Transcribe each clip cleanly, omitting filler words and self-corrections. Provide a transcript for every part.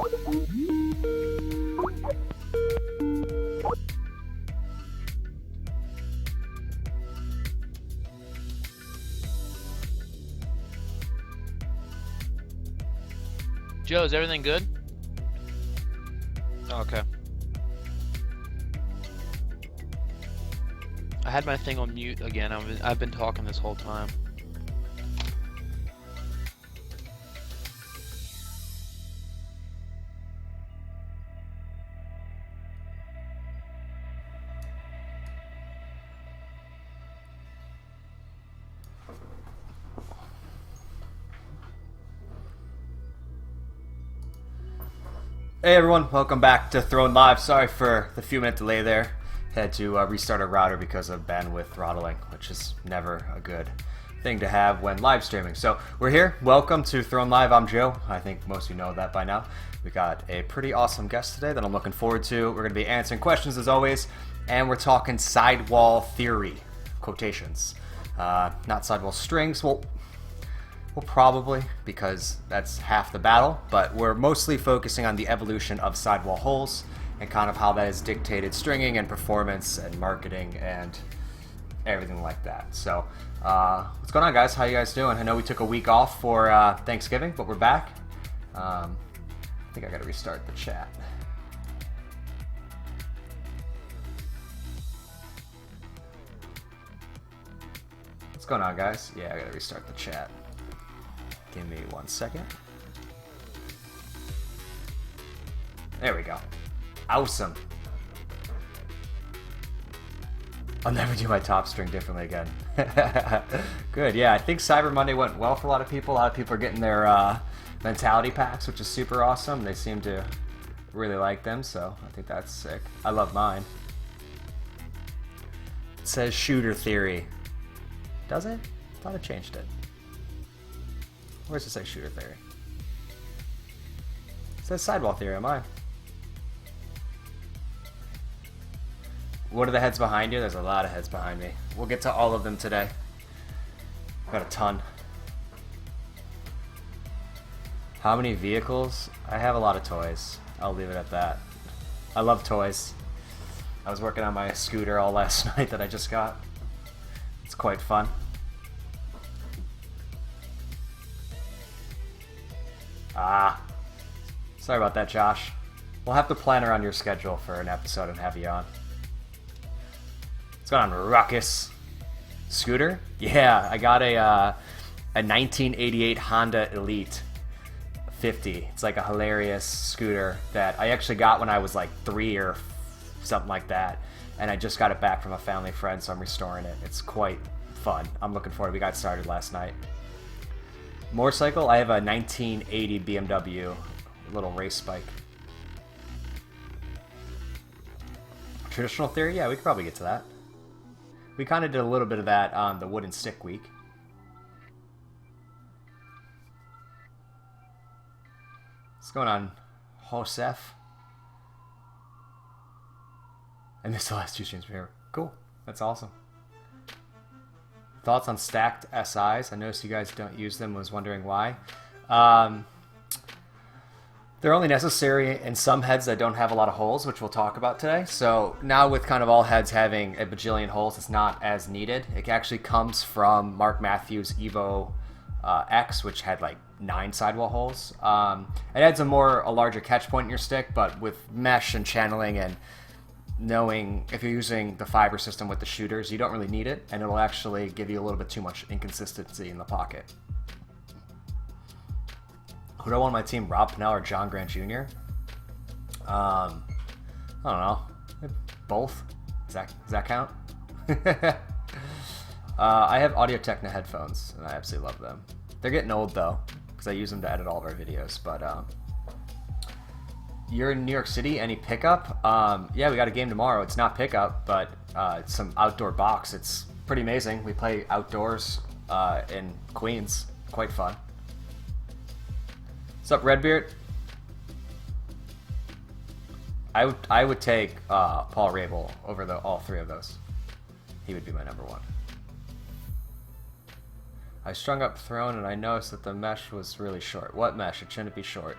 Joe, is everything good? Oh, okay. I had my thing on mute again. I've been talking this whole time. Hey everyone, welcome back to Throne Live. Sorry for the few minute delay there. Had to restart our router because of bandwidth throttling, which is never a good thing to have when live streaming. So we're here. Welcome to Throne Live. I'm Joe. I think most of you know that by now. We got a pretty awesome guest today that I'm looking forward to. We're going to be answering questions as always, and we're talking sidewall theory, quotations. Not sidewall strings. Well, probably, because that's half the battle, but we're mostly focusing on the evolution of sidewall holes and kind of how that has dictated stringing and performance and marketing and everything like that. So, what's going on, guys? How you guys doing? I know we took a week off for Thanksgiving, but we're back. I think I gotta restart the chat. What's going on, guys? Yeah, I gotta restart the chat. Give me 1 second. There we go. Awesome. I'll never do my top string differently again. Good, yeah. I think Cyber Monday went well for a lot of people. A lot of people are getting their mentality packs, which is super awesome. They seem to really like them, so I think that's sick. I love mine. It says shooter theory. Does it? I thought it changed it. Where's it say shooter theory? It says sidewall theory on mine. What are the heads behind you? There's a lot of heads behind me. We'll get to all of them today. Got a ton. How many vehicles? I have a lot of toys. I'll leave it at that. I love toys. I was working on my scooter all last night that I just got. It's quite fun. Sorry about that, Josh. We'll have to plan around your schedule for an episode and have you on. What's going on, Ruckus? Scooter? Yeah, I got a 1988 Honda Elite 50. It's like a hilarious scooter that I actually got when I was like 3 or something like that. And I just got it back from a family friend, so I'm restoring it. It's quite fun. I'm looking forward. We got started last night. Motorcycle, I have a 1980 BMW little race bike. Traditional theory, yeah, we could probably get to that. We kind of did a little bit of that on the Wooden Stick Week. What's going on, Josef? I missed the last 2 streams from here. Cool, that's awesome. Thoughts on stacked SIs? I noticed you guys don't use them. I was wondering why. They're only necessary in some heads that don't have a lot of holes, which we'll talk about today. So now with kind of all heads having a bajillion holes, it's not as needed. It actually comes from Mark Matthews' Evo X, which had like 9 sidewall holes. It adds a larger catch point in your stick, but with mesh and channeling and knowing if you're using the fiber system with the shooters, you don't really need it, and it'll actually give you a little bit too much inconsistency in the pocket. Who do I want on my team, Rob Pennell or John Grant Jr.? I don't know. Both? Does that count? I have Audio-Technica headphones, and I absolutely love them. They're getting old, though, because I use them to edit all of our videos, but you're in New York City, any pickup? Yeah, we got a game tomorrow. It's not pickup, but it's some outdoor box. It's pretty amazing. We play outdoors in Queens. Quite fun. What's up, Redbeard? I would take Paul Rabel over all 3 of those. He would be my number 1. I strung up Throne and I noticed that the mesh was really short. What mesh? It shouldn't be short.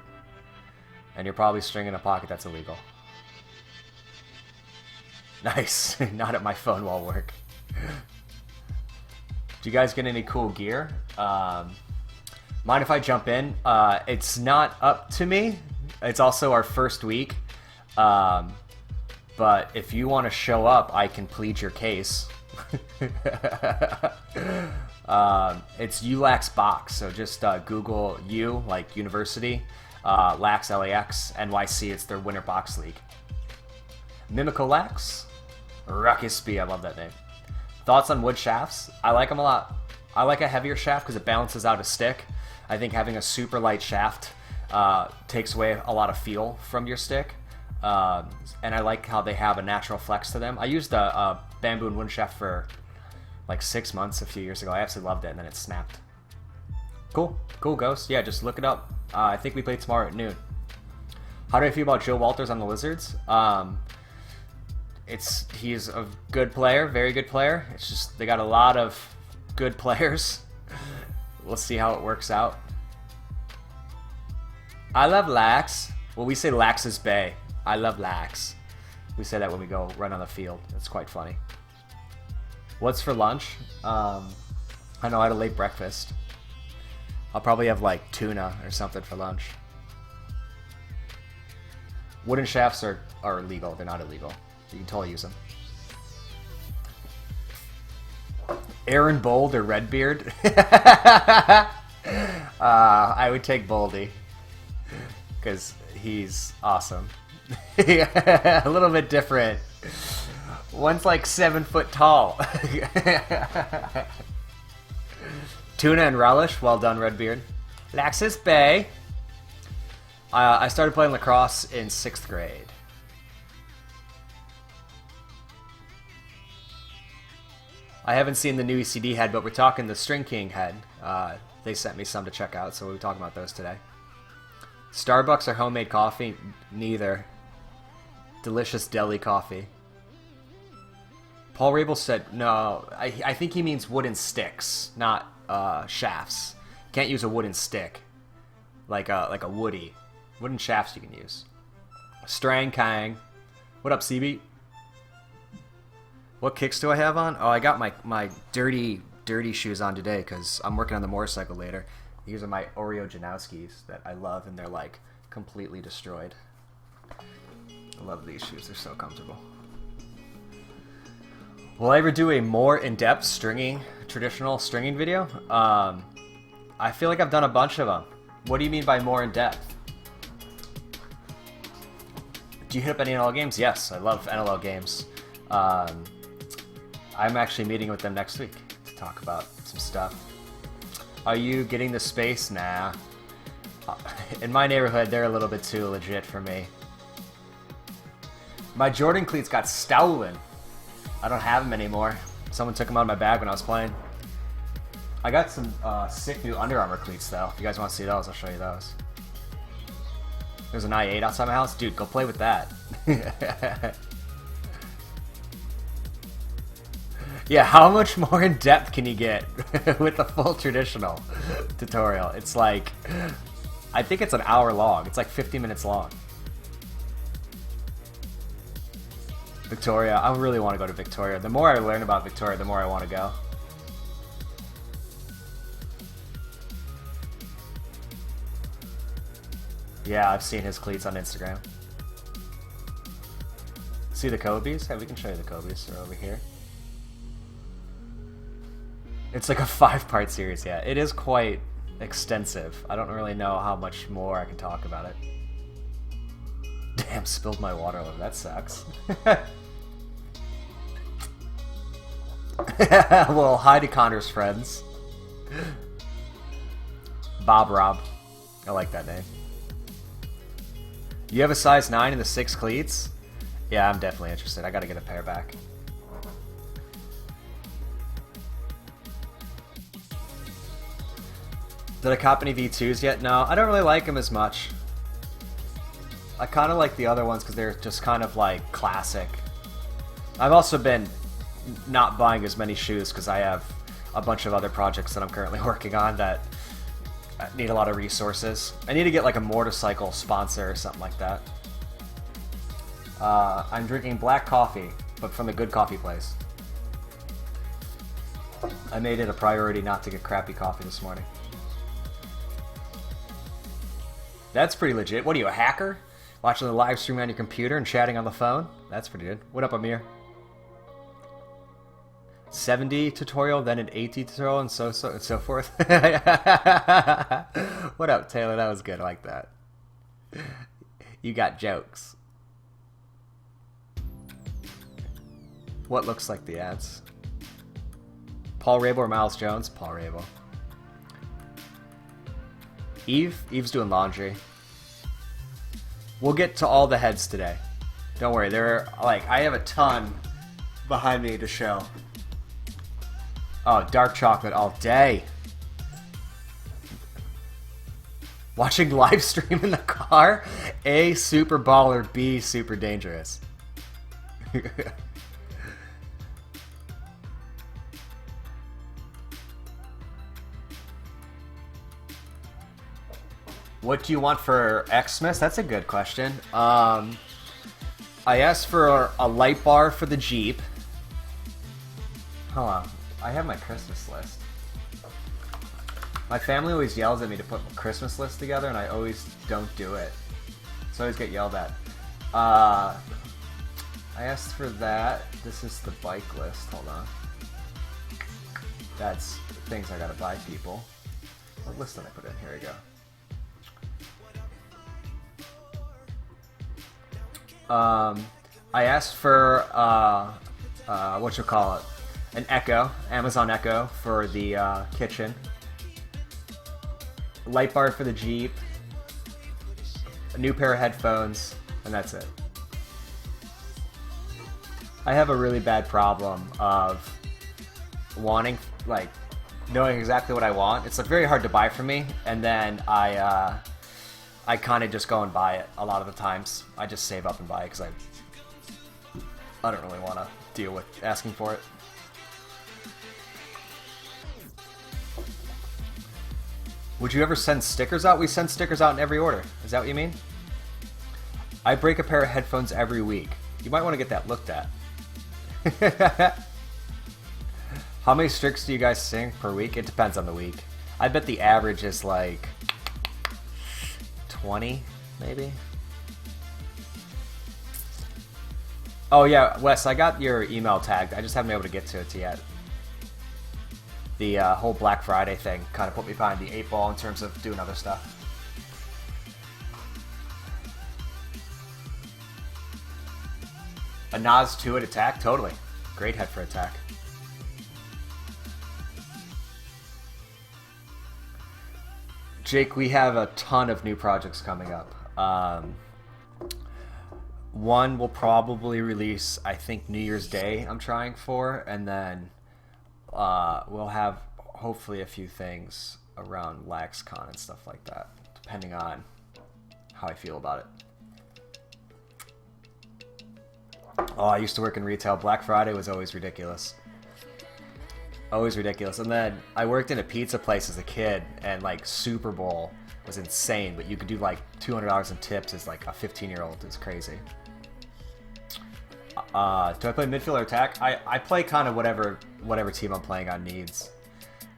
And you're probably stringing a pocket that's illegal. Nice. Not at my phone won't work. Do you guys get any cool gear? Mind if I jump in? It's not up to me. It's also our first week. But if you want to show up, I can plead your case. It's ULAX box, so just Google U, like university, LAX, LAX, NYC, it's their winter box league. Mimicolax, Ruckus B, I love that name. Thoughts on wood shafts? I like them a lot. I like a heavier shaft because it balances out a stick. I think having a super light shaft takes away a lot of feel from your stick. And I like how they have a natural flex to them. I used a bamboo and wood shaft for like 6 months a few years ago. I absolutely loved it, and then it snapped. Cool. Cool, Ghost. Yeah, just look it up. I think we play tomorrow at noon. How do I feel about Joe Walters on the Lizards? He's a good player, very good player. It's just they got a lot of good players. We'll see how it works out. I love Lax. Well, we say Lax's Bay. I love Lax. We say that when we go run on the field. It's quite funny. What's for lunch? I know I had a late breakfast. I'll probably have like tuna or something for lunch. Wooden shafts are illegal. They're not illegal. You can totally use them. Aaron Bold or Redbeard? I would take Boldy. Because he's awesome. A little bit different. One's like 7 foot tall. Tuna and relish. Well done, Redbeard. Laxus Bay. I started playing lacrosse in 6th grade. I haven't seen the new ECD head, but we're talking the String King head. They sent me some to check out, so we'll be talking about those today. Starbucks or homemade coffee? Neither. Delicious deli coffee. Paul Rabel said, no, I think he means wooden sticks, not shafts. Can't use a wooden stick. Like a woody. Wooden shafts you can use. Strang Kang. What up, CB? What kicks do I have on? Oh, I got my dirty shoes on today because I'm working on the motorcycle later. These are my Oreo Janowskis that I love, and they're like completely destroyed. I love these shoes. They're so comfortable. Will I ever do a more in-depth traditional stringing video? I feel like I've done a bunch of them. What do you mean by more in-depth? Do you hit up any NLL games? Yes, I love NLL games. I'm actually meeting with them next week to talk about some stuff. Are you getting the space? Nah. In my neighborhood, they're a little bit too legit for me. My Jordan cleats got stolen. I don't have them anymore. Someone took them out of my bag when I was playing. I got some sick new Under Armour cleats, though. If you guys want to see those, I'll show you those. There's an I-8 outside my house. Dude, go play with that. Yeah, how much more in depth can you get with the full traditional tutorial? It's like, I think it's an hour long. It's like 50 minutes long. Victoria, I really want to go to Victoria. The more I learn about Victoria, the more I want to go. Yeah, I've seen his cleats on Instagram. See the Kobe's? Hey, we can show you the Kobe's. They're over here. It's like a 5-part series, yeah. It is quite extensive. I don't really know how much more I can talk about it. Damn, spilled my water over. That sucks. Well, hi to Connor's friends. Bob Rob. I like that name. You have a size 9 in the 6 cleats? Yeah, I'm definitely interested. I gotta get a pair back. Did I cop any V2s yet? No, I don't really like them as much. I kind of like the other ones because they're just kind of like classic. I've also been not buying as many shoes because I have a bunch of other projects that I'm currently working on that I need a lot of resources. I need to get like a motorcycle sponsor or something like that. I'm drinking black coffee, but from the good coffee place. I made it a priority not to get crappy coffee this morning. That's pretty legit. What are you, a hacker? Watching the live stream on your computer and chatting on the phone? That's pretty good. What up, Amir? 70 tutorial, then an 80 tutorial, and so forth. What up, Taylor? That was good. I like that. You got jokes. What looks like the ads? Paul Rabel or Miles Jones? Paul Rabel. Eve's doing laundry. We'll get to all the heads today. Don't worry, there are, like, I have a ton behind me to show. Oh, dark chocolate all day. Watching live stream in the car? A, super baller. B, super dangerous. What do you want for Xmas? That's a good question. I asked for a light bar for the Jeep. Hold on. I have my Christmas list. My family always yells at me to put a Christmas list together, and I always don't do it. So I always get yelled at. I asked for that. This is the bike list. Hold on. That's things I gotta buy people. What list did I put in? Here we go. I asked for what you call it, an Echo, Amazon Echo for the kitchen, light bar for the Jeep, a new pair of headphones, and that's it. I have a really bad problem of wanting, like, knowing exactly what I want. It's like very hard to buy for me, and then I kind of just go and buy it a lot of the times. I just save up and buy it because I don't really want to deal with asking for it. Would you ever send stickers out? We send stickers out in every order. Is that what you mean? I break a pair of headphones every week. You might want to get that looked at. How many sticks do you guys sing per week? It depends on the week. I bet the average is like 20, maybe? Oh yeah, Wes, I got your email tagged. I just haven't been able to get to it yet. The whole Black Friday thing kind of put me behind the 8 ball in terms of doing other stuff. A Nas 2 at attack? Totally. Great head for attack. Jake, we have a ton of new projects coming up. One will probably release, I think, New Year's Day, I'm trying for, and then we'll have hopefully a few things around LaxCon and stuff like that, depending on how I feel about it. Oh, I used to work in retail. Black Friday was always ridiculous. Always ridiculous. And then I worked in a pizza place as a kid, and like Super Bowl was insane, but you could do like $200 in tips as like a 15-year-old. It's crazy. Do I play midfield or attack? I play kind of whatever team I'm playing on needs.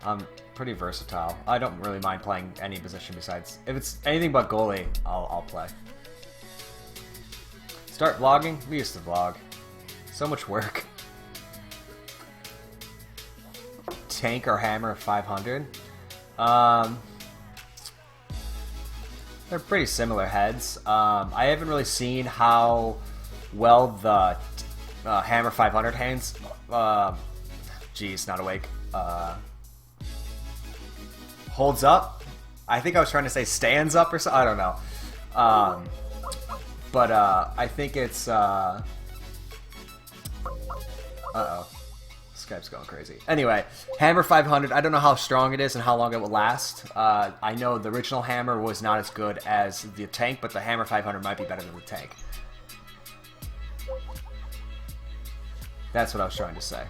I'm pretty versatile. I don't really mind playing any position besides. If it's anything but goalie, I'll play. Start vlogging? We used to vlog. So much work. Tank or hammer 500? They're pretty similar heads. I haven't really seen how well the hammer 500 hands. Geez, not awake. Holds up. I think I was trying to say stands up or something. I don't know. But I think it's. Uh-oh. Skype's going crazy. Anyway, hammer 500. I don't know how strong it is and how long it will last. I know the original hammer was not as good as the tank, but the hammer 500 might be better than the tank. That's what I was trying to say.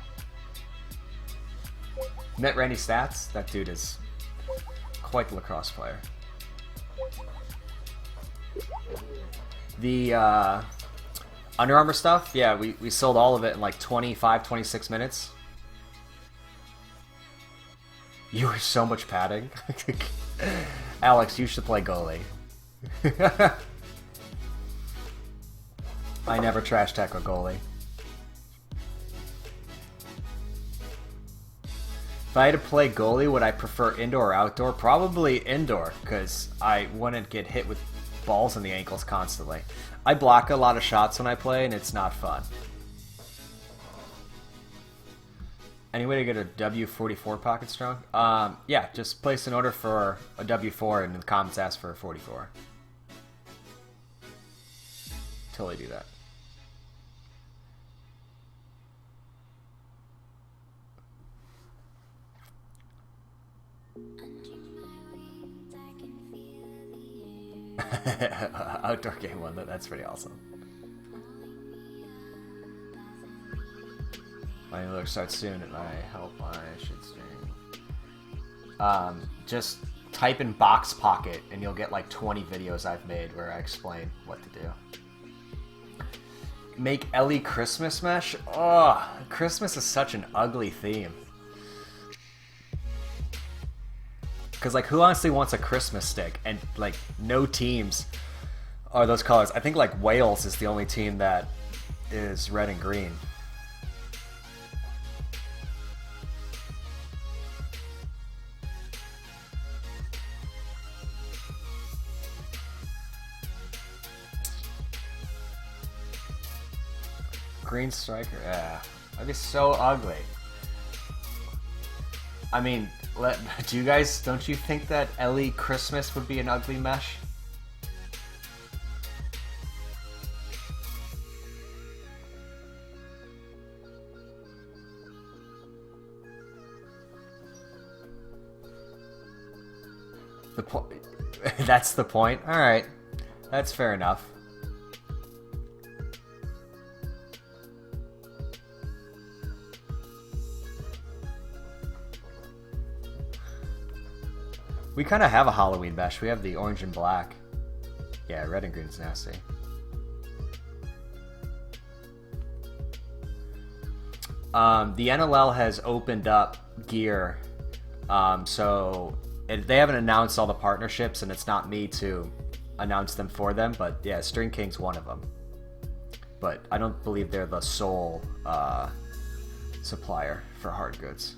Met Randy stats? That dude is quite the lacrosse player. The Under Armour stuff, yeah, we sold all of it in like 25, 26 minutes. You are so much padding. Alex, you should play goalie. I never trash talk a goalie. If I had to play goalie, would I prefer indoor or outdoor? Probably indoor, because I wouldn't get hit with balls in the ankles constantly. I block a lot of shots when I play, and it's not fun. Any way to get a W44 pocket strong? Yeah, just place an order for a W4 and in the comments ask for a 44. Totally do that. Outdoor game one, that's pretty awesome. My alert starts soon and I hope I should stream. Just type in box pocket and you'll get like 20 videos I've made where I explain what to do. Make Ellie Christmas mesh? Oh, Christmas is such an ugly theme. Because, like, who honestly wants a Christmas stick? And, like, no teams are those colors. I think, like, Wales is the only team that is red and green. Green striker? Yeah. That'd be so ugly. I mean, don't you think that Ellie Christmas would be an ugly mesh? That's the point? Alright. That's fair enough. We kind of have a Halloween mesh. We have the orange and black. Yeah, red and green's nasty. The NLL has opened up gear, so they haven't announced all the partnerships, and it's not me to announce them for them. But yeah, String King's one of them. But I don't believe they're the sole supplier for hard goods.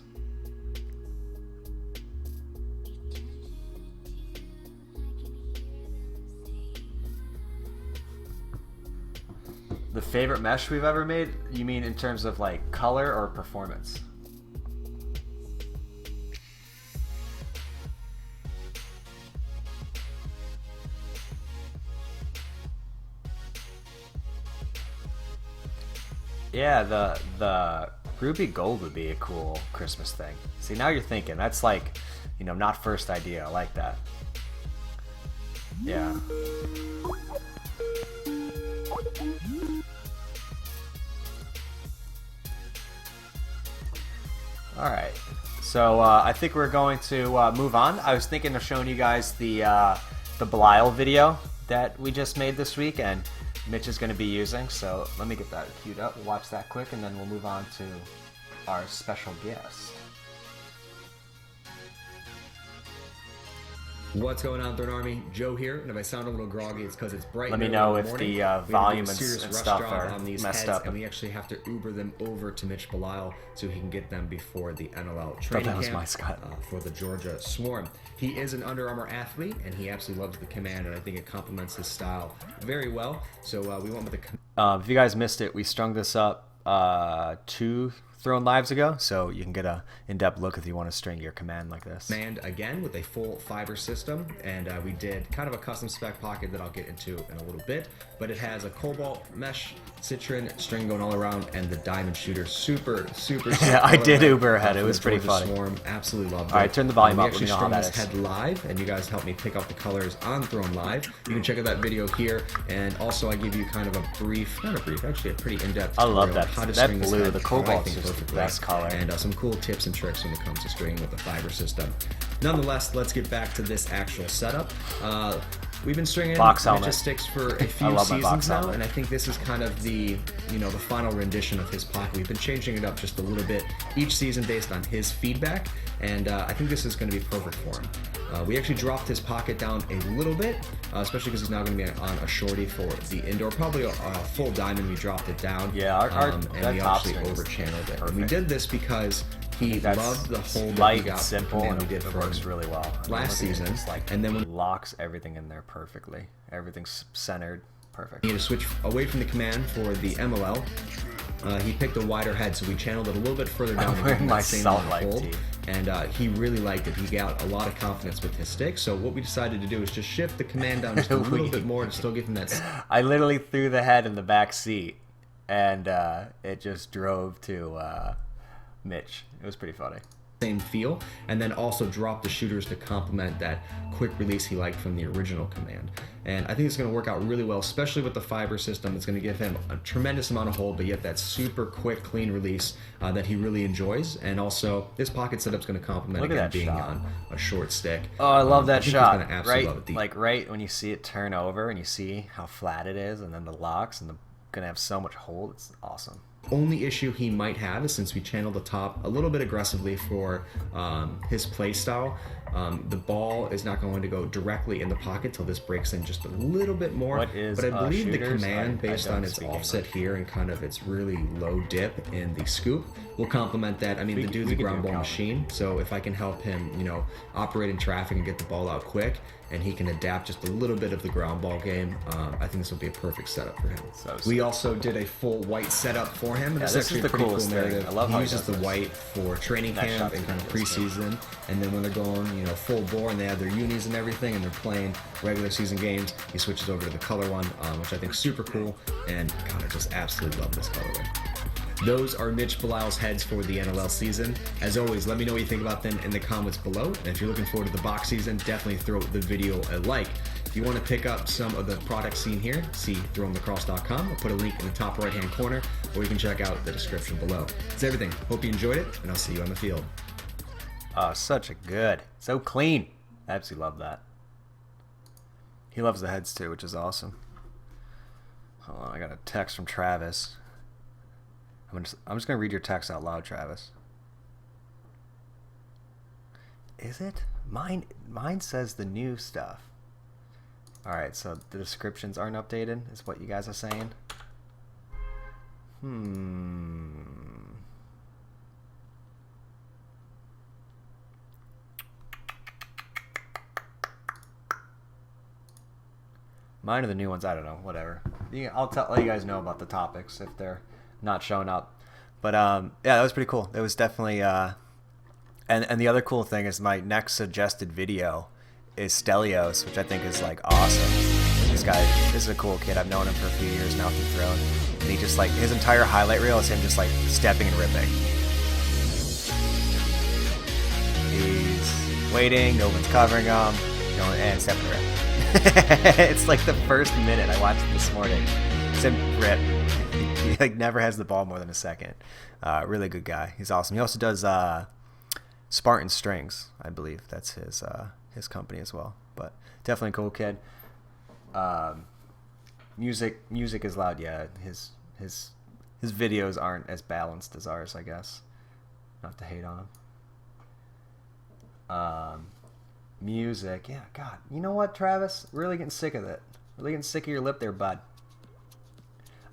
The favorite mesh we've ever made? You mean in terms of like color or performance? Yeah, the ruby gold would be a cool Christmas thing. See, now you're thinking. That's like, you know, not first idea. I like that. Yeah. Alright, so I think we're going to move on. I was thinking of showing you guys the Belial video that we just made this week, and Mitch is going to be using, so let me get that queued up. We'll watch that quick, and then we'll move on to our special guest. What's going on, Throne Army? Joe here, and if I sound a little groggy, it's because it's bright. Let me know if the volume and stuff are messed up. And we actually have to Uber them over to Mitch Belial so he can get them before the NLL training that was camp my Scott. For the Georgia Swarm. He is an Under Armour athlete, and he absolutely loves the command, and I think it complements his style very well. So we went with the. If you guys missed it, we strung this up 2 Throne Lives ago, so you can get a in-depth look if you want to string your command like this. Command again with a full fiber system, and we did kind of a custom spec pocket that I'll get into in a little bit, but it has a cobalt mesh citron string going all around, and the diamond shooter super yeah, I did Uber ahead. It was pretty funny. Swarm, absolutely loved it. All right, turn the volume up. We actually Let me know how strung that this is. head live, and you guys helped me pick out the colors on Throne Live. You can check out that video here, and also I give you kind of a brief, not a brief, actually a pretty in-depth I love tutorial that. on how to That string this blue, head, the I cobalt's think just the perfectly, best color. and some cool tips and tricks when it comes to stringing with the fiber system. nonetheless, let's get back to this actual setup. We've been stringing Box helmet. Mitch's sticks for a few love my seasons box now, helmet. and I think this is kind of the the final rendition of his pocket. We've been changing it up just a little bit each season based on his feedback, and I think this is going to be perfect for him. We actually dropped his pocket down a little bit, especially because he's now going to be on a shorty for the indoor. Probably a full diamond, we dropped it down. Yeah, and we actually over-channeled it. And we did this because he loved the hold that light, we got simple, and and we did it for works really well. last season. Just like, and then when locks everything in there perfectly. Everything's centered, perfect. we need to switch away from the command for the MLL. He picked a wider head, so we channeled it a little bit further down. I'm wearing my Salt Life hold, tee. and he really liked it. He got a lot of confidence with his stick. So what we decided to do is just shift the command down just a little bit more to still give him that. I literally threw the head in the back seat, and it just drove to Mitch. It was pretty funny. Same feel, and then also drop the shooters to complement that quick release he liked from the original command. And I think it's going to work out really well, especially with the fiber system. It's going to give him a tremendous amount of hold, but yet that super quick, clean release that he really enjoys. And also, this pocket setup's going to complement Look at again that being shot. on a short stick. Oh, I love that I think he's shot. gonna absolutely Right, love it. like right when you see it turn over and you see how flat it is, and then the locks, and gonna have so much hold. It's awesome. Only issue he might have is since we channeled the top a little bit aggressively for his play style, the ball is not going to go directly in the pocket till this breaks in just a little bit more. What is, but I believe the shooters? command, I based don't on its speak offset English. here and kind of its really low dip in the scoop, will complement that. I mean, the dude's a could do ground ball Calvin. machine, so if I can help him, operate in traffic and get the ball out quick, and he can adapt just a little bit of the ground ball game, I think this will be a perfect setup for him. So we also did a full white setup for him. Yeah, This this actually is the a pretty coolest cool thing. narrative. I love he how he uses does the this. white for training That camp shot's and kind of ridiculous, too. preseason, and then when they're going, full bore and they have their unis and everything, and they're playing regular season games, he switches over to the color one, which I think is super cool. And God, I just absolutely love this colorway. Those are Mitch Bilal's heads for the NLL season. As always, let me know what you think about them in the comments below. And if you're looking forward to the box season, definitely throw the video a like. If you want to pick up some of the products seen here, see throwinlacrosse.com. I'll put a link in the top right-hand corner, or you can check out the description below. That's everything. Hope you enjoyed it, and I'll see you on the field. Oh, such a good. So clean. I absolutely love that. He loves the heads too, which is awesome. Hold on, I got a text from Travis. I'm just going to read your text out loud, Travis. Is it? Mine says the new stuff. Alright, so the descriptions aren't updated, is what you guys are saying? Mine are the new ones. I don't know. Whatever. I'll let you guys know about the topics if they're not showing up. But yeah, that was pretty cool. It was definitely. And the other cool thing is my next suggested video is Stelios, which I think is like awesome. This is a cool kid. I've known him for a few years now through Throne, and he just like his entire highlight reel is him just like stepping and ripping. He's waiting. No one's covering him. And stepping and rip. It's like the first minute I watched it this morning. It's him rip. He like never has the ball more than a second. Really good guy. He's awesome. He also does Spartan Strings, I believe. That's his company as well. But definitely a cool kid. Music is loud. Yeah, his videos aren't as balanced as ours, I guess. Not to hate on him. Music, yeah, God. You know what, Travis? Really getting sick of it. Really getting sick of your lip there, bud.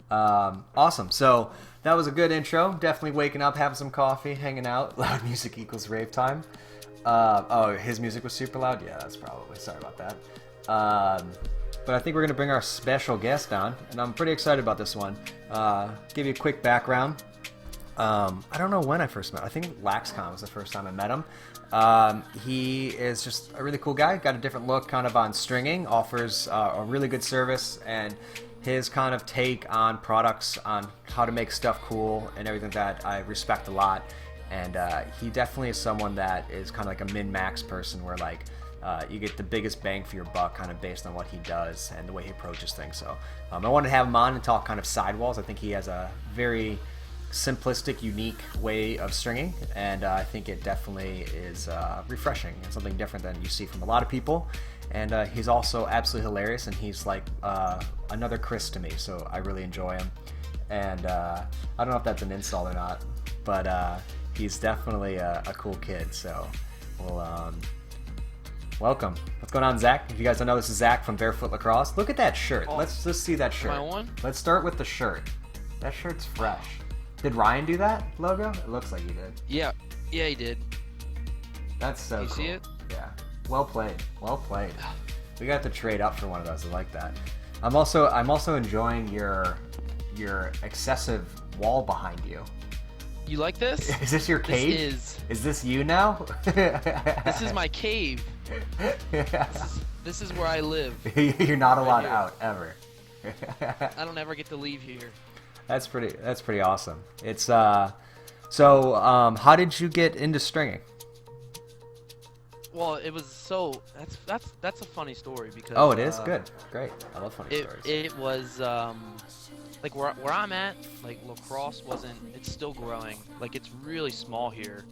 Awesome. So that was a good intro. Definitely waking up, having some coffee, hanging out. Loud music equals rave time. Oh, his music was super loud? Yeah, that's probably. Sorry about that. But I think we're going to bring our special guest on, and I'm pretty excited about this one. Give you a quick background. I don't know when I first met him. I think LaxCon was the first time I met him. He is just a really cool guy. Got a different look kind of on stringing, offers a really good service, and his kind of take on products, on how to make stuff cool and everything that I respect a lot. And he definitely is someone that is kind of like a min-max person where like you get the biggest bang for your buck kind of based on what he does and the way he approaches things. So I wanted to have him on and talk kind of sidewalls. I think he has a very simplistic, unique way of stringing, and I think it definitely is refreshing and something different than you see from a lot of people. And he's also absolutely hilarious, and he's like another Chris to me, so I really enjoy him. And I don't know if that's an insult or not, but he's definitely a cool kid. So we'll welcome. What's going on, Zach? If you guys don't know, this is Zach from Barefoot Lacrosse. Look at that shirt. Oh, Let's just see that shirt. am I on? Let's start with the shirt. That shirt's fresh. Did Ryan do that logo? It looks like he did. Yeah, he did. That's so You cool. see it? Yeah. Well played. Well played. We got to trade up for one of those. I like that. I'm also enjoying your excessive wall behind you. You like this? Is this your cave? Is this you now? This is my cave. This is where I live. You're not allowed here. out ever. I don't ever get to leave here. That's pretty awesome. It's so how did you get into stringing? Well, it was so that's a funny story because Oh, it is good, great. I love funny stories. It was like where I'm at, like lacrosse it's still growing. Like it's really small here.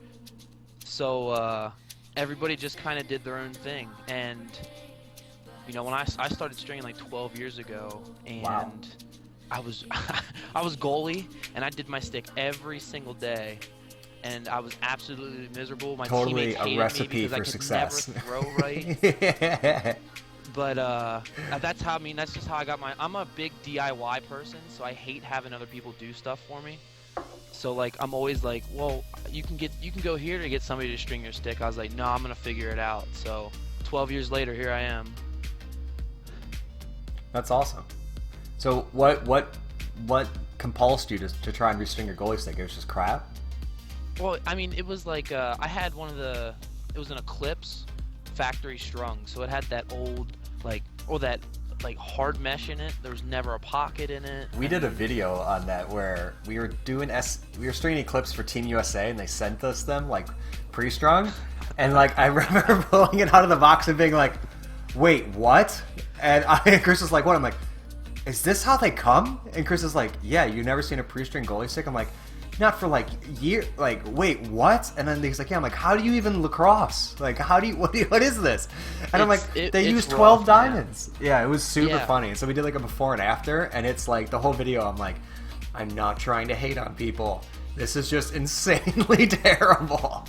So everybody just kind of did their own thing, and you know, when I started stringing like 12 years ago, and Wow. I was goalie, and I did my stick every single day, and I was absolutely miserable. My Totally teammates a hated recipe me because for I could success. never throw right. But that's just how I got I'm a big DIY person, so I hate having other people do stuff for me. So like I'm always like, well, you can go here to get somebody to string your stick. I was like, no, I'm gonna figure it out. So 12 years later, here I am. That's awesome. So what compulsed you to try and restring your goalie stick? It was just crap? Well, I mean, it was like I had it was an Eclipse factory strung, so it had that old that hard mesh in it. There was never a pocket in it. We did a video on that where we were stringing Eclipse for Team USA, and they sent us them like pre-strung, and like I remember pulling it out of the box and being like, wait, what? And Chris was like, what? I'm like, is this how they come? And Chris is like, yeah, you've never seen a pre-string goalie stick? I'm like, not for like year. Like, wait, what? And then he's like, yeah. I'm like, how do you even lacrosse? Like, what is this? And I'm like, they use 12 rough, diamonds. Man. Yeah, it was super Yeah. funny. And so we did like a before and after, and it's like the whole video. I'm like, I'm not trying to hate on people. This is just insanely terrible.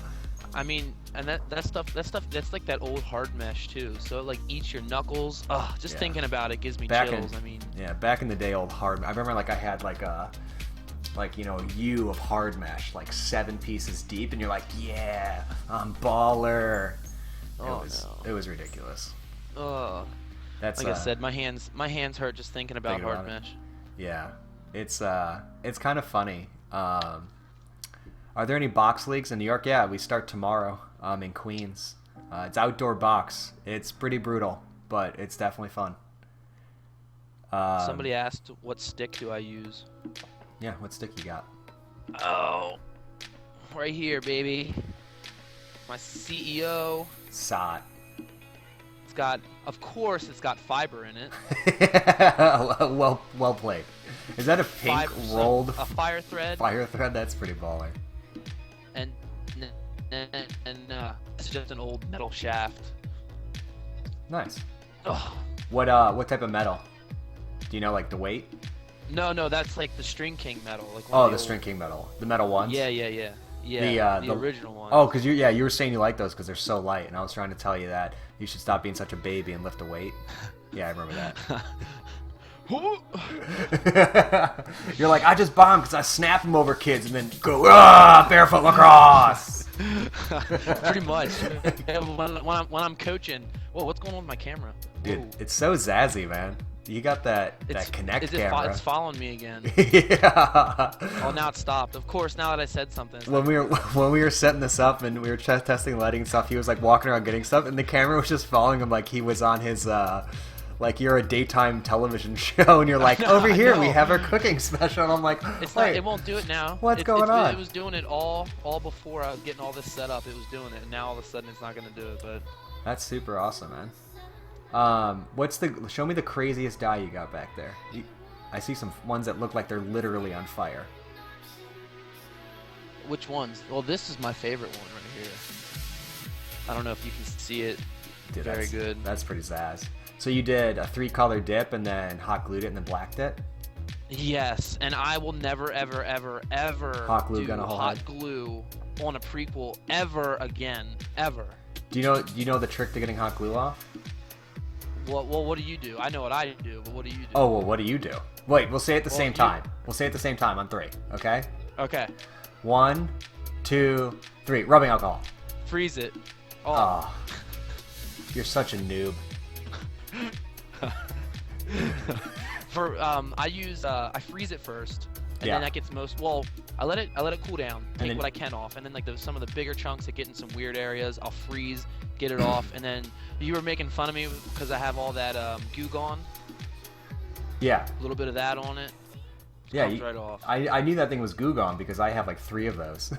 I mean, and that stuff that's like that old hard mesh too. So it like eats your knuckles. Ugh, just Yeah. thinking about it gives me Back chills. in, I mean, yeah, back in the day, old hard. I remember like I had like a U of hard mesh, like 7 pieces deep, and you're like, yeah, I'm baller. It was ridiculous. ugh. That's Like I said, my hands hurt just thinking about thinking hard about it. mesh. Yeah, it's kind of funny. Are there any box leagues in New York? Yeah, we start tomorrow in Queens. It's outdoor box. It's pretty brutal, but it's definitely fun. Somebody asked, what stick do I use? Yeah, what stick you got? Oh, right here, baby. My CEO. Sot. Of course, it's got fiber in it. well played. Is that a pink rolled a fire thread? Fire thread? That's pretty baller. And it's just an old metal shaft. Nice. Ugh. What type of metal? Do you know like the weight? No, that's like the String King metal. Like The String King metal. The metal ones? Yeah. The original one. Oh, because you were saying you like those because they're so light, and I was trying to tell you that you should stop being such a baby and lift a weight. Yeah, I remember that. You're like, I just bombed because I snap them over kids and then go, barefoot lacrosse. Pretty much. When I'm coaching, whoa, what's going on with my camera? Dude, Whoa. it's so zazzy, man. You got that Connect camera. It's following me again. Yeah. Oh, now it stopped. Of course, now that I said something. When we were setting this up and we were testing lighting and stuff, he was like walking around getting stuff, and the camera was just following him like he was on his like you're a daytime television show, and you're like, over here we have our cooking special. And I'm like, it won't do it now. What's going on? It was doing it all before I was getting all this set up. It was doing it, and now all of a sudden it's not going to do it. But that's super awesome, man. Show me the craziest die you got back there. I see some ones that look like they're literally on fire. Which ones? Well, this is my favorite one right here. I don't know if you can see it. Dude, Very good. That's pretty zazz. So you did a 3-color dip and then hot glued it and then blacked it? Yes, and I will never, ever, ever, ever Hot glue do gun a whole hot head? glue on a prequel ever again, ever. Do you know the trick to getting hot glue off? What do you do? I know what I do, but what do you do? Oh, well, what do you do? Wait, we'll say it at the Well, same you- time. We'll say it at the same time on 3, okay? Okay, 1, 2, 3. Rubbing alcohol. freeze it. Oh. You're such a noob. For I freeze it first, and Yeah. then that gets most. Well, I let it cool down, take then- what I can off, and then like some of the bigger chunks that get in some weird areas, I'll freeze, get it off, and then you were making fun of me because I have all that goo gone, Yeah. a little bit of that on it. Yeah, Comes right off. I knew that thing was goo gone because I have like 3 of those.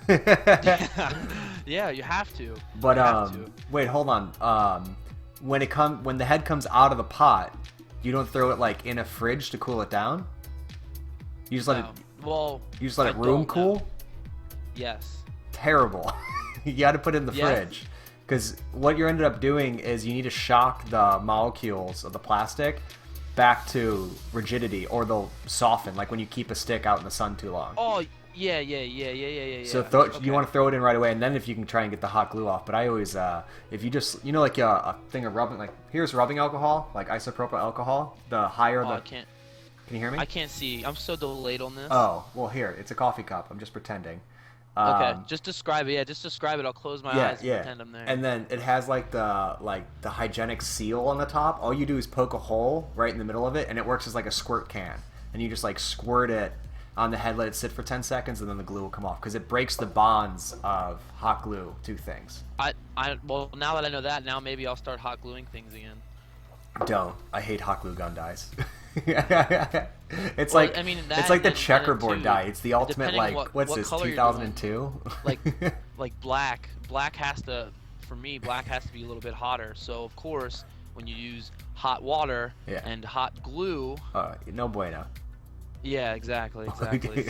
Yeah, you have to. But You have to. wait, hold on. When the head comes out of the pot, you don't throw it like in a fridge to cool it down. You just let it. Well, You just let I it room don't cool. know. Yes. Terrible. You got to put it in the Yes. fridge because what you ended up doing is you need to shock the molecules of the plastic back to rigidity, or they'll soften. Like when you keep a stick out in the sun too long. Oh, yeah. So Okay. you want to throw it in right away, and then if you can try and get the hot glue off. But I always, if you just, like a thing of rubbing, like here's rubbing alcohol, like isopropyl alcohol. The higher Oh, the. I can't. Can you hear me? I can't see. I'm so delayed on this. Oh, well, here it's a coffee cup. I'm just pretending. Okay, just describe it. Yeah, just describe it. I'll close my eyes and pretend I'm there. And then it has like the hygienic seal on the top. All you do is poke a hole right in the middle of it, and it works as like a squirt can. And you just like squirt it on the head, let it sit for 10 seconds, and then the glue will come off because it breaks the bonds of hot glue to things. Well, now that I know that, now maybe I'll start hot gluing things again. Don't. I hate hot glue gun dyes. It's Well, like I mean, it's that like the and checkerboard too, dye. It's the ultimate depending like what what's this color you're 2002? Like black has to, for me, black has to be a little bit hotter. So of course, when you use hot water Yeah. and hot glue, No bueno. yeah, exactly.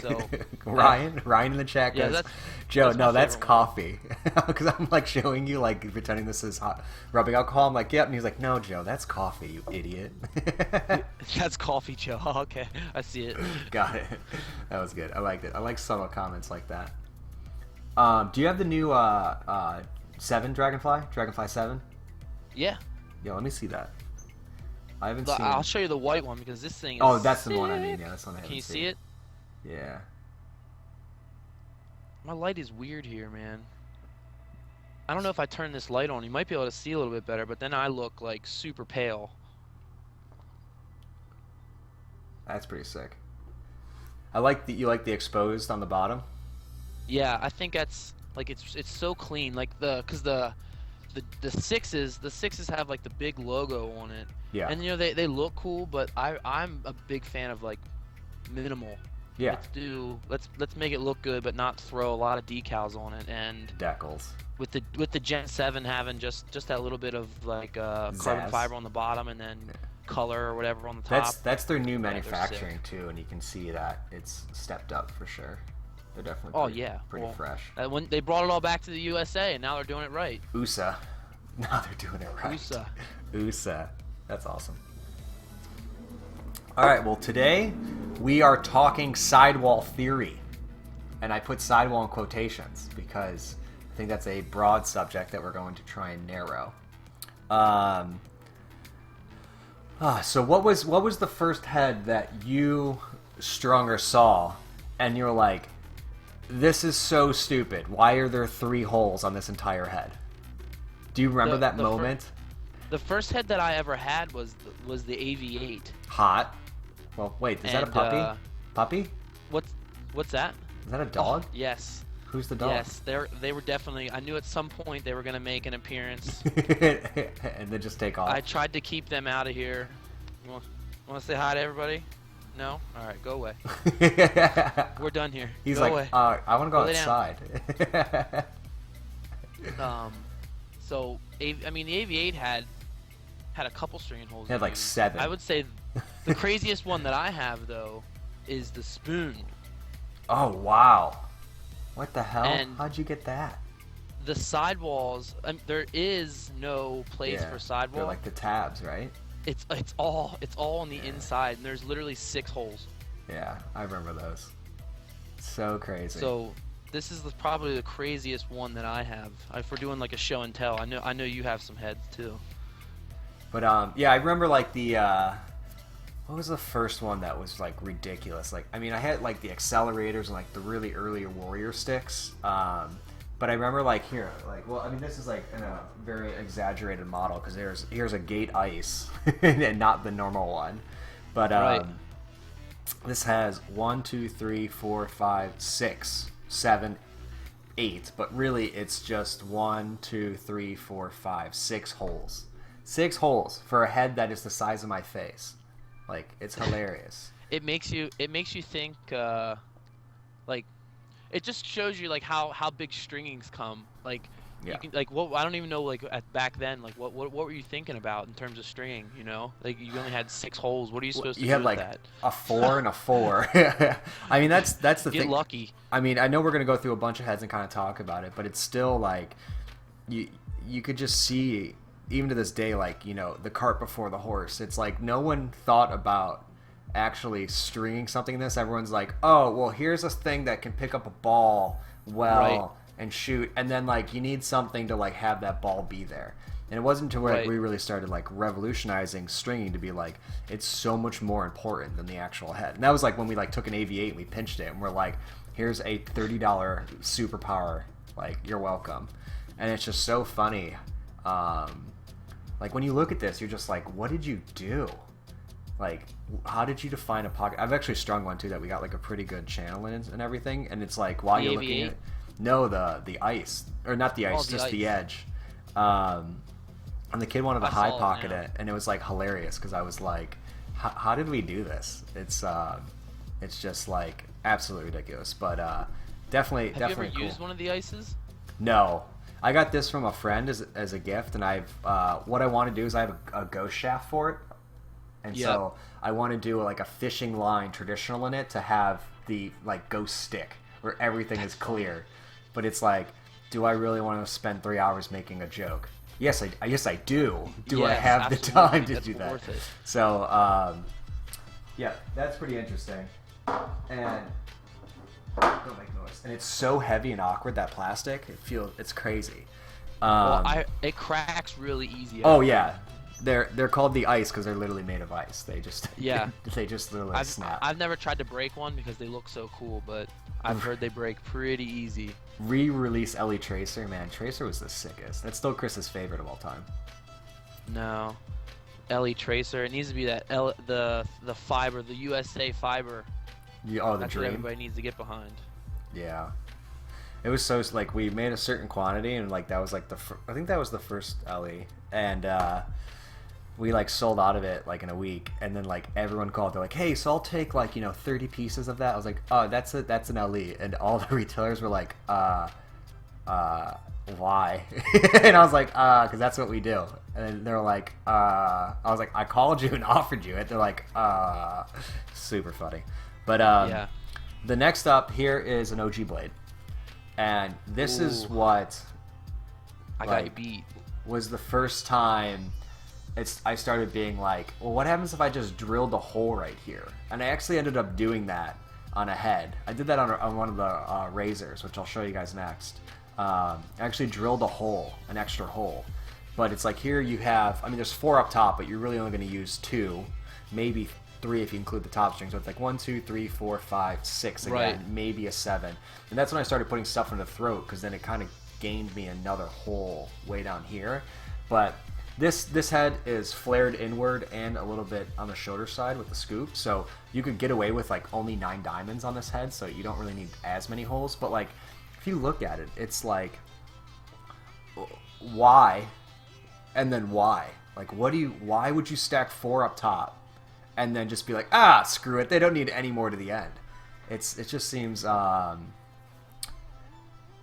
So Ryan in the chat goes, Yeah, that's- Joe, that's my no, that's favorite one. coffee. Because I'm like showing you, like pretending this is hot rubbing alcohol. I'm like, yep. And he's like, no, Joe, that's coffee, you idiot. that's coffee, Joe. Okay, I see it. Got it. That was good. I liked it. I like subtle comments like that. Do you have the new 7 Dragonfly 7? Yeah. Yeah, let me see that. I haven't seen. I'll show you the white one because this thing is Oh, that's the one I mean. Yeah, that's the one I haven't Can you seen. see it? Yeah. My light is weird here, man. I don't know if I turn this light on. You might be able to see a little bit better, but then I look like super pale. That's pretty sick. I like that you like the exposed on the bottom. Yeah, I think that's like it's so clean. Like because the sixes have like the big logo on it. Yeah. And they look cool, but I'm a big fan of like minimal. Yeah. Let's make it look good, but not throw a lot of decals on it. And Decals. with the Gen 7 having just that little bit of like carbon Zazz. fiber on the bottom and then color or whatever on the top. That's their new they're manufacturing too, and you can see that it's stepped up for sure. They're definitely Oh pretty, yeah, pretty well, fresh. When they brought it all back to the USA, and now they're doing it right. USA. Now they're doing it right. USA. USA. That's awesome. All right, well, today we are talking sidewall theory. And I put sidewall in quotations because I think that's a broad subject that we're going to try and narrow. So what was the first head that you strung or saw and you're like, this is so stupid. Why are there 3 holes on this entire head? Do you remember that moment? The first head that I ever had was the AV8. Hot. Well, wait, is that a And, puppy? Puppy? What's that? Is that a dog? Oh, yes. Who's the dog? Yes, they were definitely. I knew at some point they were gonna make an appearance. And then just take off. I tried to keep them out of here. Want to say hi to everybody? No? All right, go away. We're done here. He's go like, away. I want to go Lay down. outside. So the AV8 had a couple stringing holes. It had in like them. 7. I would say the craziest one that I have though is the spoon. Oh wow. What the hell? And How'd you get that? the sidewalls, there is no place for They're sidewall. like the tabs, right? It's all on the inside, and there's literally 6 holes. Yeah, I remember those. So crazy. So this is probably the craziest one that I have. If we're doing like a show and tell, I know you have some heads too. But yeah, I remember like the what was the first one that was like ridiculous? Like, I mean, I had like the accelerators and like the really early warrior sticks. But I remember like here, like, well, I mean, this is like in a very exaggerated model because here's a gate ice and not the normal one. But Right. this has 1, 2, 3, 4, 5, 6, 7, 8. But really, it's just 1, 2, 3, 4, 5, 6 holes. 6 holes for a head that is the size of my face. Like, it's hilarious. It makes you think like it just shows you like how big stringings come. Like Yeah. you can like what I don't even know like back then like what were you thinking about in terms of stringing, you know? Like you only had 6 holes. What are you supposed to You do had with like that? a 4 and a 4. I mean, that's the Get thing. lucky. I mean, I know we're gonna go through a bunch of heads and kind of talk about it, but it's still like you could just see even to this day, like, you know, the cart before the horse. It's like no one thought about actually stringing something in this. Everyone's like, oh, well, here's this thing that can pick up a ball well Right. and shoot, and then like you need something to like have that ball be there. And it wasn't until like Right. we really started like revolutionizing stringing to be like, it's so much more important than the actual head. And that was like when we like took an AV8 and we pinched it and we're like, here's a $30 superpower, like, you're welcome. And it's just so funny. Like when you look at this, you're just like, what did you do? Like, how did you define a pocket? I've actually strung one too that we got like a pretty good channel in and everything. And it's like while The you're looking at AV8? it, no, the ice, or not the ice, Oh, the just the ice. edge. And the kid wanted to I high saw it pocket now. it, and it was like hilarious because I was like, how did we do this? It's just like absolutely ridiculous, but definitely Have definitely you ever cool. used one of the ices? No, I got this from a friend as a gift, and I've what I want to do is I have a ghost shaft for it, and Yeah. so I want to do like a fishing line traditional in it to have the like ghost stick where everything is clear, but it's like, do I really want to spend 3 hours making a joke? Yes, I do. Do I Yes, have the absolutely. time to That's do that? worth it. So yeah, that's pretty interesting, and. Don't make noise. And it's so heavy and awkward, that plastic. It's crazy. Well, it cracks really easy. Oh yeah, they're called the ice because they're literally made of ice. They just Yeah. they just literally snap. I've never tried to break one because they look so cool, but I've heard they break pretty easy. Re-release Ellie Tracer, man. Tracer was the sickest. That's still Chris's favorite of all time. No, LE Tracer. It needs to be that the fiber, the USA fiber. The That's what dream. everybody needs to get behind. Yeah. It was so like we made a certain quantity and like that was like I think that was the first LE, and we like sold out of it like in a week, and then like everyone called, they're like, hey, so I'll take like 30 pieces of that. I was like, oh, that's an LE, and all the retailers were like, why? And I was like, because that's what we do. And they're like, I was like, I called you and offered you it. They're like, super funny. But Yeah. the next up here is an OG blade, and this is Ooh. what I got you like, beat. was the first time I started being like, well, what happens if I just drilled a hole right here? And I actually ended up doing that on a head. I did that on one of the razors, which I'll show you guys next. I actually drilled a hole, an extra hole. But it's like here you have, I mean, there's 4 up top, but you're really only going to use 2, maybe 3 if you include the top string. So it's like 1, 2, 3, 4, 5, 6 again, Right. maybe a 7. And that's when I started putting stuff in the throat, because then it kind of gained me another hole way down here. But this head is flared inward and a little bit on the shoulder side with the scoop, so you could get away with like only 9 diamonds on this head, so you don't really need as many holes. But like if you look at it, it's like, why and then why? Like why would you stack 4 up top and then just be like, screw it, they don't need any more to the end? It just seems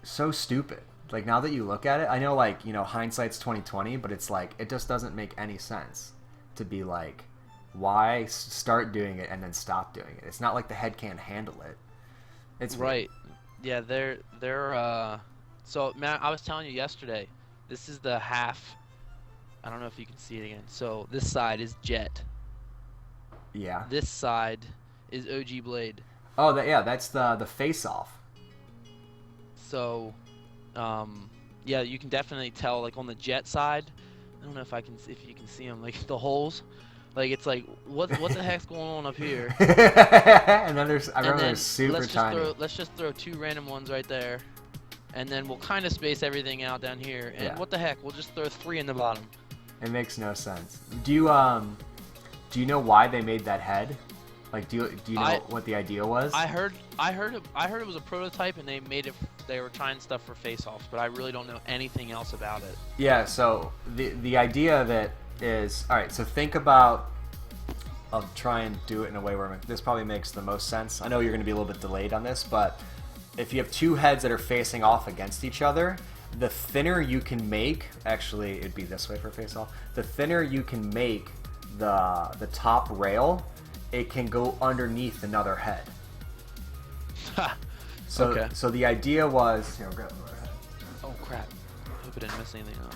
so stupid. Like now that you look at it, I know like, hindsight's 20/20, but it's like it just doesn't make any sense to be like, why start doing it and then stop doing it? It's not like the head can't handle it. It's Right. Yeah, so man, I was telling you yesterday, this is the half. I don't know if you can see it again. So this side is Jet. Yeah. This side is OG Blade. Oh, yeah, that's the face-off. So, yeah, you can definitely tell, like on the Jet side. I don't know if you can see them, like the holes. Like it's like what the heck's going on up here? And then I remember then they're super tiny. let's just throw 2 random ones right there, and then we'll kind of space everything out down here. And Yeah. what the heck? We'll just throw 3 in the bottom. It makes no sense. Do you know why they made that head? Like, do you know what the idea was? I heard it was a prototype, and they were trying stuff for face-offs, but I really don't know anything else about it. Yeah. So the idea of it is, all right. So think about. I'll try and do it in a way where this probably makes the most sense. I know you're going to be a little bit delayed on this, but if you have 2 heads that are facing off against each other, the thinner you can make, actually it'd be this way for face-off, the thinner you can make the top rail, it can go underneath another head. So, okay. So the idea was, here, grab another head. Oh crap! Hope I didn't miss anything up.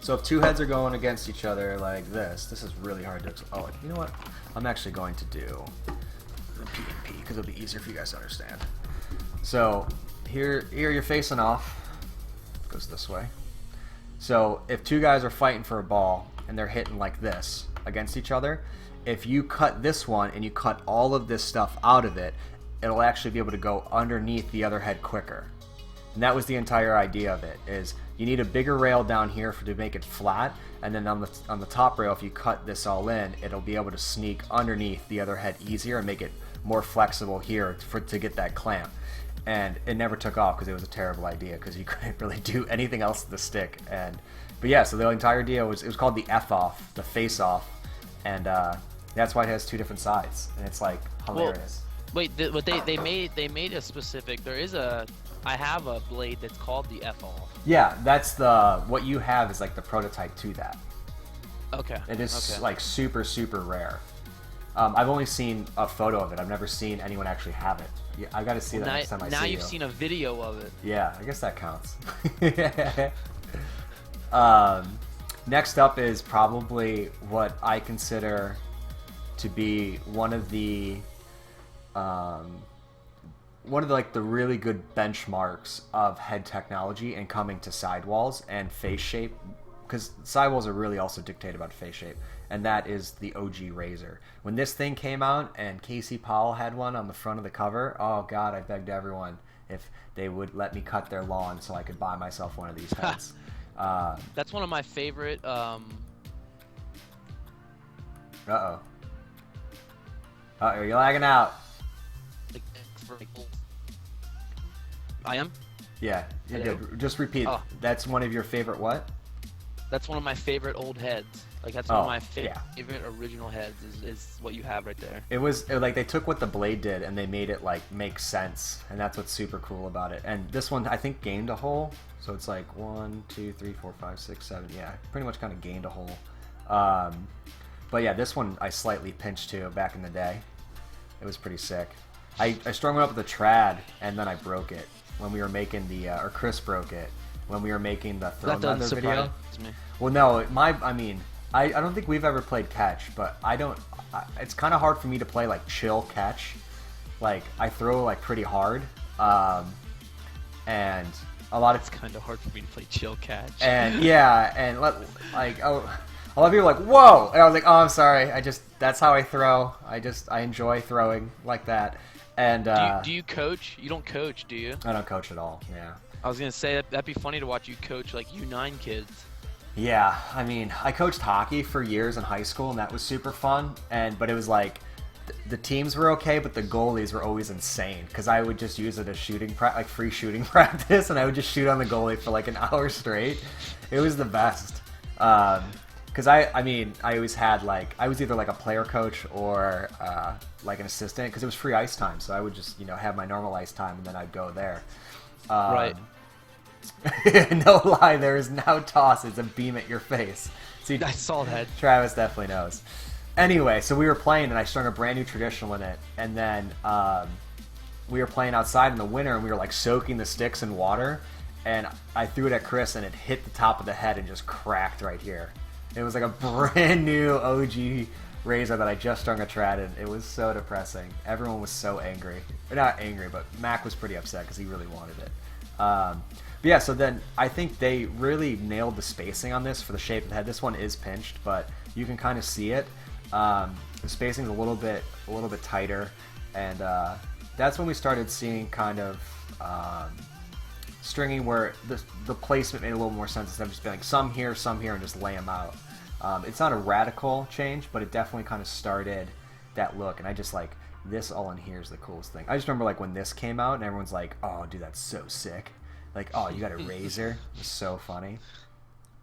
So if 2 heads are going against each other like this is really hard to. Oh, you know what? I'm actually going to do the P and P because it'll be easier for you guys to understand. So here you're facing off. Goes this way. So if 2 guys are fighting for a ball and they're hitting like this against each other, if you cut this one and you cut all of this stuff out of it, it'll actually be able to go underneath the other head quicker. And that was the entire idea of it, is you need a bigger rail down here to make it flat, and then on the top rail, if you cut this all in, it'll be able to sneak underneath the other head easier and make it more flexible here to get that clamp. And it never took off because it was a terrible idea because you couldn't really do anything else to the stick. But yeah, so the entire idea was, it was called the F-off, the face-off, and that's why it has 2 different sides, and it's like hilarious. Well, wait, but they made a specific. I have a blade that's called the F-off. Yeah, that's what you have is like the prototype to that. Okay. It is okay. like super, super rare. I've only seen a photo of it. I've never seen anyone actually have it. Yeah, I got to see that next time I see you. Now you've seen a video of it. Yeah, I guess that counts. Next up is probably what I consider to be one of the like the really good benchmarks of head technology and coming to sidewalls and face shape, because sidewalls are really also dictated about face shape, and that is the OG Razor. When this thing came out and Casey Powell had one on the front of the cover, oh god, I begged everyone if they would let me cut their lawn so I could buy myself one of these heads. That's one of my favorite. Uh-oh, you're lagging out. I am? Yeah, you're Hello? good. Just repeat. Oh. That's one of your favorite what? That's one of my favorite old heads. Like that's one of my yeah. favorite original heads is what you have right there. It was like they took what the Blade did and they made it like make sense, and that's what's super cool about it. And this one I think gained a hole, so it's like 1, 2, 3, 4, 5, 6, 7. Yeah, pretty much kind of gained a hole. But yeah, this one I slightly pinched too back in the day. It was pretty sick. I strung it up with a trad and then I broke it when we were making or Chris broke it when we were making the throw leather video. Me. Well, no, I don't think we've ever played catch, but it's kind of hard for me to play like chill catch. Like I throw like pretty hard, and a lot of It's kind of hard for me to play chill catch. and yeah, and a lot of people are like, whoa, and I was like, oh, I'm sorry, that's how I throw. I enjoy throwing like that. And do you coach? You don't coach, do you? I don't coach at all. Yeah. I was gonna say that'd be funny to watch you coach like U9 kids. Yeah, I mean, I coached hockey for years in high school, and that was super fun. But it was like the teams were okay, but the goalies were always insane because I would just use it as like free shooting practice, and I would just shoot on the goalie for like an hour straight. It was the best. Because I always had I was either like a player coach or like an assistant because it was free ice time, so I would just have my normal ice time and then I'd go there. Right. No lie, there is now toss. It's a beam at your face. See, I saw that. Travis definitely knows. Anyway, so we were playing and I strung a brand new traditional in it, and then we were playing outside in the winter, and we were like soaking the sticks in water, and I threw it at Chris, and it hit the top of the head and just cracked right here. It was like a brand new OG razor that I just strung a trad in. It was so depressing. Everyone was so angry. Not angry, but Mac was pretty upset because he really wanted it. But yeah, so then I think they really nailed the spacing on this for the shape of the head. This one is pinched, but you can kind of see it. The spacing's a little bit tighter, and that's when we started seeing kind of stringing where the placement made a little more sense instead of just being like some here, and just lay them out. It's not a radical change, but it definitely kind of started that look, and I just like this all in here is the coolest thing. I just remember like when this came out and everyone's like, oh dude, that's so sick. Like, oh, you got a razor? It was so funny.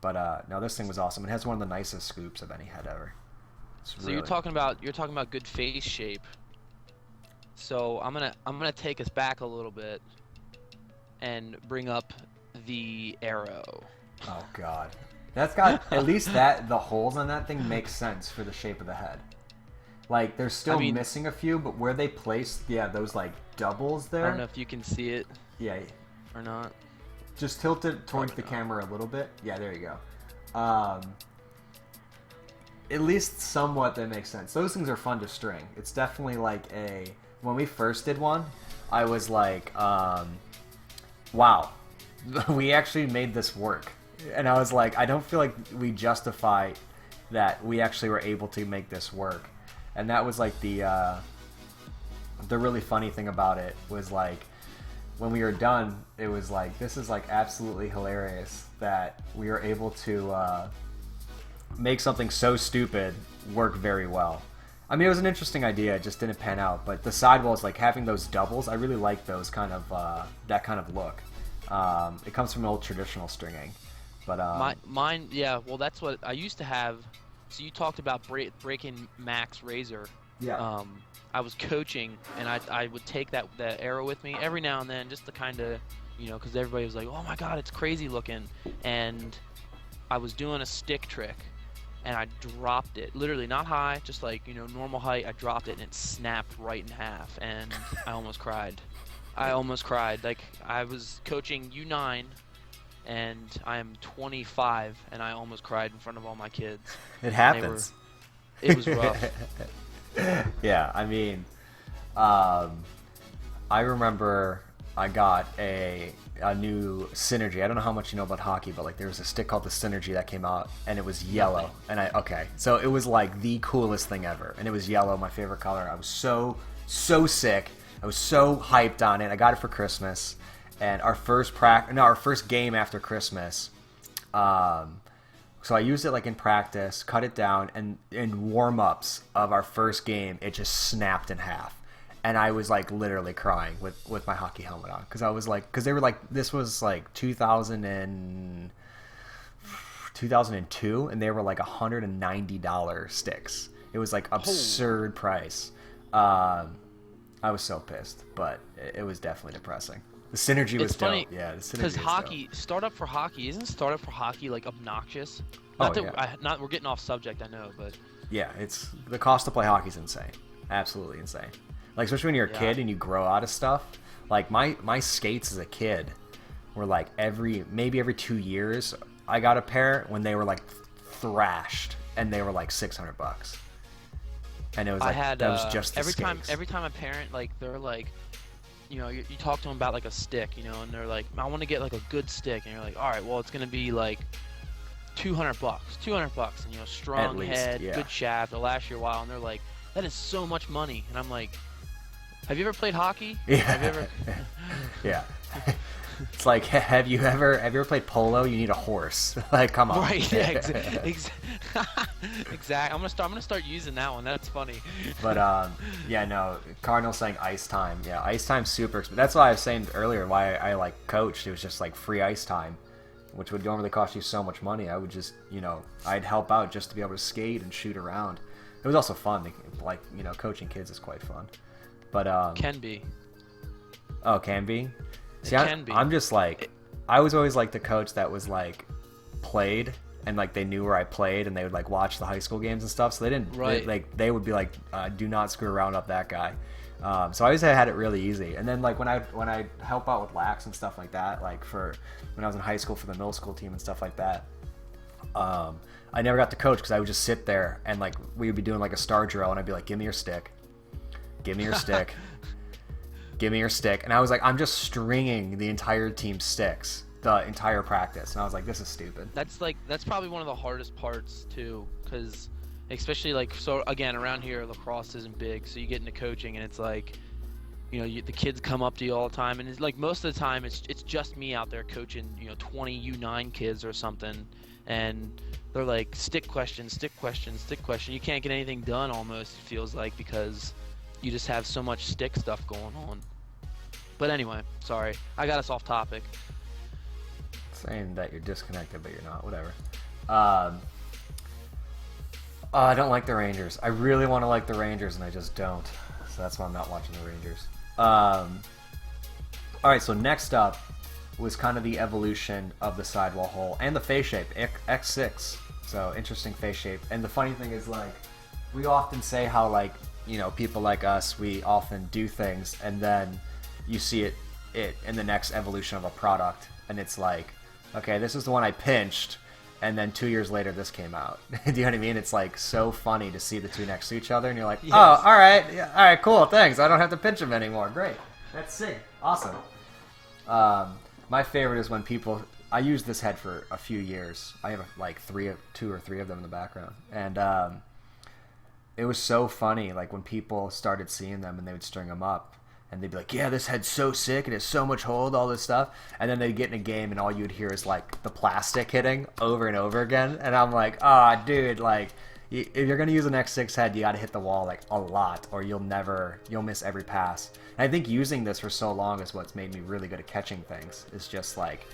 But no, this thing was awesome. It has one of the nicest scoops of any head ever. So you're talking about good face shape. So I'm gonna take us back a little bit and bring up the arrow. Oh god. That's got at least the holes on that thing make sense for the shape of the head. Like there's still missing a few, but where they placed those like doubles there. I don't know if you can see it. Yeah. Or not. Just tilt it towards the camera a little bit. Yeah, there you go. At least somewhat that makes sense. Those things are fun to string. It's definitely like when we first did one, I was like, wow, we actually made this work. And I was like, I don't feel like we justify that we actually were able to make this work. And that was like the really funny thing about it was like, when we were done, it was like, this is like absolutely hilarious that we were able to make something so stupid work very well. I mean, it was an interesting idea, it just didn't pan out. But the sidewalls, like having those doubles, I really like those kind of that kind of look. It comes from old traditional stringing, but mine, yeah. Well, that's what I used to have. So you talked about breaking Mac's razor. Yeah. I was coaching, and I would take that arrow with me every now and then, just to kind of, because everybody was like, oh my god, it's crazy looking. And I was doing a stick trick, and I dropped it, literally not high, just like normal height. I dropped it, and it snapped right in half, and I almost cried. Like, I was coaching U9, and I am 25, and I almost cried in front of all my kids. It happens. It was rough. Yeah, I mean, I remember I got a new Synergy. I don't know how much you know about hockey, but like there was a stick called the Synergy that came out, and it was yellow. And so it was like the coolest thing ever, and it was yellow, my favorite color. I was so sick. I was so hyped on it. I got it for Christmas, and our first game after Christmas. So I used it like in practice, cut it down, and in warm-ups of our first game, it just snapped in half. And I was like literally crying with my hockey helmet on, because I was like, because they were like, this was like 2002, and they were like $190 sticks. It was like absurd price. I was so pissed, but it was definitely depressing. The Synergy was funny, dope. Yeah, the Synergy because was hockey, dope. Startup for hockey, isn't Startup for hockey like obnoxious? Yeah. We're getting off subject, I know, but yeah, it's the cost to play hockey is insane, absolutely insane. Like especially when you're a kid and you grow out of stuff. Like my skates as a kid were like maybe every 2 years I got a pair when they were like thrashed, and they were like $600. And it was like that was just the every skates. Every time a parent, like, they're like, you talk to them about like a stick, and they're like, I want to get like a good stick, and you're like, all right, well, it's gonna be like $200, and strong head, good shaft, it'll last you a while, and they're like, that is so much money, and I'm like, have you ever played hockey? Yeah. Have you ever... Yeah. It's like, have you ever played polo? You need a horse. Like, come on. Right. Yeah. Exactly. I'm gonna start using that one. That's funny. But yeah, no. Cardinal saying ice time. Yeah, ice time's super expensive. That's why I was saying earlier why I like coached. It was just like free ice time, which would normally cost you so much money. I would just, I'd help out just to be able to skate and shoot around. It was also fun. Like, coaching kids is quite fun. But can be. Oh, can be. See, can be. I'm just like, I was always like the coach that was like played, and like they knew where I played, and they would like watch the high school games and stuff. So they didn't, right. They would be like, do not screw around up that guy. So I always had it really easy. And then like when I help out with lax and stuff like that, like for when I was in high school for the middle school team and stuff like that, I never got to coach because I would just sit there and like we would be doing like a star drill and I'd be like, give me your stick, give me your stick, give me your stick. And I was like, I'm just stringing the entire team's sticks the entire practice. And I was like, this is stupid. That's probably one of the hardest parts too, because especially like, so again, around here lacrosse isn't big, so you get into coaching and it's like, you know, the kids come up to you all the time, and it's like most of the time it's just me out there coaching, you know, 20 U9 kids or something, and they're like stick question, stick question, stick question. You can't get anything done almost, it feels like, because you just have so much stick stuff going on. But anyway, sorry, I got us off topic. Saying that you're disconnected, but you're not. Whatever. I don't like the Rangers. I really want to like the Rangers, and I just don't. So that's why I'm not watching the Rangers. All right, so next up was kind of the evolution of the sidewall hole and the face shape, X6. So interesting face shape. And the funny thing is, like, we often say how, like, you know, people like us, we often do things, and then you see it in the next evolution of a product, and it's like, okay, this is the one I pinched, and then 2 years later this came out. Do you know what I mean? It's like so funny to see the two next to each other, and you're like, yes. Oh, all right, yeah, all right, cool, thanks. I don't have to pinch them anymore. Great, that's sick, awesome. My favorite is when people. I used this head for a few years. I have like two or three of them in the background, and it was so funny. Like when people started seeing them and they would string them up. And they'd be like, yeah, this head's so sick. It has so much hold, all this stuff. And then they'd get in a game, and all you'd hear is, like, the plastic hitting over and over again. And I'm like, dude, like, if you're going to use an X6 head, you got to hit the wall, like, a lot, or you'll miss every pass. And I think using this for so long is what's made me really good at catching things. It's just, like,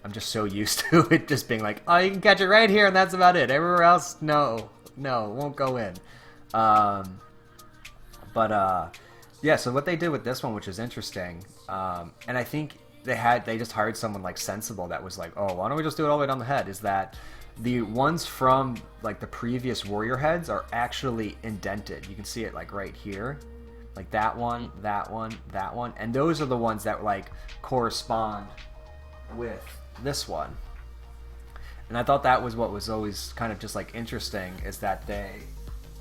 I'm just so used to it just being like, oh, you can catch it right here, and that's about it. Everywhere else, no, it won't go in. Yeah, so what they did with this one, which is interesting, and I think they just hired someone like sensible that was like, oh, why don't we just do it all the way down the head, is that the ones from like the previous Warrior heads are actually indented. You can see it like right here, like that one, that one, that one, and those are the ones that like correspond with this one. And I thought that was what was always kind of just like interesting, is that they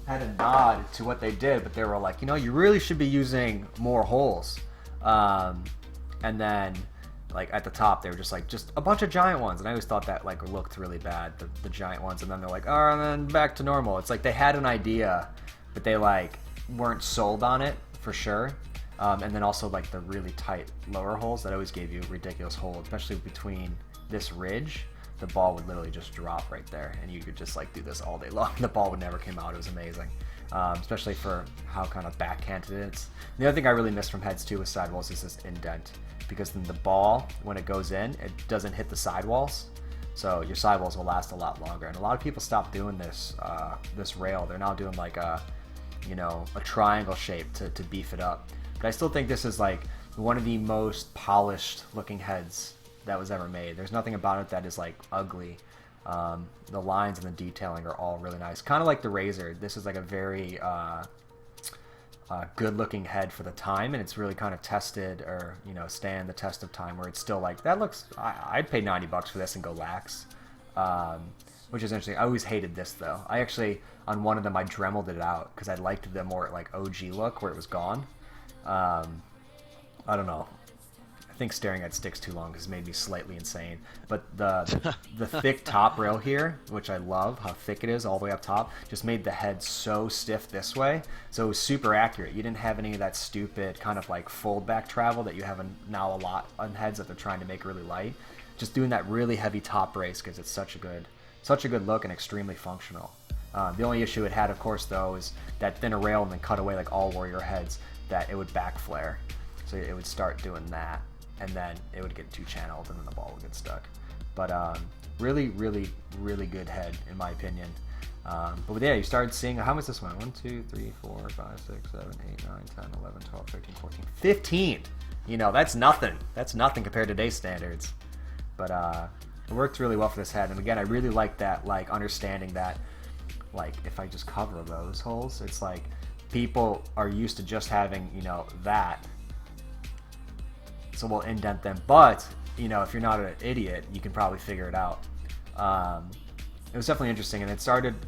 had a nod to what they did, but they were like, you know, you really should be using more holes. And then like at the top they were just a bunch of giant ones, and I always thought that like looked really bad, the giant ones, and then they're like, oh, and then back to normal. It's like they had an idea, but they like weren't sold on it for sure. And then also like the really tight lower holes that always gave you ridiculous hold, especially between this ridge. The ball would literally just drop right there, and you could just like do this all day long. The ball would never come out. It was amazing, especially for how kind of backhanded it is. And the other thing I really miss from heads too with sidewalls is this indent, because then the ball, when it goes in, it doesn't hit the sidewalls, so your sidewalls will last a lot longer. And a lot of people stopped doing this this rail. They're now doing like a triangle shape to beef it up. But I still think this is like one of the most polished looking heads that was ever made. There's nothing about it that is like ugly. The lines and the detailing are all really nice, kind of like the Razor. This is like a very good looking head for the time, and it's really kind of tested, or stand the test of time, where it's still like, that looks, I'd pay $90 for this and go lax, which is interesting. I always hated this though. I actually, on one of them, I dremeled it out because I liked the more like OG look where it was gone. I don't know. I think staring at sticks too long has made me slightly insane. But the thick top rail here, which I love how thick it is all the way up top, just made the head so stiff this way. So it was super accurate. You didn't have any of that stupid kind of like fold back travel that you have now a lot on heads that they're trying to make really light. Just doing that really heavy top brace gives it such a good look and extremely functional. The only issue it had, of course, though, is that thinner rail and then cut away like all Warrior heads, that it would back flare. So it would start doing that, and then it would get too channeled, and then the ball would get stuck. But really, really, really good head, in my opinion. But yeah, you started seeing, how much this one? 1, 2, 3, 4, 5, 6, 7, 8, 9, 10, 11, 12, 13, 14, 15! That's nothing. That's nothing compared to today's standards. But it worked really well for this head. And again, I really like that, like, understanding that, like, if I just cover those holes, it's like, people are used to just having, you know, that. So we'll indent them. But, you know, if you're not an idiot, you can probably figure it out. It was definitely interesting, and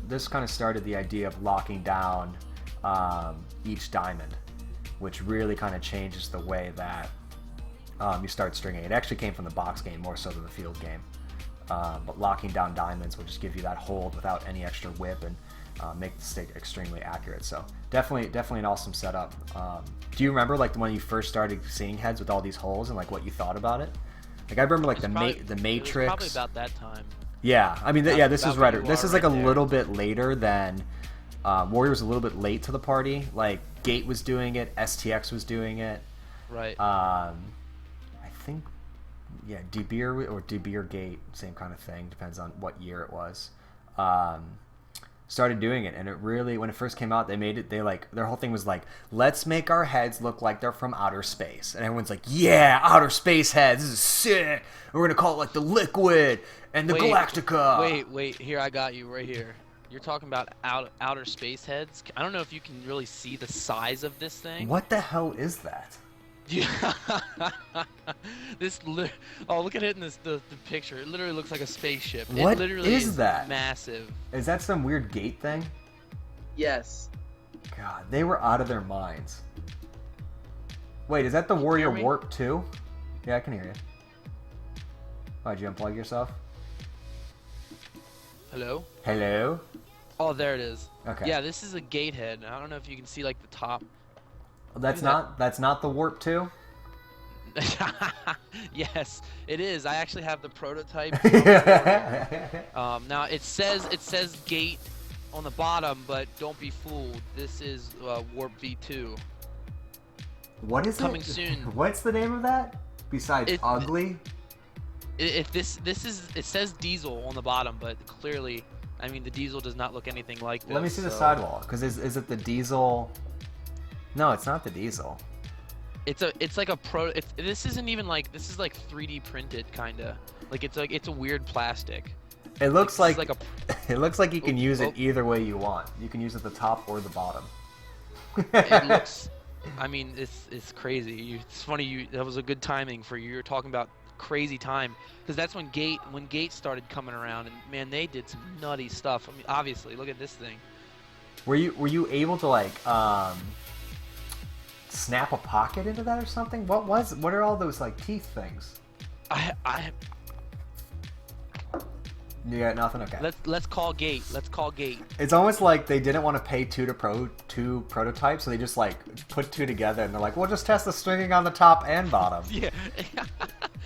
this kind of started the idea of locking down each diamond, which really kind of changes the way that you start stringing. It actually came from the box game more so than the field game. But locking down diamonds will just give you that hold without any extra whip and make the stick extremely accurate. So definitely an awesome setup. Do you remember like when you first started seeing heads with all these holes and like what you thought about it? Like I remember like the Matrix. It was probably about that time. Yeah, I mean, this is right. This is like right a there. little bit later than Warrior was a little bit late to the party. Like Gate was doing it, STX was doing it. Right. I think, yeah, De Beer or De Beer Gate, same kind of thing. Depends on what year it was. Started doing it, and it really, when it first came out, their whole thing was like, let's make our heads look like they're from outer space, and everyone's like, yeah, outer space heads, this is sick. We're gonna call it like the Liquid and the Galactica. Wait, here, I got you right here. You're talking about outer space heads. I don't know if you can really see the size of this thing. What the hell is that? Yeah. Oh, look at it in the picture. It literally looks like a spaceship. What it literally is that? Massive. Is that some weird Gate thing? Yes. God, they were out of their minds. Wait, is that the Can you Warrior hear me? Warp 2? Yeah, I can hear you. Oh, did you unplug yourself? Hello? Hello? Oh, there it is. Okay. Yeah, this is a gate head. I don't know if you can see like the top. That's not the Warp 2? Yes, it is. I actually have the prototype. Now it says gate on the bottom, but don't be fooled. This is Warp V2. What is Coming it? soon. What's the name of that? Besides ugly? It says diesel on the bottom, but clearly, I mean, the diesel does not look anything like this. Let me see the so- sidewall. Because is it the diesel? No, it's not the diesel. It's like a pro. This isn't even like, this is like 3D printed kinda. Like it's a weird plastic. It looks This is like, like it looks like you can use oh. it either way you want. You can use it at the top or the bottom. It looks. I mean, it's crazy. It's funny. That was a good timing for you. You were talking about crazy time because that's when Gate started coming around, and man, they did some nutty stuff. I mean, obviously, look at this thing. Were you able to like snap a pocket into that or something? What are all those like teeth things? I You got nothing? Okay. let's call Gate. Let's call Gate. It's almost like they didn't want to pay two prototypes, so they just like put two together and they're like, we'll just test the stringing on the top and bottom. Yeah.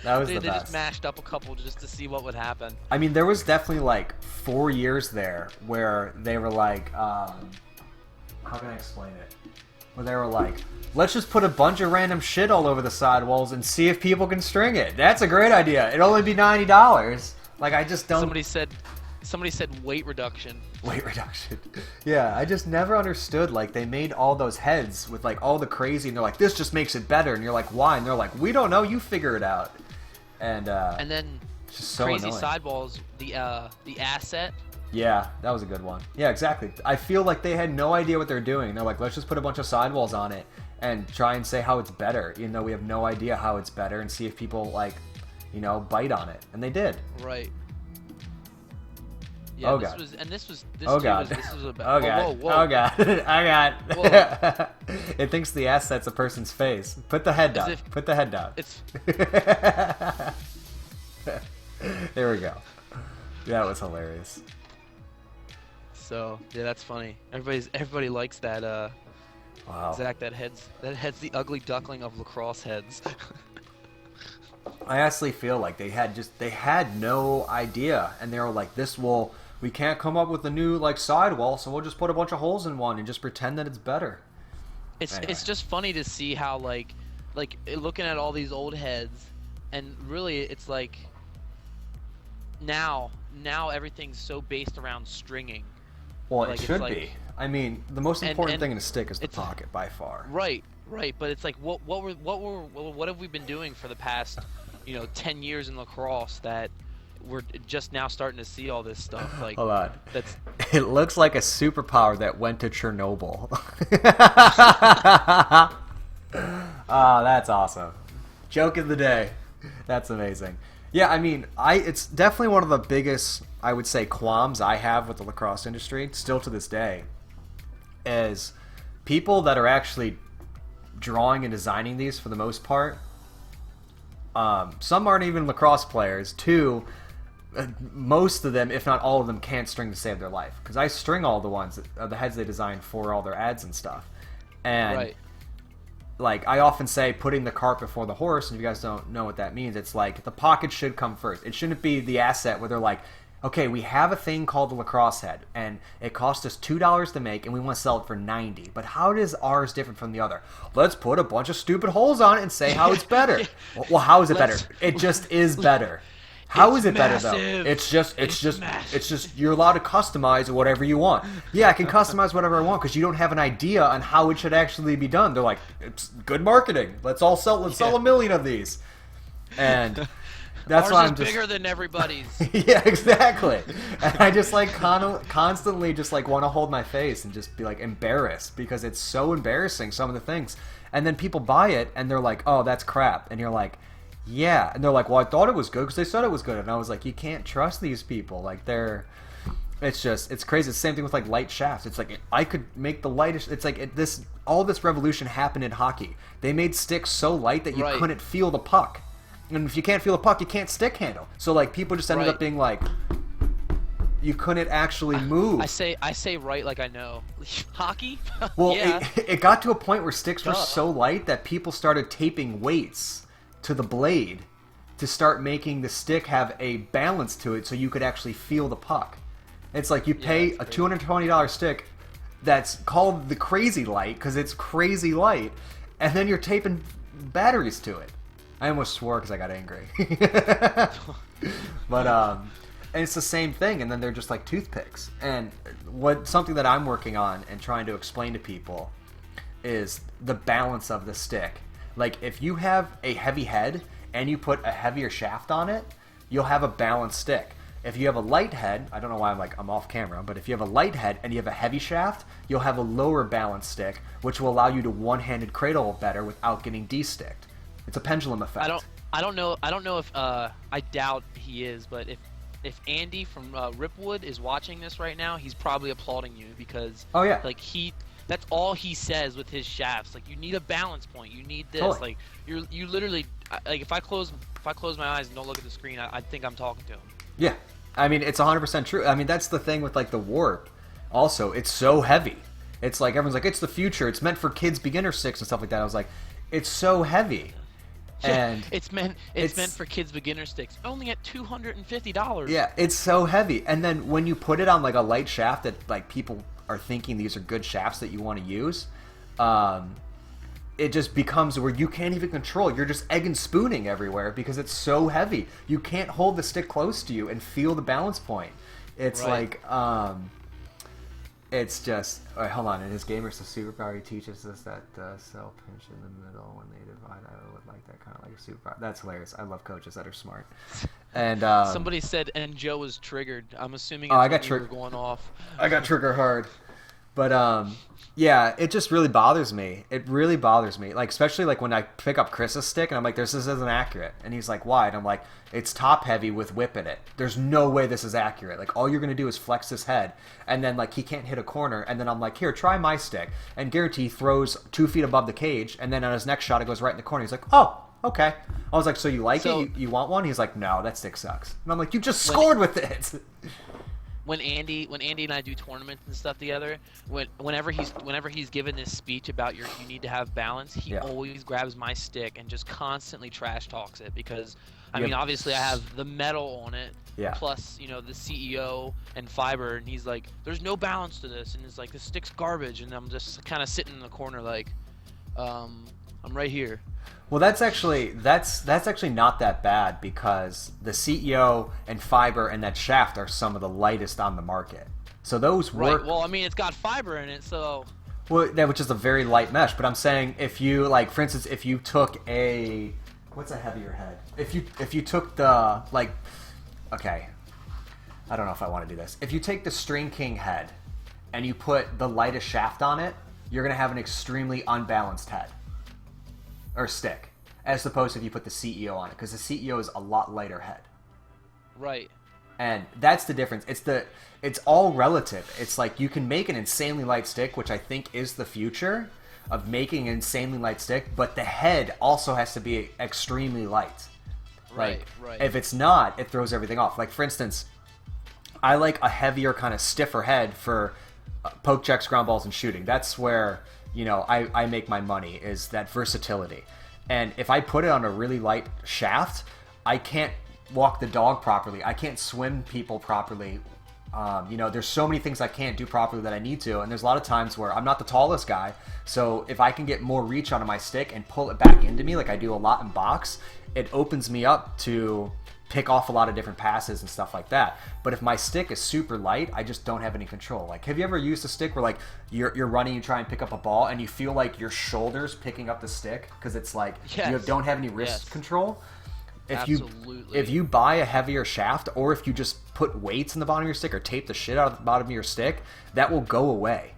That was they the best. just mashed up a couple just to see what would happen. I mean, there was definitely like 4 years there where they were like, how can I explain it? Where they were like, let's just put a bunch of random shit all over the sidewalls and see if people can string it. That's a great idea. It'd only be $90. Like, I just don't... Somebody said weight reduction. Weight reduction. Yeah, I just never understood, like, they made all those heads with, like, all the crazy, and they're like, this just makes it better, and you're like, why? And they're like, we don't know, you figure it out. And then it's just so crazy annoying. sidewalls, the asset. Yeah, that was a good one. Yeah, exactly. I feel like they had no idea what they're doing. They're like, let's just put a bunch of sidewalls on it and try and say how it's better, even though we have no idea how it's better, and see if people, like, you know, bite on it. And they did. Right. Yeah, Oh, this God. was Oh, God. this was about. Oh, God. Whoa. Oh, God. Oh, God. It thinks the asset's a person's face. Put the head down. Put the head down. It's There we go. That was hilarious. so yeah, that's funny. Everybody likes that Wow. Zach, that head's the ugly duckling of lacrosse heads. I honestly feel like they had no idea, and they were like, we can't come up with a new like sidewall, so we'll just put a bunch of holes in one and just pretend that it's better. Anyway. It's just funny to see how like looking at all these old heads, and really it's like now everything's so based around stringing. Well, Like, it it's should like- be. I mean, the most important and thing in a stick is the it's- pocket by far. Right, but it's like what have we been doing for the past 10 years in lacrosse that we're just now starting to see all this stuff. Like, hold on. That's It looks like a superpower that went to Chernobyl. Oh, that's awesome. Joke of the day. That's amazing. Yeah, I mean, it's definitely one of the biggest, I would say, qualms I have with the lacrosse industry, still to this day, is people that are actually drawing and designing these for the most part. Some aren't even lacrosse players. Two, most of them, if not all of them, can't string to save their life. Because I string all the ones, the heads they designed for all their ads and stuff. And right. like I often say, putting the cart before the horse, and if you guys don't know what that means, it's like the pocket should come first. It shouldn't be the asset where they're like, okay, we have a thing called the lacrosse head, and it cost us $2 to make, and we want to sell it for $90. But how does ours different from the other? Let's put a bunch of stupid holes on it and say how it's better. Well, how is it better? It just is better. How is it better though? It's just you're allowed to customize whatever you want. Yeah, I can customize whatever I want because you don't have an idea on how it should actually be done. They're like, it's good marketing. Let's sell a million of these. And that's why I'm just bigger than everybody's. Yeah, exactly. And I just like constantly just like want to hold my face and just be like embarrassed because it's so embarrassing, some of the things. And then people buy it and they're like, "Oh, that's crap." And you're like, "Yeah." And they're like, "Well, I thought it was good because they said it was good." And I was like, "You can't trust these people. Like it's crazy. It's the same thing with like light shafts. It's like I could make the lightest. It's like all this revolution happened in hockey. They made sticks so light that you couldn't feel the puck. And if you can't feel the puck, you can't stick handle. So like people just ended up being like, you couldn't actually move. I say right like I know. Hockey? Well, yeah. it got to a point where sticks were so light that people started taping weights to the blade to start making the stick have a balance to it so you could actually feel the puck. It's like you pay a $220 stick that's called the Crazy Light because it's crazy light, and then you're taping batteries to it. I almost swore because I got angry. But and it's the same thing, and then they're just like toothpicks. And something that I'm working on and trying to explain to people is the balance of the stick. Like if you have a heavy head and you put a heavier shaft on it, you'll have a balanced stick. If you have a light head, I don't know why I'm off camera, but if you have a light head and you have a heavy shaft, you'll have a lower balanced stick, which will allow you to one-handed cradle better without getting de-sticked. It's a pendulum effect. I don't know if I doubt he is, but if Andy from Ripwood is watching this right now, he's probably applauding you because like that's all he says with his shafts. Like you need a balance point. You need this. Totally. Like you literally like if I close my eyes and don't look at the screen, I think I'm talking to him. Yeah. I mean, it's 100% true. I mean, that's the thing with like the warp. Also, it's so heavy. It's like everyone's like, it's the future. It's meant for kids, beginner sticks and stuff like that. I was like, it's so heavy. And it's meant for kids beginner sticks only at $250. Yeah, it's so heavy. And then when you put it on like a light shaft that like people are thinking these are good shafts that you want to use, it just becomes where you can't even control. You're just egg and spooning everywhere because it's so heavy. You can't hold the stick close to you and feel the balance point. It's like it's just hold on. In his Gamers the Superpower, he teaches us that cell pinch in the middle when they divide. I would like that kind of like a superpower. That's hilarious. I love coaches that are smart. And somebody said, and Joe was triggered. I'm assuming I got triggered going off. I got trigger hard. But yeah, it just really bothers me. It really bothers me. Like especially like when I pick up Chris's stick and I'm like, this isn't accurate. And he's like, why? And I'm like, it's top heavy with whip in it. There's no way this is accurate. Like all you're gonna do is flex his head, and then like he can't hit a corner. And then I'm like, here, try my stick. And guarantee he throws 2 feet above the cage, and then on his next shot it goes right in the corner. He's like, oh, okay. I was like, so you like it? You want one? He's like, no, that stick sucks. And I'm like, you just scored with it. When Andy and I do tournaments and stuff together, whenever he's given this speech about you need to have balance, he always grabs my stick and just constantly trash talks it because I mean obviously I have the metal on it, plus the CEO and fiber, and he's like, there's no balance to this, and it's like this stick's garbage, and I'm just kind of sitting in the corner like, I'm right here. Well, that's actually not that bad because the CEO and fiber and that shaft are some of the lightest on the market. So those work. Right. Well, I mean, it's got fiber in it, so. Well, which is a very light mesh. But I'm saying if you like, for instance, if you took what's a heavier head? If you took the like okay, I don't know if I want to do this. If you take the String King head and you put the lightest shaft on it, you're going to have an extremely unbalanced head or stick, as opposed to if you put the CEO on it, because the CEO is a lot lighter head. Right. And that's the difference. It's all relative. It's like you can make an insanely light stick, which I think is the future of making an insanely light stick, but the head also has to be extremely light. Right, Like, right. if it's not, it throws everything off. Like, for instance, I like a heavier, kind of stiffer head for poke checks, ground balls, and shooting. That's where, I make my money, is that versatility. And if I put it on a really light shaft, I can't walk the dog properly. I can't swim people properly. There's so many things I can't do properly that I need to, and there's a lot of times where I'm not the tallest guy, so if I can get more reach onto my stick and pull it back into me like I do a lot in box, it opens me up to pick off a lot of different passes and stuff like that. But if my stick is super light, I just don't have any control. Like, have you ever used a stick where like you're running, you try and pick up a ball, and you feel like your shoulders picking up the stick because it's like you don't have any wrist control? If you buy a heavier shaft, or if you just put weights in the bottom of your stick or tape the shit out of the bottom of your stick, that will go away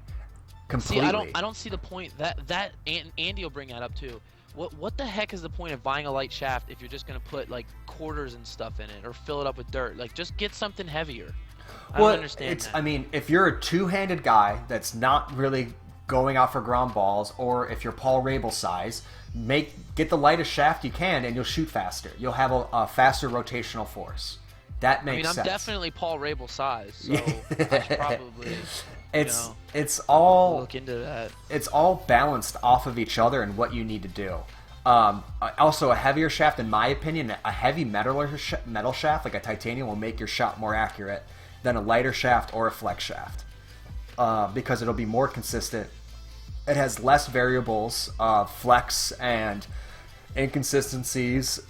completely. See, I don't see the point that Andy will bring that up too. What the heck is the point of buying a light shaft if you're just gonna put like quarters and stuff in it or fill it up with dirt? Like, just get something heavier. I don't understand that. I mean, if you're a two-handed guy that's not really going out for ground balls, or if you're Paul Rabel size, get the lightest shaft you can, and you'll shoot faster. You'll have a faster rotational force. That makes sense. I'm definitely Paul Rabel size, so I should probably it's all look into that. It's all balanced off of each other and what you need to do. Also, a heavier shaft, in my opinion, a heavy metal shaft like a titanium will make your shot more accurate than a lighter shaft or a flex shaft, because it'll be more consistent. It has less variables, flex and inconsistencies.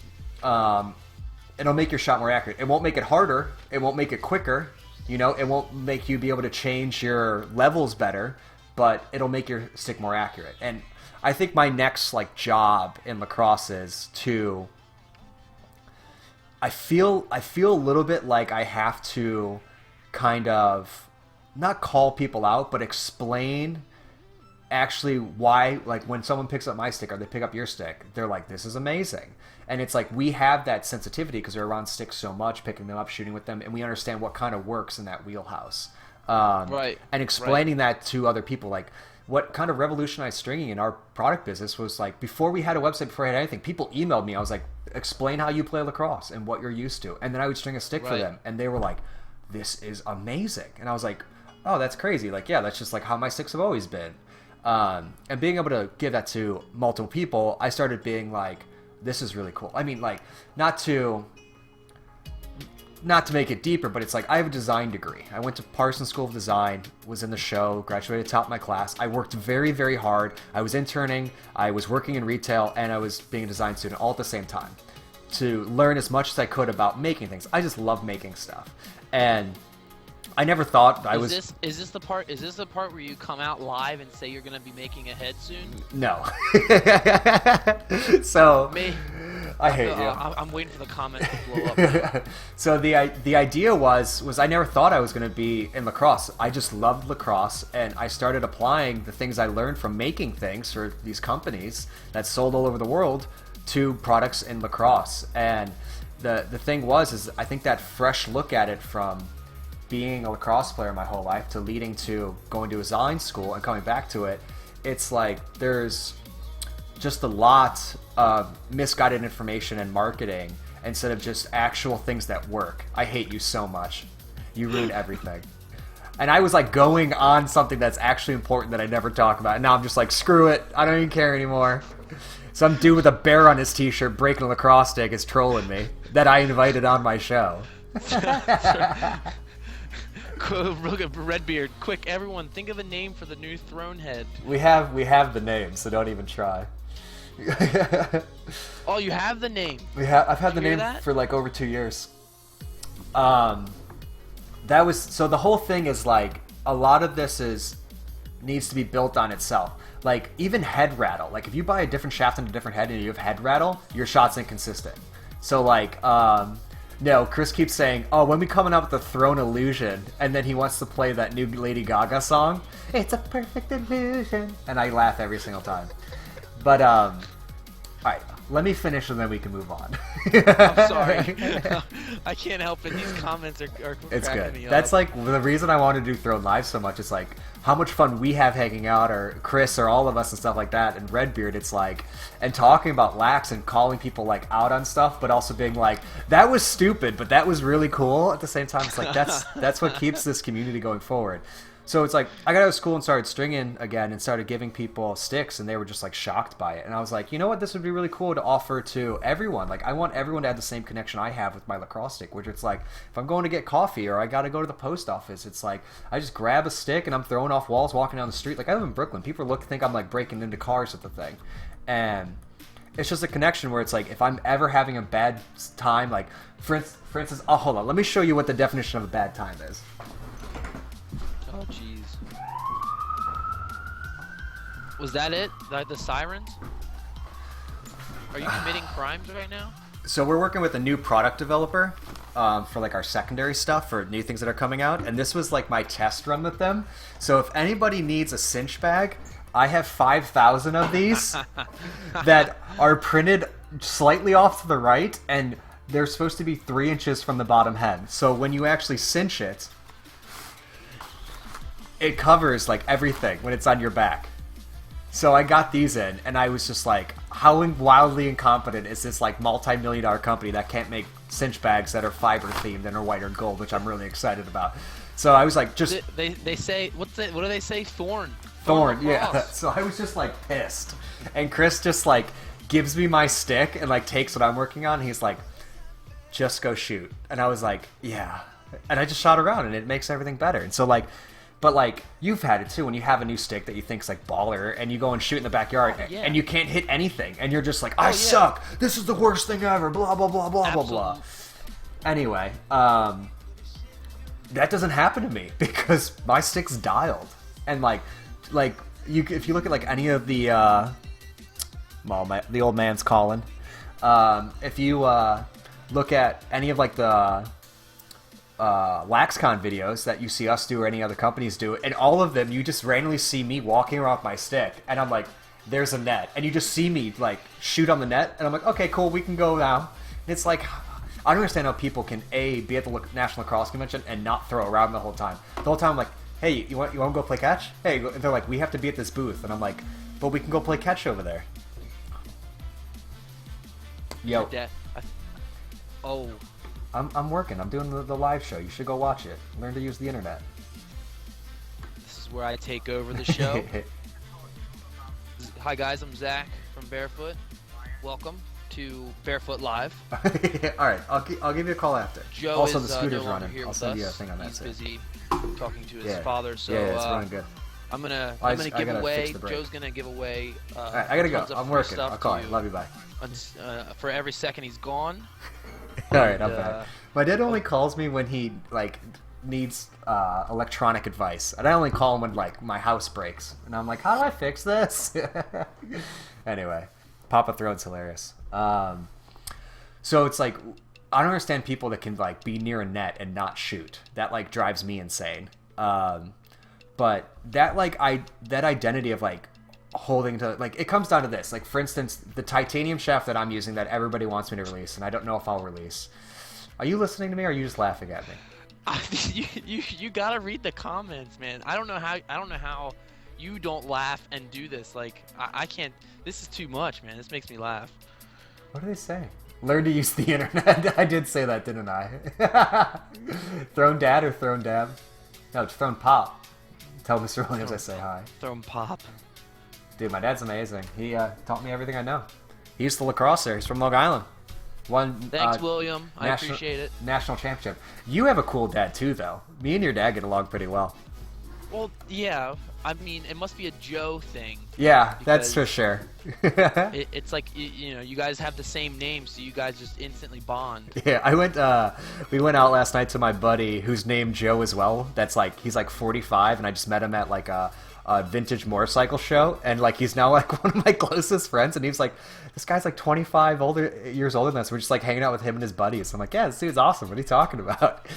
It'll make your shot more accurate. It won't make it harder. It won't make it quicker. It won't make you be able to change your levels better, but it'll make your stick more accurate. And I think my next job in lacrosse is to. I feel a little bit like I have to kind of not call people out, but explain actually why, when someone picks up my stick or they pick up your stick, they're like, this is amazing. And it's like, we have that sensitivity because we're around sticks so much, picking them up, shooting with them, and we understand what kind of works in that wheelhouse. Right. And explaining that to other people, what kind of revolutionized stringing in our product business was before we had a website, before I had anything, people emailed me. I was like, explain how you play lacrosse and what you're used to. And then I would string a stick for them, and they were like, this is amazing. And I was like, oh, that's crazy. Yeah, that's just how my sticks have always been. And being able to give that to multiple people, I started being like, this is really cool. I mean, not to make it deeper, but it's I have a design degree. I went to Parsons School of Design, was in the show, graduated top of my class. I worked very, very hard. I was interning, I was working in retail, and I was being a design student all at the same time to learn as much as I could about making things. I just love making stuff. And I never thought Is this the part where you come out live and say you're gonna be making a head soon? No. So I hate you. I'm waiting for the comments to blow up. So the idea was I never thought I was gonna be in lacrosse. I just loved lacrosse, and I started applying the things I learned from making things for these companies that sold all over the world to products in lacrosse. And the thing is I think that fresh look at it, from being a lacrosse player my whole life to leading to going to a design school and coming back to it, it's there's just a lot of misguided information and marketing instead of just actual things that work. I hate you so much. You ruin everything. And I was going on something that's actually important that I never talk about, and now I'm just screw it, I don't even care anymore. Some dude with a bear on his t-shirt breaking a lacrosse stick is trolling me that I invited on my show. Redbeard, quick, everyone, think of a name for the new throne head. We have the name, so don't even try. Oh, you have the name. I've had the name for over 2 years. So the whole thing is a lot of this needs to be built on itself. Even head rattle. If you buy a different shaft and a different head and you have head rattle, your shot's inconsistent. So No, Chris keeps saying, "Oh, when we coming up with the Throne Illusion," and then he wants to play that new Lady Gaga song. It's a perfect illusion, and I laugh every single time. But all right, let me finish and then we can move on. I'm sorry. I can't help it. These comments are It's cracking good. me That's up. like the reason I wanted to do Throne Live so much. It's like how much fun we have hanging out, or Chris, or all of us and stuff like that. And Redbeard, it's like, and talking about Lax and calling people like out on stuff, but also being like, that was stupid, but that was really cool. At the same time, it's like that's what keeps this community going forward. So it's like, I got out of school and started stringing again and started giving people sticks, and they were just like shocked by it. And I was like, you know what, this would be really cool to offer to everyone. Like, I want everyone to have the same connection I have with my lacrosse stick, which it's like, if I'm going to get coffee or I got to go to the post office, it's like, I just grab a stick and I'm throwing off walls walking down the street. Like, I live in Brooklyn. People think I'm like breaking into cars with the thing. And it's just a connection where it's like, if I'm ever having a bad time, like, for instance, oh, hold on, let me show you what the definition of a bad time is. Oh, jeez. Was that it? The sirens? Are you committing crimes right now? So we're working with a new product developer for like our secondary stuff for new things that are coming out, and this was like my test run with them. So if anybody needs a cinch bag, I have 5,000 of these that are printed slightly off to the right, and they're supposed to be 3 inches from the bottom head. So when you actually cinch it, it covers like everything when it's on your back. So I got these in, and I was just like, how wildly incompetent is this like multi-million-dollar company that can't make cinch bags that are fiber themed and are white or gold, which I'm really excited about. So I was like, just they say what do they say? Thorn, yeah. across. So I was just like pissed, and Chris just like gives me my stick and like takes what I'm working on. And he's like, just go shoot, and I was like, yeah, and I just shot around, and it makes everything better. And so like. But, like, you've had it, too, when you have a new stick that you think's, like, baller, and you go and shoot in the backyard, yeah. and you can't hit anything, and you're just like, I suck! This is the worst thing ever! Blah, blah, blah, blah, blah, blah. Anyway, that doesn't happen to me, because my stick's dialed. And, if you look at, like, any of the, the old man's calling. If you, look at any of, like, the LaxCon videos that you see us do or any other companies do, and all of them you just randomly see me walking around with my stick, and I'm like, there's a net, and you just see me like shoot on the net, and I'm like, okay, cool, we can go now. And it's like, I don't understand how people can be at the National Lacrosse Convention and not throw around the whole time. The whole time I'm like, hey, you want to go play catch? Hey, and they're like, we have to be at this booth, and I'm like, but we can go play catch over there. Yo. Oh. I'm working. I'm doing the live show. You should go watch it. Learn to use the internet. This is where I take over the show. Hi guys, I'm Zach from Barefoot. Welcome to Barefoot Live. All right, I'll give you a call after. Joe also, is the scooter's no longer running. here I'll with send us. you a thing on that. He's busy talking to his father, so yeah, it's running good. I'm gonna I give away. fix the Joe's gonna give away. All right, I gotta go. tons of I'm free working. stuff I'll call to you. Love you. Bye. For every second he's gone. All right, I'm back. My dad only calls me when he like needs electronic advice, and I only call him when like my house breaks, and I'm like, how do I fix this? Anyway, Papa Throne's hilarious. So it's like, I don't understand people that can like be near a net and not shoot. That like drives me insane. But that like that identity of like holding to, like, it comes down to this. Like, for instance, the titanium shaft that I'm using that everybody wants me to release, and I don't know if I'll release. Are you listening to me, or are you just laughing at me? You gotta read the comments, man. I don't know how you don't laugh and do this. Like, I can't. This is too much, man. This makes me laugh. What do they say? Learn to use the internet. I did say that, didn't I? Throne dad or throne dab? No, it's throne pop. Tell Mr. Williams I say hi. Throne pop. Dude, my dad's amazing. He taught me everything I know. He used to lacrosse there. He's from Long Island. Won. Thanks, William. I appreciate it. National championship. You have a cool dad too, though. Me and your dad get along pretty well. Well, yeah. I mean, it must be a Joe thing. Yeah, that's for sure. It's like, you know, you guys have the same name, so you guys just instantly bond. Yeah, we went out last night to my buddy who's named Joe as well. That's like, he's like 45, and I just met him at like a a vintage motorcycle show, and like he's now like one of my closest friends, and he's like, this guy's like 25 years older than us. We're just like hanging out with him and his buddies. So I'm like, yeah, this dude's awesome. What are you talking about?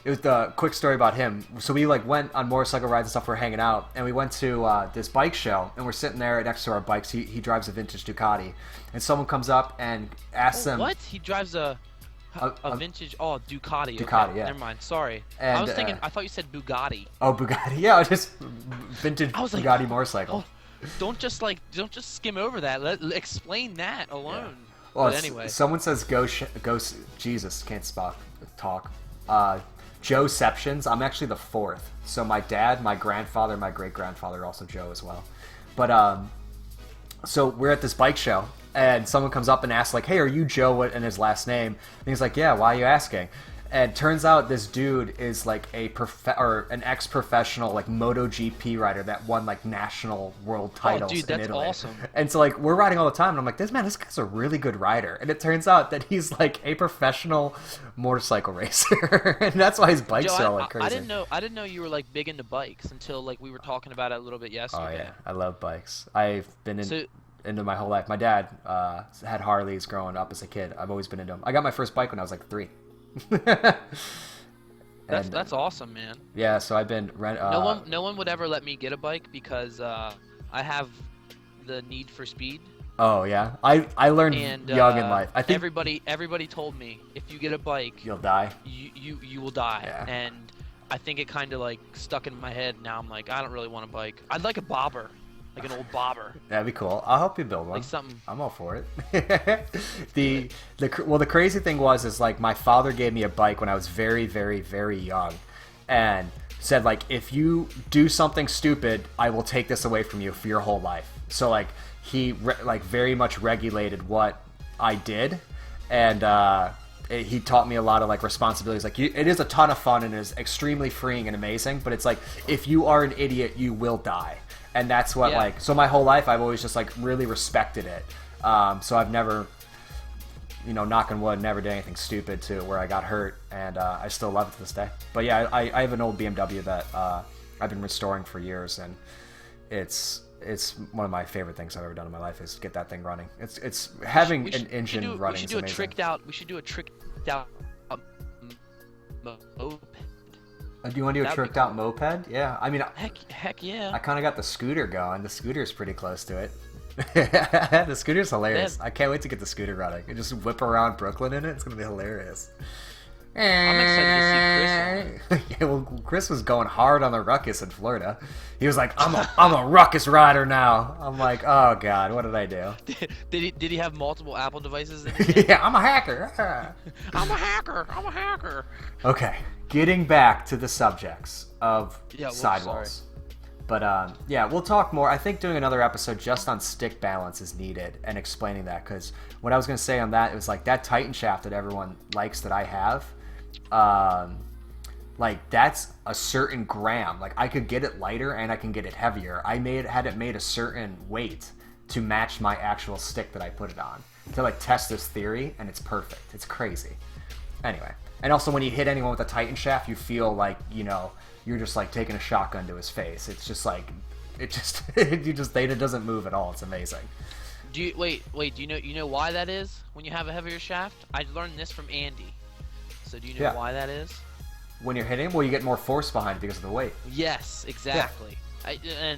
It was the quick story about him. So we like went on motorcycle rides and stuff. We're hanging out, and we went to this bike show, and we're sitting there next to our bikes. He drives a vintage Ducati, and someone comes up and asks him. What? He drives a vintage Ducati. Ducati, okay. yeah. Never mind. Sorry. And, I was thinking. I thought you said Bugatti. Oh, Bugatti. Yeah, just vintage Bugatti motorcycle. Oh, don't just skim over that. Explain that alone. Yeah. Well, but anyway, someone says go Jesus can't talk. Joeceptions. I'm actually the fourth. So my dad, my grandfather, my great grandfather are also Joe as well. But so we're at this bike show, and someone comes up and asks like, "Hey, are you Joe?" And his last name. And he's like, "Yeah. Why are you asking?" And turns out this dude is like an ex-professional like MotoGP rider that won like national world titles dude, that's in Italy. awesome. And so like we're riding all the time, and I'm like, this guy's a really good rider. And it turns out that he's like a professional motorcycle racer, and that's why his bikes Joe, are all like crazy. I didn't know you were like big into bikes until like we were talking about it a little bit yesterday. Oh yeah, I love bikes. I've been into my whole life. My dad had Harleys growing up as a kid. I've always been into them. I got my first bike when I was like 3. That's awesome, man. Yeah, so I've been no one would ever let me get a bike because I have the need for speed. Oh yeah, I learned young in life. I think everybody told me if you get a bike, you'll die. You will die. Yeah. And I think it kind of like stuck in my head. Now I'm like, I don't really want a bike. I'd like a bobber. Like an old bobber. That'd be cool. I'll help you build one. Like something. I'm all for it. the crazy thing is like my father gave me a bike when I was very, very, very young, and said like, if you do something stupid, I will take this away from you for your whole life. So like he very much regulated what I did, and he taught me a lot of like responsibilities. Like it is a ton of fun and it is extremely freeing and amazing, but it's like if you are an idiot, you will die. And that's what so my whole life I've always just like really respected it. So I've never, knock on wood, never did anything stupid to where I got hurt, and I still love it to this day. But yeah, I have an old BMW that I've been restoring for years, and it's one of my favorite things I've ever done in my life is get that thing running. It's having an engine running. We should do a tricked out moped. Do you want to do a tricked out moped? Yeah, I mean, heck yeah. I kind of got the scooter going. The scooter's pretty close to it. The scooter's hilarious. I can't wait to get the scooter running and just whip around Brooklyn in it. It's gonna be hilarious. I'm excited to see Chris. Yeah, well, Chris was going hard on the ruckus in Florida. He was like, I'm a ruckus rider now. I'm like, oh god, what did I do? Did he have multiple Apple devices in Yeah, I'm a hacker. I'm a hacker. Okay, getting back to the subjects of sidewalls. But we'll talk more. I think doing another episode just on stick balance is needed and explaining that, because what I was going to say on that, it was like that Titan shaft that everyone likes that I have, like that's a certain gram. Like I could get it lighter and I can get it heavier. I had it made a certain weight to match my actual stick that I put it on to like test this theory, and it's perfect. It's crazy. Anyway, and also when you hit anyone with a Titan shaft, you feel like you're just like taking a shotgun to his face. It's just like it doesn't move at all. It's amazing. Do you know why that is? When you have a heavier shaft, I learned this from Andy. So do you know why that is? When you're hitting, well, you get more force behind it because of the weight. Yes, exactly. Yeah.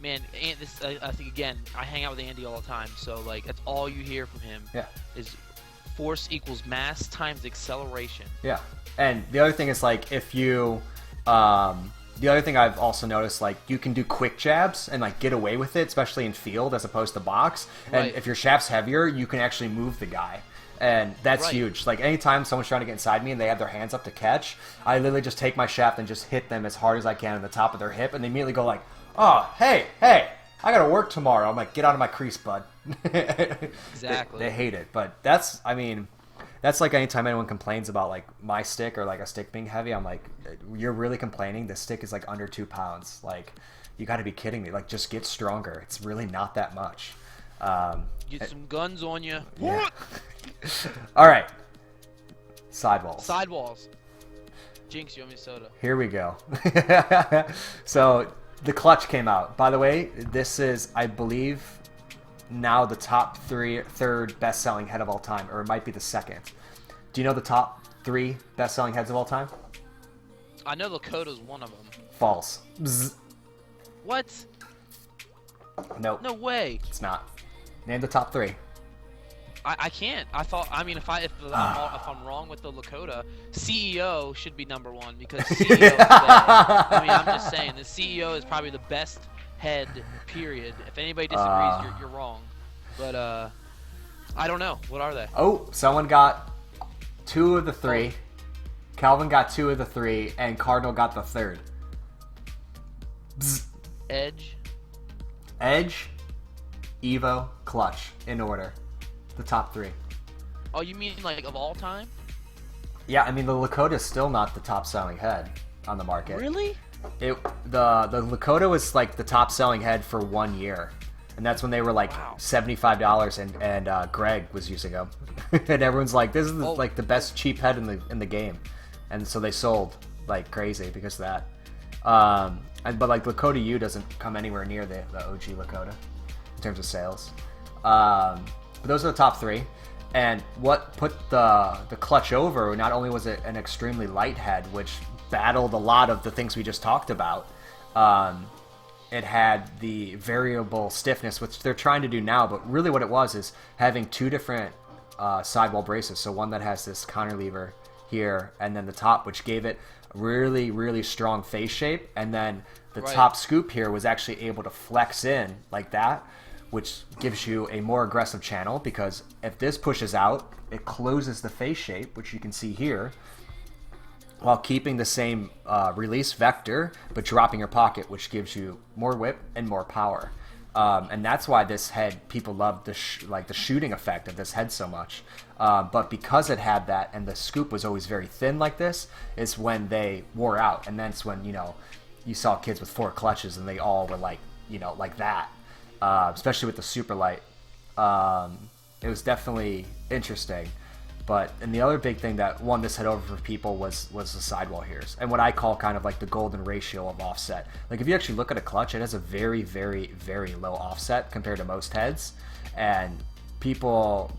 I think again, I hang out with Andy all the time, so like that's all you hear from him. Yeah. Is force equals mass times acceleration. Yeah, and the other thing is like if you, the other thing I've also noticed, like you can do quick jabs and like get away with it, especially in field as opposed to box. And if your shaft's heavier, you can actually move the guy. And that's huge. Like anytime someone's trying to get inside me and they have their hands up to catch, I literally just take my shaft and just hit them as hard as I can on the top of their hip, and they immediately go like, "Oh, hey, I gotta work tomorrow." I'm like, "Get out of my crease, bud." Exactly. They hate it, but that's like anytime anyone complains about like my stick or like a stick being heavy, I'm like, "You're really complaining? This stick is like under 2 pounds. Like, you got to be kidding me. Like, just get stronger. It's really not that much." Get some guns on you. Yeah. All right. Sidewalls. Jinx, you owe me soda. Here we go. So the clutch came out. By the way, this is, I believe, now the third best-selling head of all time, or it might be the second. Do you know the top 3 best-selling heads of all time? I know Lakota's one of them. False. Bzz. What? Nope. No way. It's not. Name the top 3. I can't. I thought. I mean, if I'm wrong with the Lakota, CEO should be number 1 because CEO today. I mean, I'm just saying the CEO is probably the best head. Period. If anybody disagrees, you're wrong. But I don't know. What are they? Oh, someone got 2 of the 3. Calvin got 2 of the 3, and Cardinal got the 3rd. Bzz. Edge, Evo, Clutch, in order. The top 3. Oh, you mean like of all time? Yeah, I mean the Lakota is still not the top selling head on the market. Really? The Lakota was like the top selling head for 1 year, and that's when they were like $75, and Greg was using them, and everyone's like, "This is like the best cheap head in the game," and so they sold like crazy because of that. But like Lakota U doesn't come anywhere near the OG Lakota in terms of sales. But those are the top 3. And what put the clutch over, not only was it an extremely light head, which battled a lot of the things we just talked about, it had the variable stiffness, which they're trying to do now, but really what it was is having 2 different sidewall braces. So one that has this counterlever here, and then the top, which gave it really, really strong face shape, and then the top scoop here was actually able to flex in like that, which gives you a more aggressive channel, because if this pushes out, it closes the face shape, which you can see here, while keeping the same release vector, but dropping your pocket, which gives you more whip and more power. And that's why this head, people love the shooting effect of this head so much. But because it had that, and the scoop was always very thin like this, is when they wore out. And that's when, you saw kids with 4 clutches and they all were like, like that. Especially with the super light. It was definitely interesting. And the other big thing that won this head over for people was the sidewall here, and what I call kind of like the golden ratio of offset. Like if you actually look at a clutch, it has a very, very, very low offset compared to most heads, and people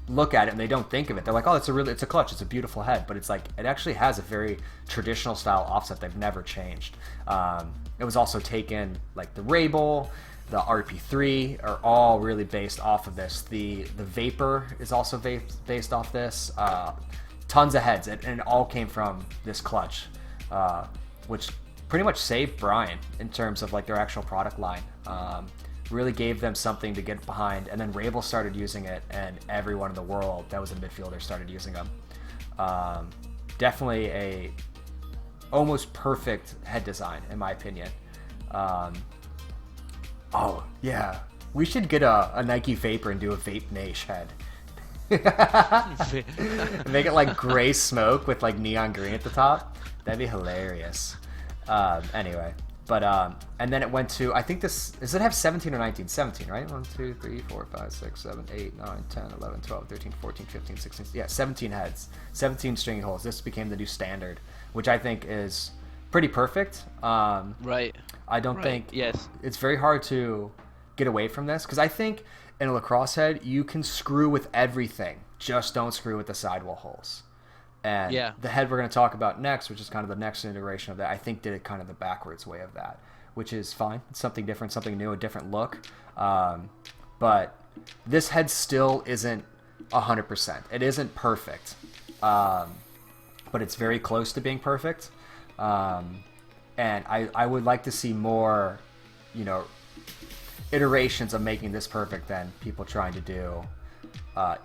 look at it and they don't think of it. They're like, oh, it's a clutch, it's a beautiful head, but it's like it actually has a very traditional style offset. They've never changed. It was also taken, like the Rabel, the RP3 are all really based off of this. The Vapor is also based off this. Tons of heads, and it all came from this clutch, which pretty much saved Brian in terms of like their actual product line. Really gave them something to get behind, and then Rabel started using it, and everyone in the world that was a midfielder started using them. Definitely a almost perfect head design in my opinion. Oh, yeah. We should get a Nike Vapor and do a Vape Nash head. Make it like gray smoke with like neon green at the top. That'd be hilarious. Anyway. And then it went to, I think this, does it have 17 or 19? 17, right? 1, 2, 3, 4, 5, 6, 7, 8, 9, 10, 11, 12, 13, 14, 15, 16. Yeah, 17 heads. 17 string holes. This became the new standard, which I think is pretty perfect. Right. I don't think it's very hard to get away from this, because I think in a lacrosse head you can screw with everything, just don't screw with the sidewall holes. And the head we're going to talk about next, which is kind of the next iteration of that, I think did it kind of the backwards way of that, which is fine. It's something different, something new, a different look. But this head still isn't 100%. It isn't perfect, but it's very close to being perfect. And I would like to see more, iterations of making this perfect than people trying to do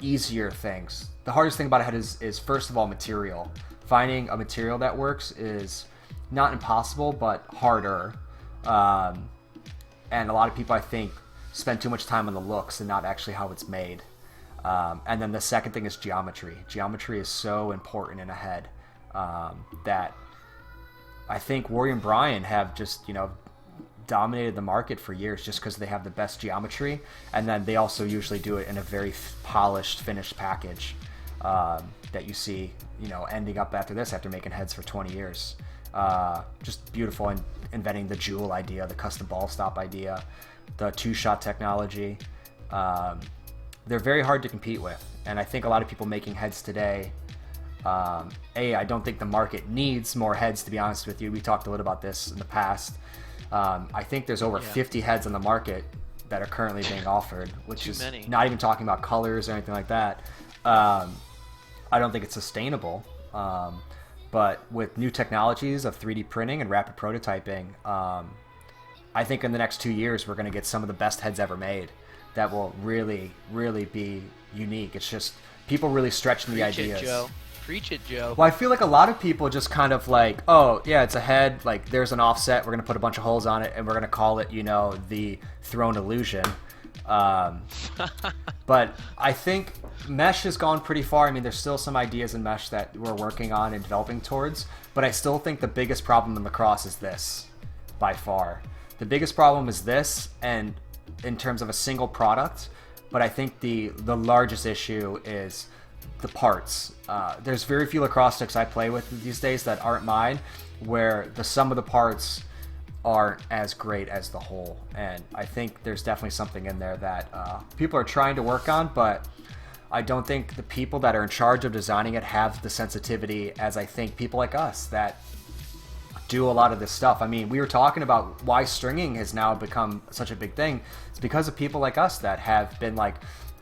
easier things. The hardest thing about a head is first of all, material. Finding a material that works is not impossible, but harder. And a lot of people, I think, spend too much time on the looks and not actually how it's made. And then the second thing is geometry. Geometry is so important in a head that I think Warrior and Brian have just, dominated the market for years just because they have the best geometry, and then they also usually do it in a very polished, finished package that you see, ending up after making heads for 20 years. Just beautiful, and inventing the jewel idea, the custom ball stop idea, the two-shot technology. They're very hard to compete with, and I think a lot of people making heads today, I don't think the market needs more heads, to be honest with you. We talked a little about this in the past. I think there's over 50 heads on the market that are currently being offered, which is not even talking about colors or anything like that. I don't think it's sustainable. But with new technologies of 3D printing and rapid prototyping, I think in the next 2 years we're going to get some of the best heads ever made that will really, really be unique. It's just people really stretching the ideas. Preach it, Joe. Well, I feel like a lot of people just kind of like, oh, yeah, it's a head. Like, there's an offset. We're going to put a bunch of holes on it, and we're going to call it, the Throne Illusion. But I think mesh has gone pretty far. I mean, there's still some ideas in mesh that we're working on and developing towards, but I still think the biggest problem in lacrosse is this, by far. The biggest problem is this, and in terms of a single product, but I think the largest issue is the parts. There's very few lacrosse sticks I play with these days that aren't mine, where the sum of the parts aren't as great as the whole, and I think there's definitely something in there that people are trying to work on, but I don't think the people that are in charge of designing it have the sensitivity as I think people like us that do a lot of this stuff. I mean, we were talking about why stringing has now become such a big thing. It's because of people like us that have been like,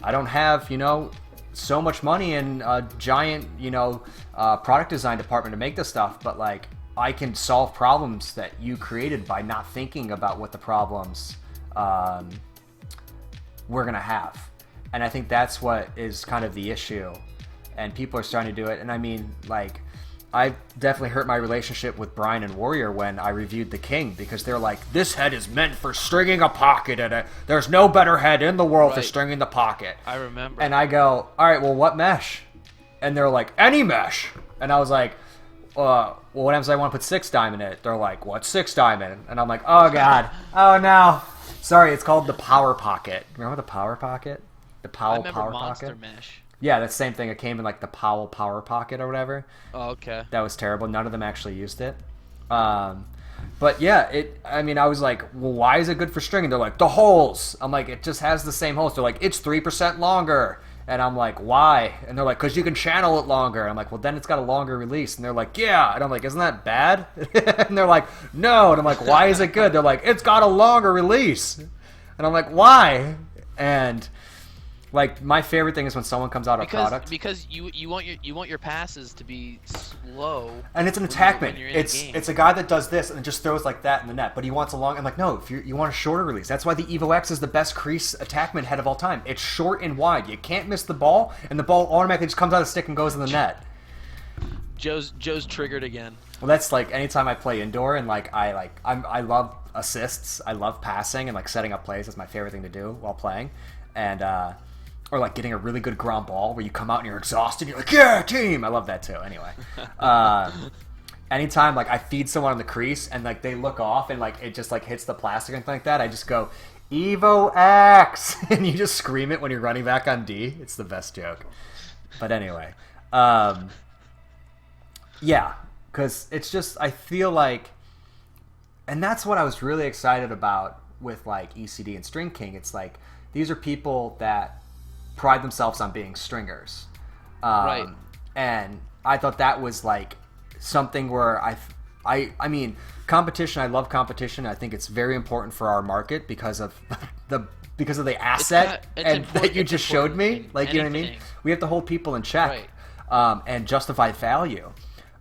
I don't have, so much money in a giant, product design department to make this stuff, but like, I can solve problems that you created by not thinking about what the problems we're gonna have. And I think that's what is kind of the issue, and people are starting to do it. And I mean, like, I definitely hurt my relationship with Brian and Warrior when I reviewed the King, because they're like, this head is meant for stringing a pocket, and there's no better head in the world for stringing the pocket. I remember. And I go, all right, well, what mesh? And they're like, any mesh. And I was like, well, what happens if I want to put 6-dime in it? They're like, what's 6-dime in? And I'm like, oh, God. Oh, no. Sorry, it's called the Power Pocket. Remember the Power Pocket? The Powell Power Monster Pocket? Mesh. Yeah, that's the same thing. It came in like the Powell Power Pocket or whatever. Oh, okay. That was terrible. None of them actually used it. But yeah, I was like, well, why is it good for stringing? They're like, the holes. I'm like, it just has the same holes. They're like, it's 3% longer. And I'm like, why? And they're like, because you can channel it longer. And I'm like, well, then it's got a longer release. And they're like, yeah. And I'm like, isn't that bad? And they're like, no. And I'm like, why is it good? They're like, it's got a longer release. And I'm like, why? And like, my favorite thing is when someone comes out a product, because you want your passes to be slow, and it's an attackman. It's a guy that does this and just throws like that in the net, but he wants a long. I'm like, no, if you want a shorter release. That's why the Evo X is the best crease attackman head of all time. It's short and wide. You can't miss the ball, and the ball automatically just comes out of the stick and goes in the net. Joe's triggered again. Well, that's like anytime I play indoor, and like I love assists. I love passing and like setting up plays. That's my favorite thing to do while playing, and or like getting a really good ground ball where you come out and you're exhausted. You're like, yeah, team. I love that too. Anyway, anytime like I feed someone on the crease and like they look off and like it just like hits the plastic and like that, I just go Evo X, and you just scream it when you're running back on D. It's the best joke. But anyway, yeah, because it's just I feel like, and that's what I was really excited about with like ECD and String King. It's like these are people that pride themselves on being stringers, right? And I thought that was like something where I mean, competition. I love competition. I think it's very important for our market because of the asset and that you just showed me. Like, you know what I mean? We have to hold people in check, and justify value.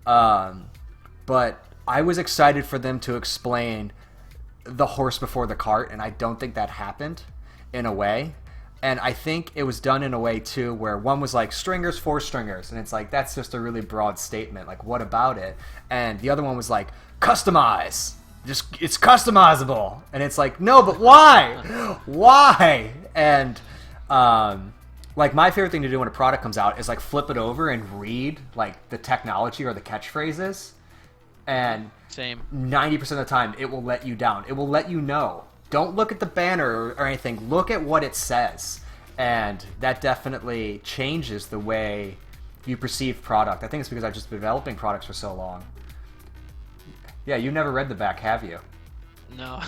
But I was excited for them to explain the horse before the cart, and I don't think that happened in a way. And I think it was done in a way, too, where one was like, stringers for stringers. And it's like, that's just a really broad statement. Like, what about it? And the other one was like, customize. It's customizable. And it's like, no, but why? Why? And, like, my favorite thing to do when a product comes out is, like, flip it over and read, like, the technology or the catchphrases. And same. 90% of the time, it will let you down. It will let you know. Don't look at the banner or anything. Look at what it says. And that definitely changes the way you perceive product. I think it's because I've just been developing products for so long. Yeah, you never read the back, have you? No.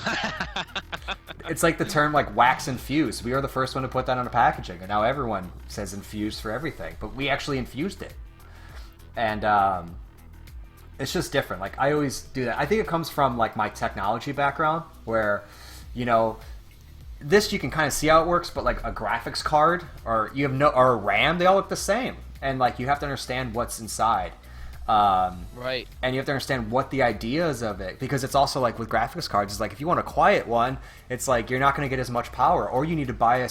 It's like the term like wax infused. We were the first one to put that on the packaging, and now everyone says infused for everything. But we actually infused it, and it's just different. Like I always do that. I think it comes from like my technology background, where this you can kind of see how it works, but like a graphics card or or a RAM, they all look the same, and like you have to understand what's inside. Right. And you have to understand what the ideas of it, because it's also like with graphics cards, it's like if you want a quiet one, it's like you're not going to get as much power, or you need to buy a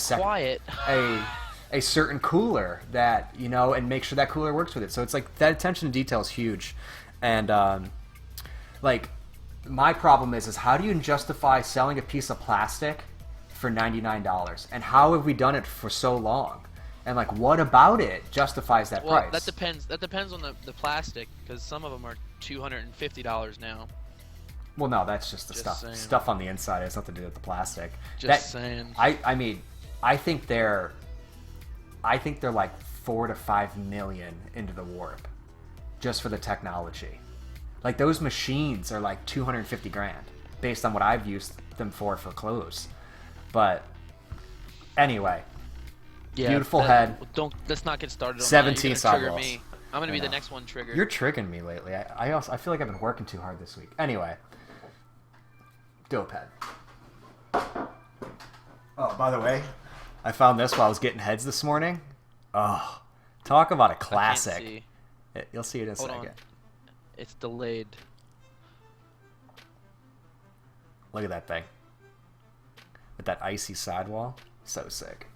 certain cooler that and make sure that cooler works with it. So it's like that attention to detail is huge, and like my problem is how do you justify selling a piece of plastic for $99, and how have we done it for so long? And like, what about it justifies that price? That depends. That depends on the plastic, because some of them are $250 now. Well, no, that's just the stuff on the inside. It has nothing to do with the plastic. Saying. I mean, I think they're like 4 to 5 million into the warp, just for the technology. Like those machines are like 250 grand, based on what I've used them for clothes. But anyway. Yeah, beautiful head. Let's not get started on 17 that. Trigger sidewalls. me. I'm gonna be the next one triggered. You're triggering me lately. I feel like I've been working too hard this week. Anyway, dope head. Oh, by the way, I found this while I was getting heads this morning. Oh, talk about a classic. I can't see. You'll see it in a second. On. It's delayed. Look at that thing. With that icy sidewall. So sick.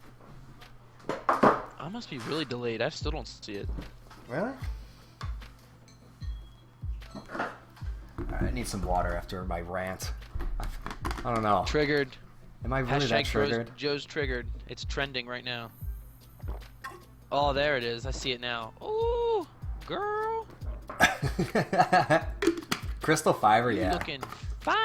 I must be really delayed. I still don't see it. Really? I need some water after my rant. I don't know. Triggered. Am I really that triggered? Joe's triggered. It's trending right now. Oh, there it is. I see it now. Ooh, girl. Crystal Fiber, yeah. Looking fine.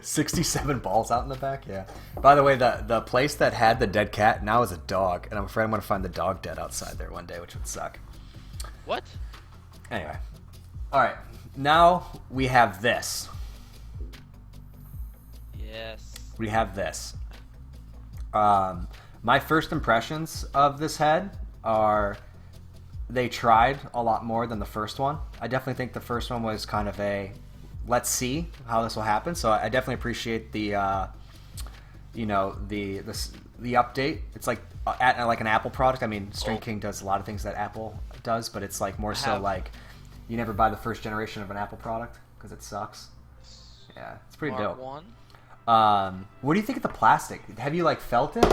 67 balls out in the back, yeah. By the way, the place that had the dead cat now is a dog, and I'm afraid I'm going to find the dog dead outside there one day, which would suck. What? Anyway. Alright, now we have this. Yes. We have this. My first impressions of this head are they tried a lot more than the first one. I definitely think the first one was kind of a let's see how this will happen. So I definitely appreciate the the update. It's like an Apple product. I mean, String King does a lot of things that Apple does, but it's like more so like you never buy the first generation of an Apple product because it sucks. Yeah, it's pretty dope. What do you think of the plastic? Have you like felt it?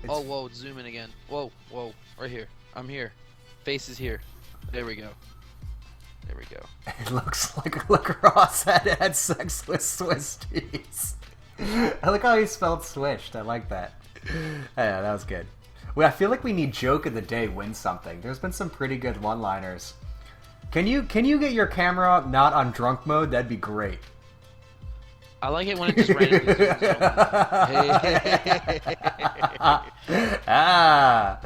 Whoa, zoom in again. Whoa, right here. I'm here. Face is here. There we go. There we go. It looks like a lacrosse had sex with Swiss cheese. I like how he spelled swished. I like that. Yeah, that was good. Well, I feel like we need joke of the day win something. There's been some pretty good one-liners. Can you get your camera not on drunk mode? That'd be great. I like it when it just randomly zooms in. I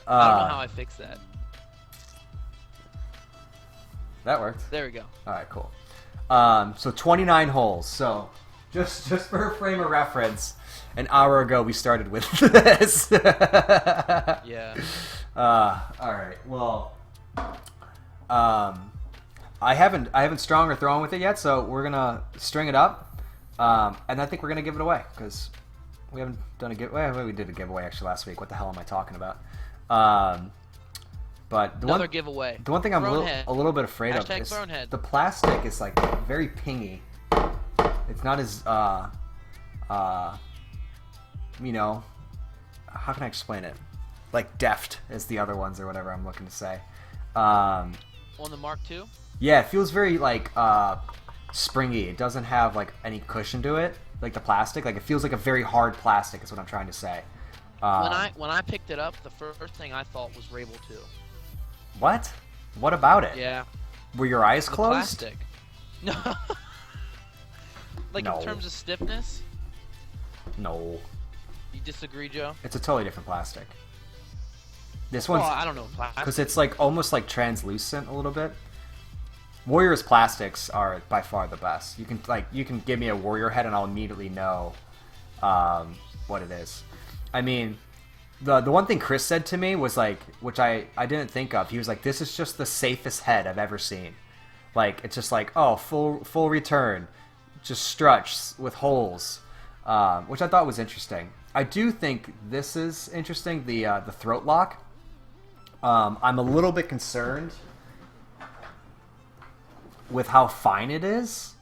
don't know how I fixed that. That worked. There we go. All right, cool. So 29 holes. So just for a frame of reference, an hour ago we started with this. Yeah. All right. Well, I haven't strung or thrown with it yet, so we're gonna string it up, and I think we're gonna give it away because we haven't done a giveaway. We did a giveaway actually last week. What the hell am I talking about? But Another giveaway. The one thing I'm a little bit afraid of is the plastic is like very pingy. It's not as how can I explain it? Like deft as the other ones or whatever I'm looking to say. On the Mark II? Yeah, it feels very like springy. It doesn't have like any cushion to it, like the plastic. Like it feels like a very hard plastic is what I'm trying to say. When I picked it up, the first thing I thought was Rabel 2. What? What about it? Yeah. Were your eyes closed? Plastic. No. In terms of stiffness? No. You disagree, Joe? It's a totally different plastic. This one's... Well, I don't know plastic. Because it's like almost like translucent a little bit. Warrior's plastics are by far the best. You can give me a Warrior head and I'll immediately know what it is. I mean, the one thing Chris said to me was like, which I didn't think of. He was like, "This is just the safest head I've ever seen." Like, it's just like, oh, full return, just struts with holes, which I thought was interesting. I do think this is interesting. The throat lock. I'm a little bit concerned with how fine it is,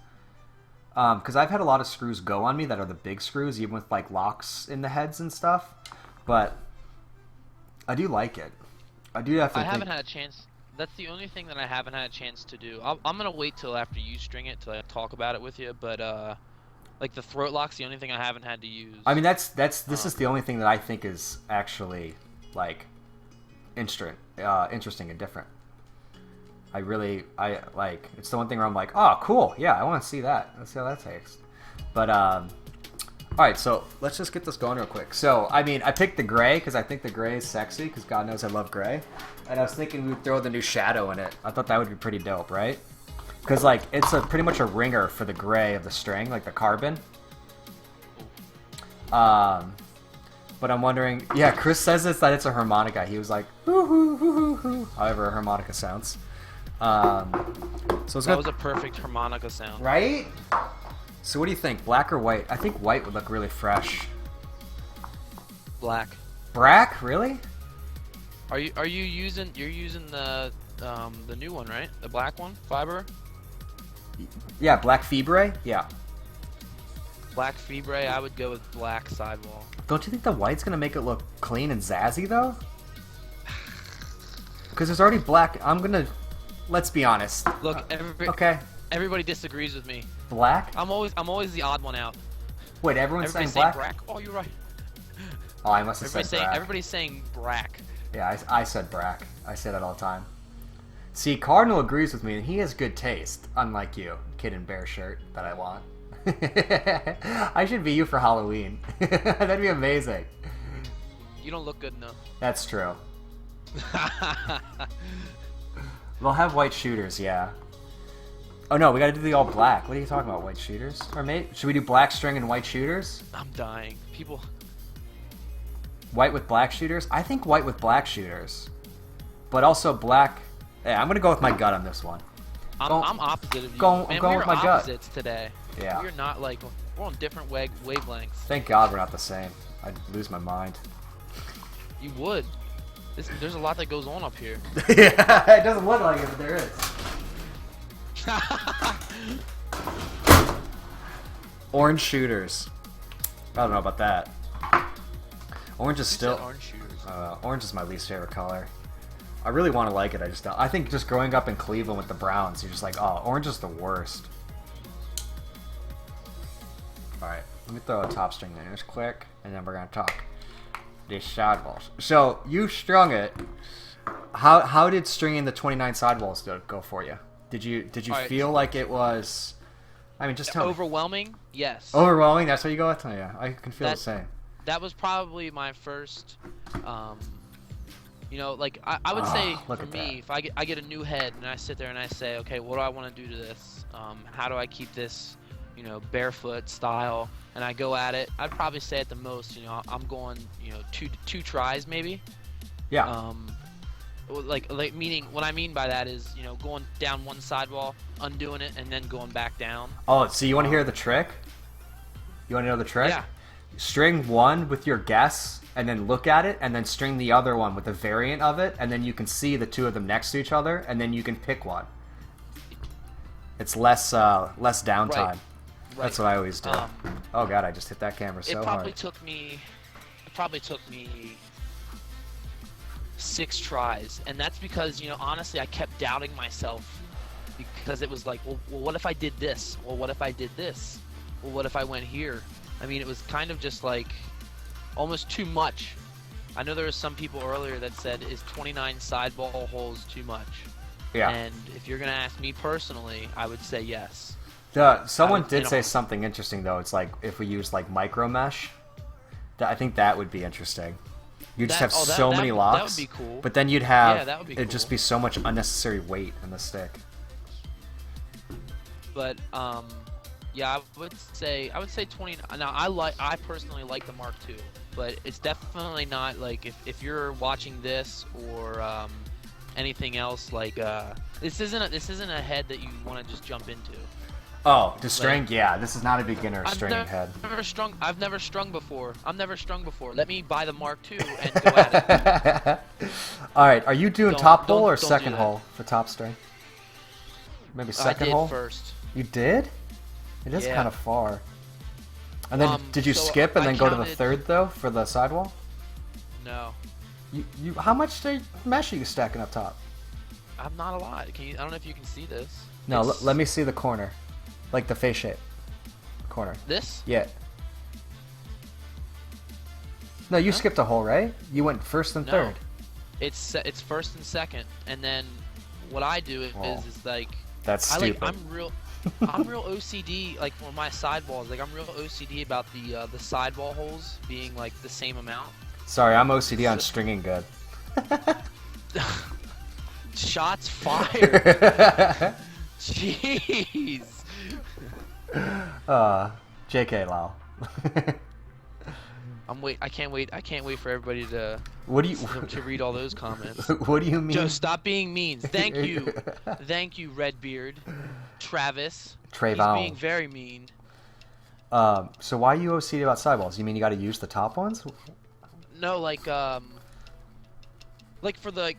because I've had a lot of screws go on me that are the big screws, even with like locks in the heads and stuff. But I do like it. I do definitely. I haven't had a chance. That's the only thing that I haven't had a chance to do. I'm gonna wait till after you string it till I talk about it with you. But like the throat lock's the only thing I haven't had to use. I mean, this is the only thing that I think is actually like interesting and different. I like, it's the one thing where I'm like, oh, cool, yeah, I want to see that. Let's see how that tastes. But all right, so let's just get this going real quick. So I mean, I picked the gray because I think the gray is sexy, because God knows I love gray. And I was thinking we'd throw the new shadow in it. I thought that would be pretty dope, right? Because like it's pretty much a ringer for the gray of the string, like the carbon. But I'm wondering, yeah, Chris says that it's a harmonica. He was like, hoo hoo hoo hoo hoo, however a harmonica sounds. So that was a perfect harmonica sound. Right? So what do you think, black or white? I think white would look really fresh. Black. Black? Really? You're using the new one, right? The black one, fiber. Yeah, black fibre. Yeah. Black fibre. I would go with black sidewall. Don't you think the white's gonna make it look clean and zazzy though? Because there's already black. Let's be honest. Look, okay. Everybody disagrees with me. Black? I'm always the odd one out. Wait, everyone's saying black? black? Oh, you're right. Oh, I must have said black. Everybody's saying brack. Yeah, I said brack. I say that all the time. See, Cardinal agrees with me, and he has good taste, unlike you, kid in bear shirt that I want. I should be you for Halloween. That'd be amazing. You don't look good enough. That's true. They'll have white shooters, yeah. Oh no, we gotta do the all black. What are you talking about, white shooters? Or should we do black string and white shooters? I'm dying. People. White with black shooters? I think white with black shooters. But also black. Yeah, I'm gonna go with my gut on this one. I'm opposite of you. I'm going with my gut. Opposites today. Yeah. We're not like, we're on different wavelengths. Thank God we're not the same. I'd lose my mind. You would. There's a lot that goes on up here. Yeah, it doesn't look like it, but there is. Orange shooters. I don't know about that. Orange is still. Orange shooters. Orange is my least favorite color. I really want to like it. I just don't. I think just growing up in Cleveland with the Browns, you're just like, oh, orange is the worst. All right, let me throw a top string in just quick, and then we're gonna talk these sidewalls. So you strung it. How did stringing the 29 sidewalls go for you? Did you feel like it was? I mean, just tell me. Overwhelming? Yes. Overwhelming? That's what you go with? Oh, yeah, I can feel the same. That was probably my first, you know, like I would say for me, if I get a new head and I sit there and I say, okay, what do I want to do to this? How do I keep this, you know, barefoot style? And I go at it. I'd probably say at the most, you know, I'm going, you know, two tries maybe. Yeah. Like meaning what I mean by that is, you know, going down one sidewall, undoing it, and then going back down. Oh, so you want to hear the trick? You want to know the trick? Yeah. String one with your guess, and then look at it, and then string the other one with a variant of it, and then you can see the two of them next to each other, and then you can pick one. It's less downtime. Right. That's what I always do. Oh god, I just hit that camera so hard. It probably took me 6 tries, and that's because, you know, honestly, I kept doubting myself, because it was like, well, what if I did this? Well, what if I did this? Well, what if I went here? I mean, it was kind of just like almost too much. I know there were some people earlier that said, is 29 sidewall holes too much? Yeah. And if you're gonna ask me personally, I would say yes. Someone did say something interesting though. It's like if we use like micro mesh, I think that would be interesting. You just have so many locks. That would be cool. But then you'd have that would be it'd just be so much unnecessary weight in the stick. But yeah, I would say 20. Now I personally like the Mark II, but it's definitely not like if you're watching this or anything else like this isn't a head that you want to just jump into. Oh, to string? Yeah, this is not a beginner stringing head. I've never strung before. Let me buy the Mark II and go at it. All right, are you doing top hole or second hole for top string? Maybe second hole? I did first. You did? It is kind of far. And then did you so skip and I then go to the counted- third though for the sidewall? No, You how much mesh are you stacking up top? I'm not a lot. I don't know if you can see this. No, It's- let me see the corner. Like the face shape. Corner. This? Yeah. No, you skipped a hole, right? You went first and No. third. It's first and second, and then what I do is like That's stupid. I'm real OCD like for my sidewalls. Like I'm real OCD about the sidewall holes being like the same amount. Sorry, I'm OCD on stringing good. Shots fired. Jeez. JK Lau. I can't wait for everybody to to read all those comments. What do you mean? Joe, stop being mean. Thank you, Redbeard, Travis. Trayvon. He's being very mean. So why are you OCD about sidewalls? You mean you got to use the top ones? No, like for the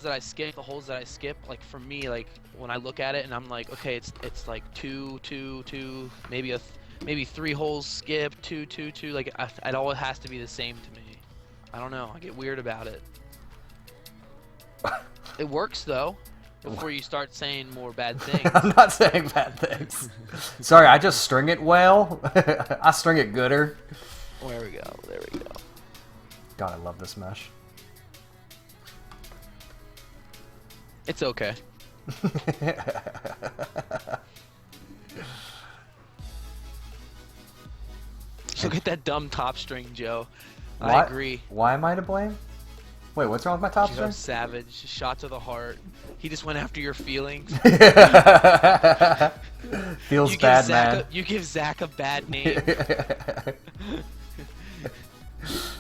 that I skip, the holes that I skip, like for me, like when I look at it and I'm like, okay, it's like two, maybe 3 holes skip, 2, 2, 2. Like it always has to be the same to me. I don't know. I get weird about it. It works though. Before you start saying more bad things. I'm not saying bad things. Sorry, I just string it well. I string it gooder. There we go. There we go. God, I love this mesh. It's okay. Look at that dumb top string, Joe. I agree. Why am I to blame? Wait, what's wrong with my top Joe string? Savage, shot to the heart. He just went after your feelings. Feels bad, man. You give Zach a bad name.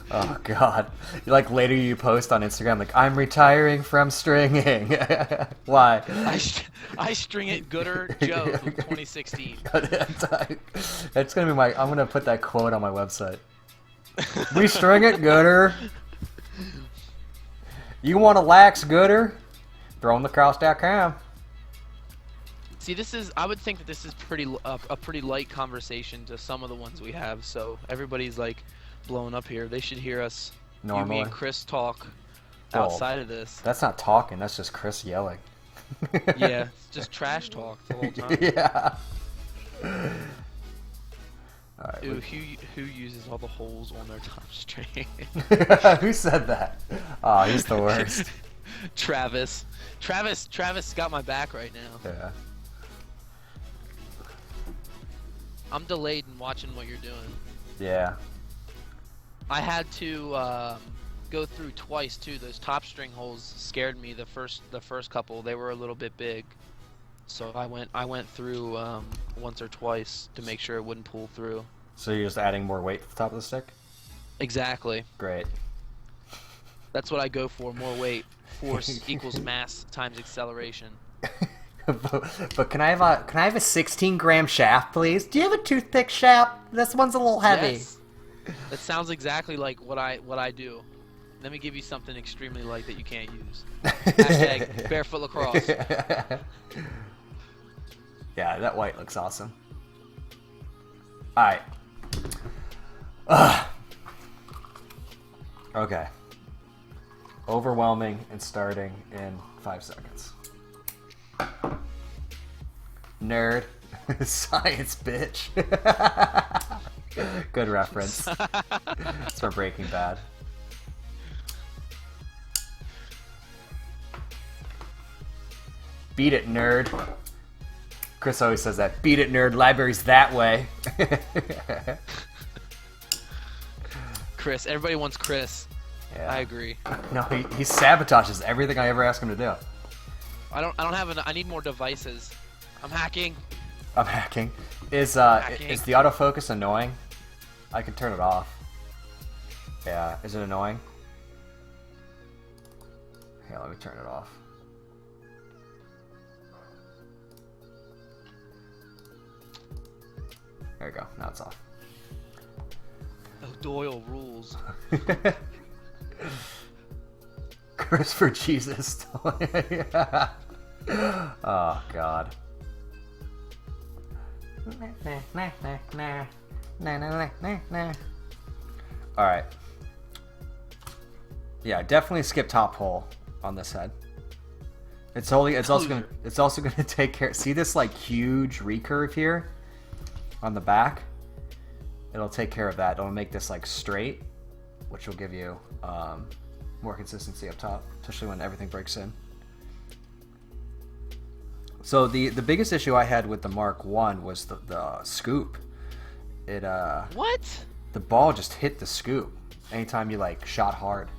Oh God! Like later you post on Instagram like I'm retiring from stringing. Why? I string it gooder Joe from 2016. That's gonna be my. I'm gonna put that quote on my website. We string it gooder. You want to lax gooder? ThrowingLacrosse.com. See, I would think that this is a pretty light conversation to some of the ones we have. So everybody's like blowing up here. They should hear us. Normally. You, me, and Chris talk outside of this. That's not talking. That's just Chris yelling. Yeah, it's just trash talk the whole time. Yeah. All right, Ooh, who uses all the holes on their top string? Who said that? Oh, he's the worst. Travis got my back right now. Yeah. I'm delayed in watching what you're doing. Yeah. I had to go through twice too. Those top string holes scared me. The first couple, they were a little bit big, so I went through once or twice to make sure it wouldn't pull through. So you're just adding more weight to the top of the stick? Exactly. Great. That's what I go for. More weight. Force equals mass times acceleration. but can I have a 16-gram shaft, please? Do you have a toothpick shaft? This one's a little heavy. Yes. That sounds exactly like what I do. Let me give you something extremely light that you can't use. Hashtag barefoot lacrosse. Yeah, that white looks awesome. Alright. Okay. Overwhelming and starting in 5 seconds. Nerd. Science, bitch. Good reference. It's from Breaking Bad. Beat it, nerd. Chris always says that. Beat it, nerd. Library's that way. Chris. Everybody wants Chris. Yeah. I agree. No, he sabotages everything I ever ask him to do. I don't have I need more devices. I'm hacking. I'm hacking. Is Hacking. is the autofocus annoying? I can turn it off. Yeah, is it annoying? Here, let me turn it off. There you go. Now it's off. Oh, Doyle rules. Chris for Jesus. Yeah. Oh God. All right. Yeah, definitely skip top hole on this head. It's also gonna take care. See this like huge recurve here on the back? It'll take care of that. It'll make this like straight, which will give you more consistency up top, especially when everything breaks in. So the biggest issue I had with the Mark 1 was the scoop. It What? the ball just hit the scoop anytime you like shot hard.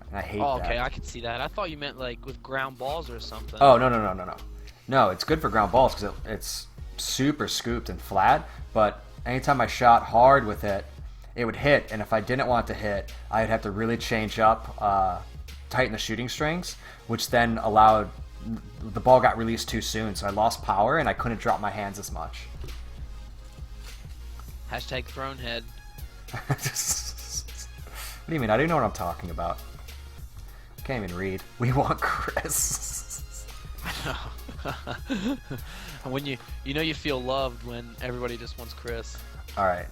And I hate that. Oh, okay, I can see that. I thought you meant like with ground balls or something. Oh, no. No, it's good for ground balls because it's super scooped and flat, but anytime I shot hard with it, it would hit, and if I didn't want it to hit, I'd have to really change up, tighten the shooting strings, which then allowed, the ball got released too soon, so I lost power and I couldn't drop my hands as much. Hashtag thrown head. What do you mean? I don't even know what I'm talking about. I can't even read. We want Chris. When you know you feel loved when everybody just wants Chris. All right.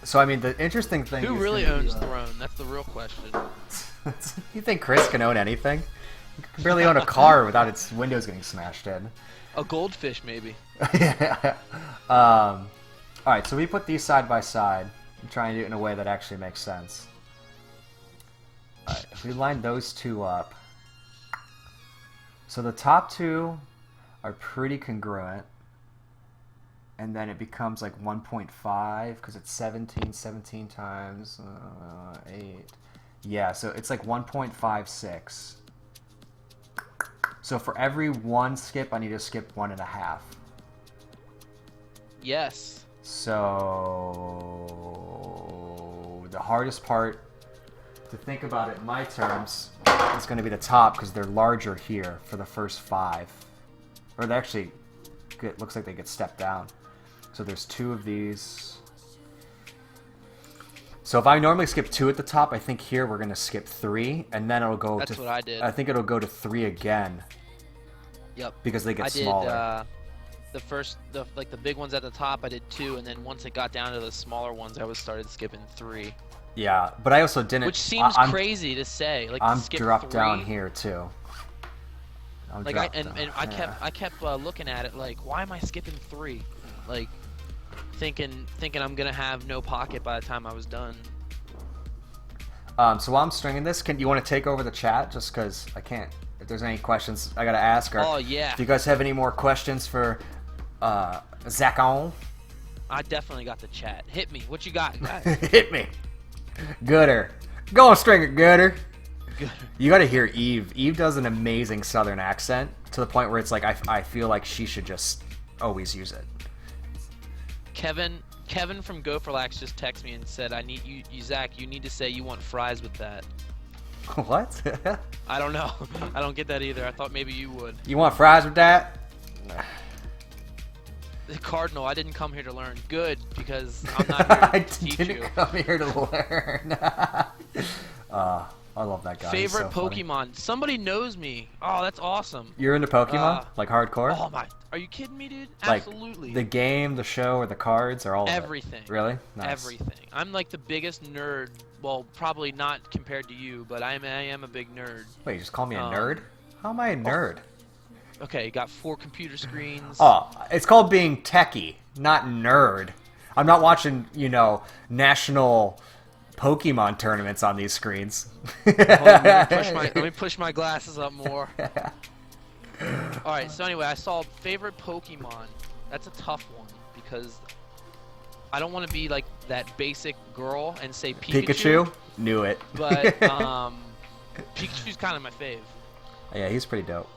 So I mean, the interesting thing. Who is really gonna be, owns Throne? That's the real question. You think Chris can own anything? You can barely own a car without its windows getting smashed in. A goldfish, maybe. Yeah. All right. So we put these side by side and try and do it in a way that actually makes sense. All right. If we line those two up, so the top two are pretty congruent, and then it becomes like 1.5 because it's 17 times 8. Yeah, so it's like 1.56. So for every one skip, I need to skip 1.5. Yes. So the hardest part to think about it in my terms is going to be the top because they're larger here for the first 5. Or they actually looks like they get stepped down. So there's 2 of these. So if I normally skip 2 at the top, I think here we're going to skip 3, and then it'll go That's what I did. I think it'll go to 3 again. Yep. Because they get I did, smaller. the big ones at the top, I did 2, and then once it got down to the smaller ones, I started skipping 3. Yeah, but I also didn't. Which seems crazy to say. Like I'm to skip dropped 3. down here too. Like I kept looking at it like, why am I skipping 3? Like thinking I'm gonna have no pocket by the time I was done. So while I'm stringing this, you want to take over the chat just because I can't. If there's any questions I gotta ask, or oh yeah. Do you guys have any more questions for Zacon? I definitely got the chat. Hit me. What you got? Hit me. Gooder. Go on, stringer, Gooder. You gotta hear Eve. Eve does an amazing southern accent to the point where it's like I feel like she should just always use it. Kevin from Gopherlax just texted me and said, I need you Zach, you need to say you want fries with that. What? I don't know. I don't get that either. I thought maybe you would. You want fries with that? Cardinal, I didn't come here to learn. Good, because I'm not here to I teach didn't you. come here to learn. I love that guy. He's Favorite so funny. Pokemon. Somebody knows me. Oh, that's awesome. You're into Pokemon? Like hardcore? Oh my. Are you kidding me, dude? Like Absolutely. the game, the show, or the cards, or all Everything. of it? Really? Nice. Everything. I'm like the biggest nerd. Well, probably not compared to you, but I am a big nerd. Wait, you just call me a nerd? How am I a nerd? Okay, you got 4 computer screens. Oh, it's called being techie, not nerd. I'm not watching, national Pokemon tournaments on these screens. Hold on, let me push my glasses up more. Alright, so anyway, I saw favorite Pokemon. That's a tough one because I don't want to be like that basic girl and say Pikachu. Knew it. But Pikachu's kind of my fave. Yeah, he's pretty dope.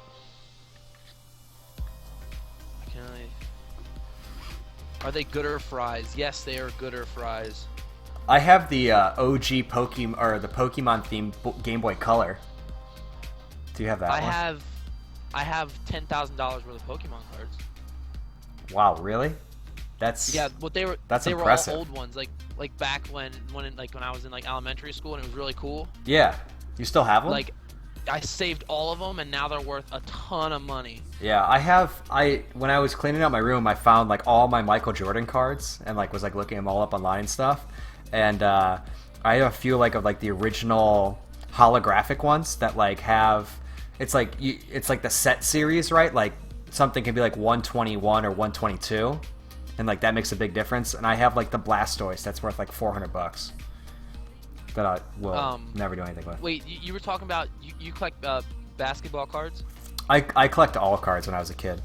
Are they gooder fries? Yes, they are gooder fries. I have the OG Pokemon or the Pokemon themed Game Boy Color. Do you have that? I have $10,000 worth of Pokemon cards. Wow, really? That's But they were impressive. all old ones, like back when I was in like elementary school and it was really cool. Yeah, you still have them? Like, I saved all of them and now they're worth a ton of money. Yeah, when I was cleaning out my room, I found like all my Michael Jordan cards and like was like looking them all up online and stuff. And I have a few like of like the original holographic ones that like have it's like the set series, right? Like something can be like 121 or 122, and like that makes a big difference. And I have like the Blastoise that's worth like $400 that I will never do anything with. Wait, you were talking about you collect basketball cards? I collect all cards when I was a kid.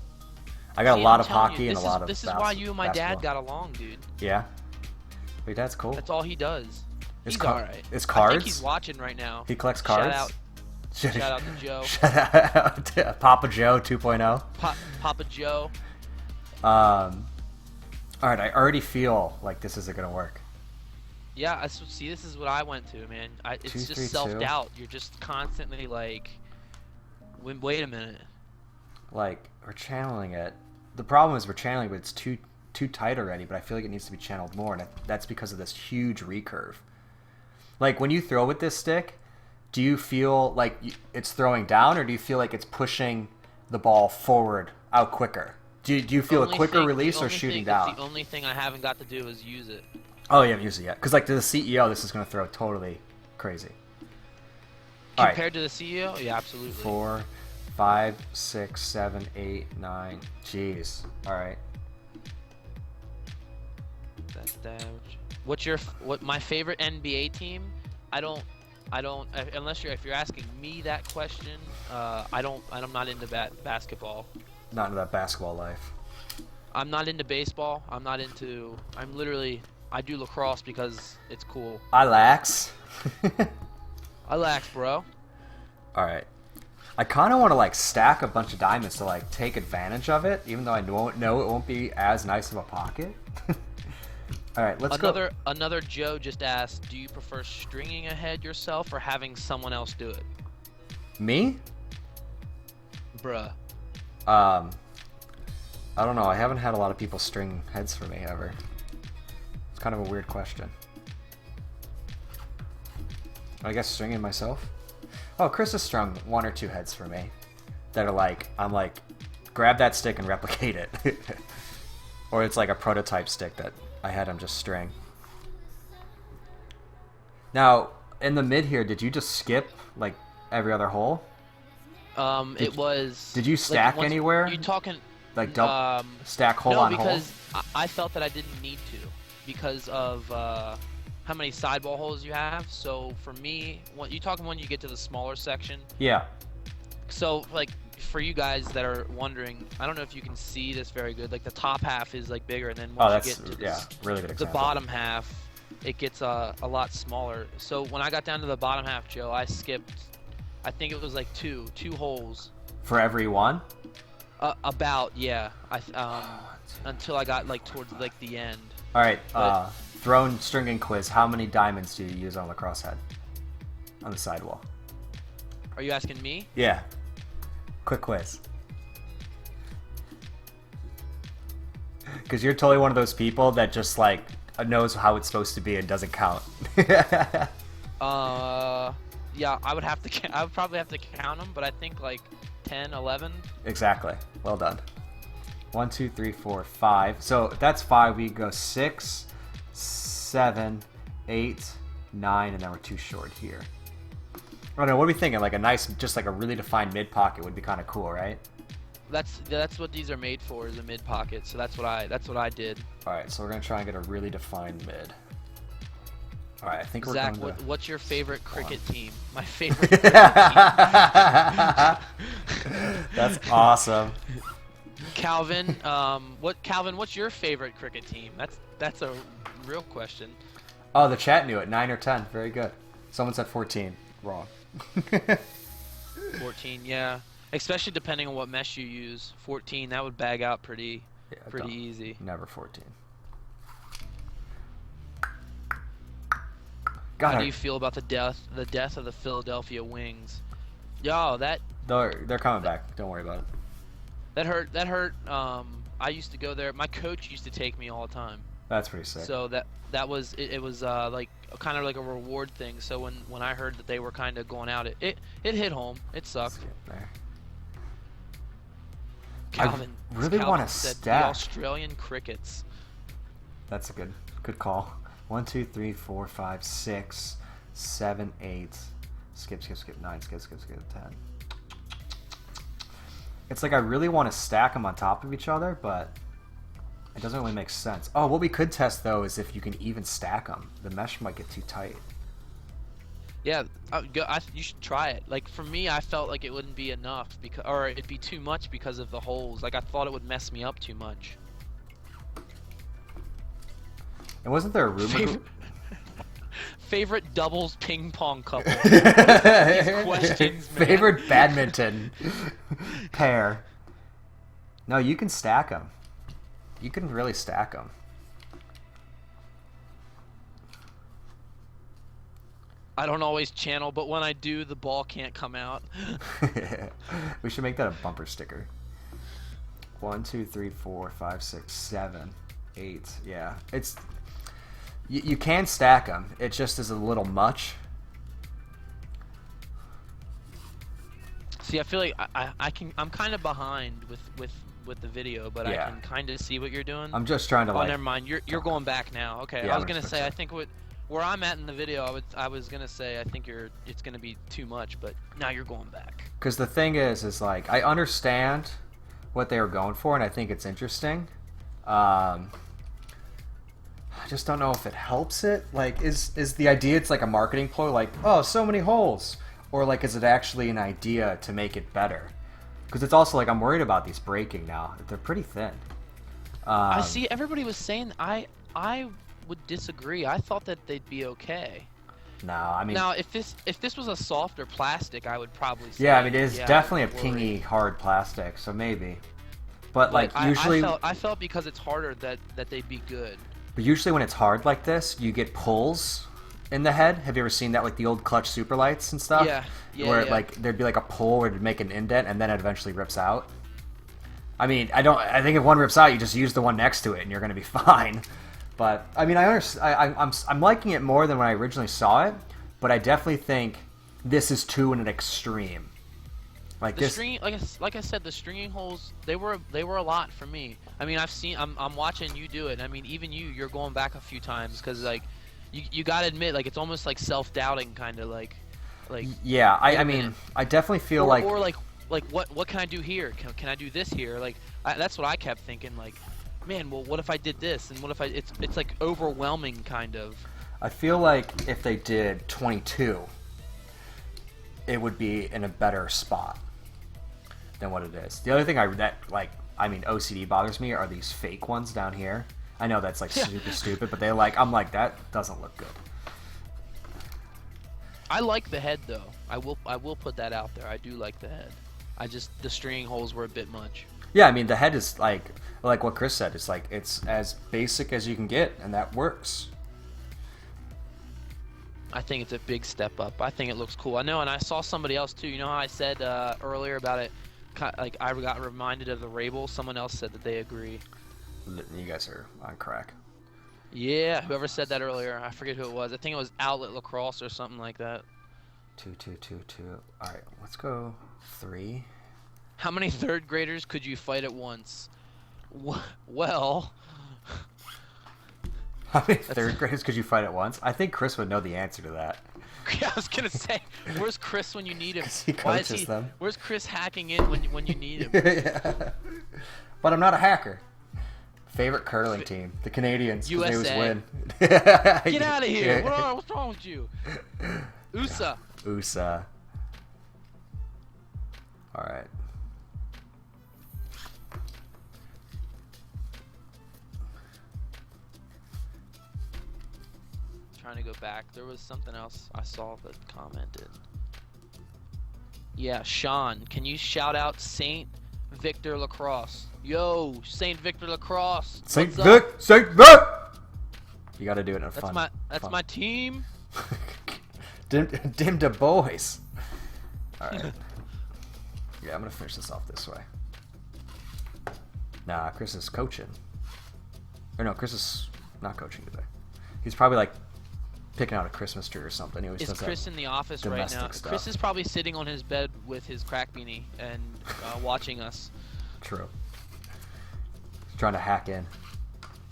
I got a lot of hockey and a lot of This is why you and my basketball. dad got along, dude. Yeah. Wait, that's cool. That's all he does. It's He's alright. It's cards? I think he's watching right now. He collects cards? Shout out to Joe. Shout out to Papa Joe 2.0. Papa Joe. Alright, I already feel like this isn't going to work. Yeah, see, this is what I went to, man. It's 2, just 3, 2. self-doubt. You're just constantly like, wait a minute. Like, we're channeling it. The problem is we're channeling it, but it's too tight already, but I feel like it needs to be channeled more, and that's because of this huge recurve. Like, when you throw with this stick, do you feel like it's throwing down, or do you feel like it's pushing the ball forward out quicker? Do you feel a quicker release or shooting down? The only thing I haven't got to do is use it. Oh, you haven't used it yet. Because, like, to the CEO, this is going to throw totally crazy. Compared to the CEO? Yeah, absolutely. 4, 5, 6, 7, 8, 9. Jeez. All right. That's damage. What my favorite NBA team? I don't unless if you're asking me that question, I'm not into basketball. Not into that basketball life. I'm not into baseball. I do lacrosse because it's cool. I lax. I lax, bro. All right. I kind of want to like stack a bunch of diamonds to like take advantage of it, even though I know it won't be as nice of a pocket. All right, let's go. Another Joe just asked, do you prefer stringing ahead yourself or having someone else do it? Me? Bruh. I don't know. I haven't had a lot of people string heads for me ever. It's kind of a weird question. I guess stringing myself? Oh, Chris has strung 1 or 2 heads for me that are like, I'm like, grab that stick and replicate it. Or it's like a prototype stick that I had him just string. Now, in the mid here, did you just skip like every other hole? Did you stack like, anywhere? You talking like stack hole on hole? No, because I felt that I didn't need to because of how many sidewall holes you have. So for me, when you get to the smaller section. Yeah. So like for you guys that are wondering, I don't know if you can see this very good. Like the top half is like bigger, and then once you get to really good example. The bottom half, it gets a lot smaller. So when I got down to the bottom half, Joe, I skipped. I think it was like two holes. For every one? Until I got like towards like the end. All right. Throne stringing quiz. How many diamonds do you use on the crosshead? On the sidewall. Are you asking me? Yeah. Quick quiz. Because you're totally one of those people that just like knows how it's supposed to be and doesn't count. Yeah, I would probably have to count them, but I think like 10, 11. Exactly. Well done. 1, 2, 3, 4, 5. So if that's 5, we go 6, 7, 8, 9, and then we're too short here. I don't know. What are we thinking? Like a nice, just like a really defined mid pocket would be kind of cool, right? That's what these are made for, is a mid pocket. So that's what I did. All right. So we're gonna try and get a really defined mid. All right. I think we're Zach, going to... what's your favorite cricket team? My favorite cricket team. That's awesome. Calvin, what's your favorite cricket team? That's a real question. Oh, the chat knew it. 9 or 10. Very good. Someone said 14. Wrong. 14, yeah. Especially depending on what mesh you use. 14, that would bag out pretty easy. Never 14. How do you feel about the death of the Philadelphia Wings? Yo, they're coming back. Don't worry about it. That hurt. I used to go there. My coach used to take me all the time. That's pretty sick. So that was it was like kind of like a reward thing. So when I heard that they were kind of going out, it hit home. It sucked. There. Calvin I really want to said stack the Australian crickets. That's a good call. 1, 2, 3, 4, 5, 6, 7, 8. Skip 9. Skip 10. It's like I really want to stack them on top of each other, but it doesn't really make sense. Oh, what we could test though is if you can even stack them. The mesh might get too tight. Yeah, you should try it. Like for me, I felt like it wouldn't be enough or it'd be too much because of the holes. Like I thought it would mess me up too much. And wasn't there a rumor? Favorite doubles ping pong couple. These questions, man. Favorite badminton pair. No, you can stack them. You can really stack them. I don't always channel, but when I do, the ball can't come out. We should make that a bumper sticker. 1, 2, 3, 4, 5, 6, 7, 8. Yeah, it's you can stack them. It just is a little much. See, I feel like I'm kind of behind with the video, but yeah. I can kind of see what you're doing. I'm just trying to Oh, never mind. You're going back now. Okay, yeah, I was gonna say I think where I'm at in the video, I was gonna say I think it's gonna be too much, but now you're going back. Because the thing is like I understand what they were going for, and I think it's interesting. I just don't know if it helps it. Like, is the idea it's like a marketing ploy, like, oh, so many holes, or like is it actually an idea to make it better? Because it's also like I'm worried about these breaking now. They're pretty thin. I see everybody was saying I would disagree. I thought that they'd be okay. No, I mean, now if this was a softer plastic, I would probably say, yeah, I mean, it's definitely a pingy hard plastic, so maybe. But like usually, I felt because it's harder that they'd be good. But usually when it's hard like this, you get pulls in the head. Have you ever seen that, like the old clutch super lights and stuff? Yeah. Where like there'd be like a pull where it'd make an indent and then it eventually rips out. I mean, I think if one rips out, you just use the one next to it and you're gonna be fine. But I mean, I'm liking it more than when I originally saw it. But I definitely think this is too in an extreme. Like this, like I said, the stringing holes they were a lot for me. I mean, I'm watching you do it. I mean, even you're going back a few times because like you gotta admit, like it's almost like self-doubting kind of like. Yeah, I mean, I definitely feel like what can I do here? Can I do this here? Like that's what I kept thinking. Like, man, well, what if I did this? And what if it's like overwhelming kind of. I feel like if they did 22, it would be in a better spot than what it is. The other thing OCD bothers me are these fake ones down here. I know that's like super stupid, but I'm like, that doesn't look good. I like the head though. I will put that out there. I do like the head. The stringing holes were a bit much. Yeah, I mean the head is like what Chris said. It's like it's as basic as you can get, and that works. I think it's a big step up. I think it looks cool. I know, and I saw somebody else too. You know how I said earlier about it? Like I got reminded of the Rabel. Someone else said that they agree. You guys are on crack. Yeah, whoever said that earlier, I forget who it was. I think it was Outlet Lacrosse or something like that. 2, 2, 2, 2. All right, let's go 3. How many third graders could you fight at once? Well. How many third graders could you fight at once? I think Chris would know the answer to that. Yeah, I was gonna say, where's Chris when you need him? He coaches them. Where's Chris hacking in when you need him? Yeah. But I'm not a hacker. Favorite curling team, the Canadians. USA. They always win. Get out of here! What's wrong with you? USA. USA. All right. Trying to go back. There was something else I saw that commented. Yeah, Sean, can you shout out Saint Victor Lacrosse? Yo, Saint Victor Lacrosse. Saint Vic. You got to do it in a fun. That's my team. Dim to boys. All right. Yeah, I'm gonna finish this off this way. Nah, Chris is coaching. Or no, Chris is not coaching today. He's probably like picking out a Christmas tree or something. He always Is does that Chris in the office right now? domestic stuff. Chris is probably sitting on his bed with his crack beanie and watching us. True. He's trying to hack in.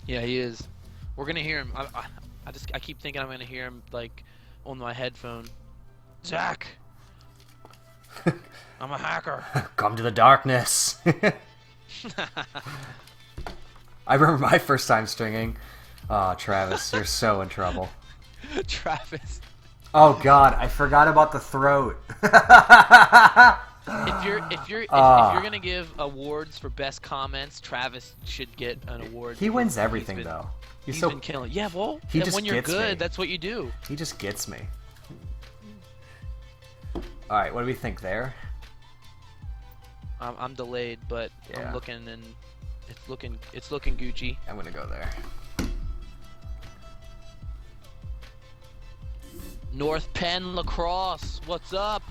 Yeah, he is. We're gonna hear him. I keep thinking I'm gonna hear him like on my headphone. Zach, I'm a hacker. Come to the darkness. I remember my first time stringing. Oh, Travis, you're so in trouble. Travis. Oh God, I forgot about the throat. If you're gonna give awards for best comments, Travis should get an award. He wins everything though. He's been killing. Yeah, well, he and just when you're gets good, me. that's what you do. He just gets me. All right, what do we think there? I'm delayed, but Yeah. I'm looking and it's looking Gucci. I'm gonna go there. North Penn Lacrosse, what's up?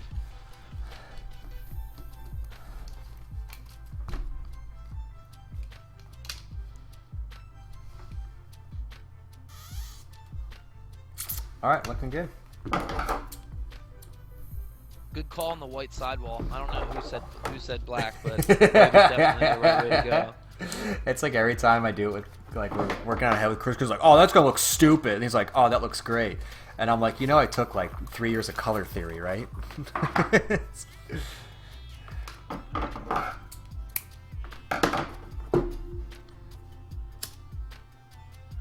All right, looking good. Good call on the white sidewall. I don't know who said black, but white was definitely the right way to go. It's like every time I do it with, like, we're working on a head with Chris, like, oh, that's gonna look stupid, and he's like, oh, that looks great, and I'm like, you know, I took like 3 years of color theory, right?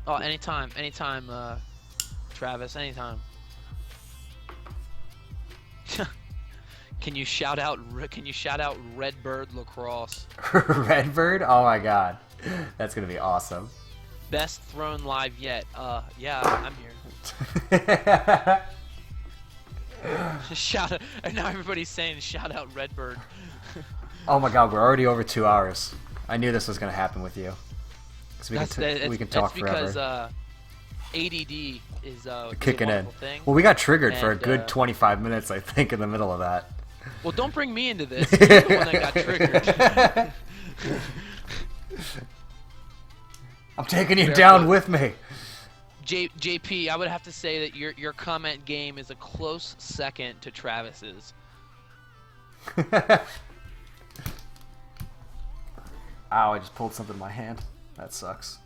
Oh, anytime, Travis, anytime. Can you shout out Redbird Lacrosse? Redbird? Oh my God, that's gonna be awesome. Best thrown live yet. Yeah, I'm here. Shout out, and now everybody's saying shout out Redbird. Oh my God, we're already over 2 hours. I knew this was gonna happen with you. We can talk because, forever. ADD is Kicking a in. wonderful thing. Well, we got triggered for a And, good 25 minutes, I think, in the middle of that. Well, don't bring me into this. You're the one that got triggered. I'm taking you down with me. JP, I would have to say that your comment game is a close second to Travis's. Ow, I just pulled something in my hand. That sucks.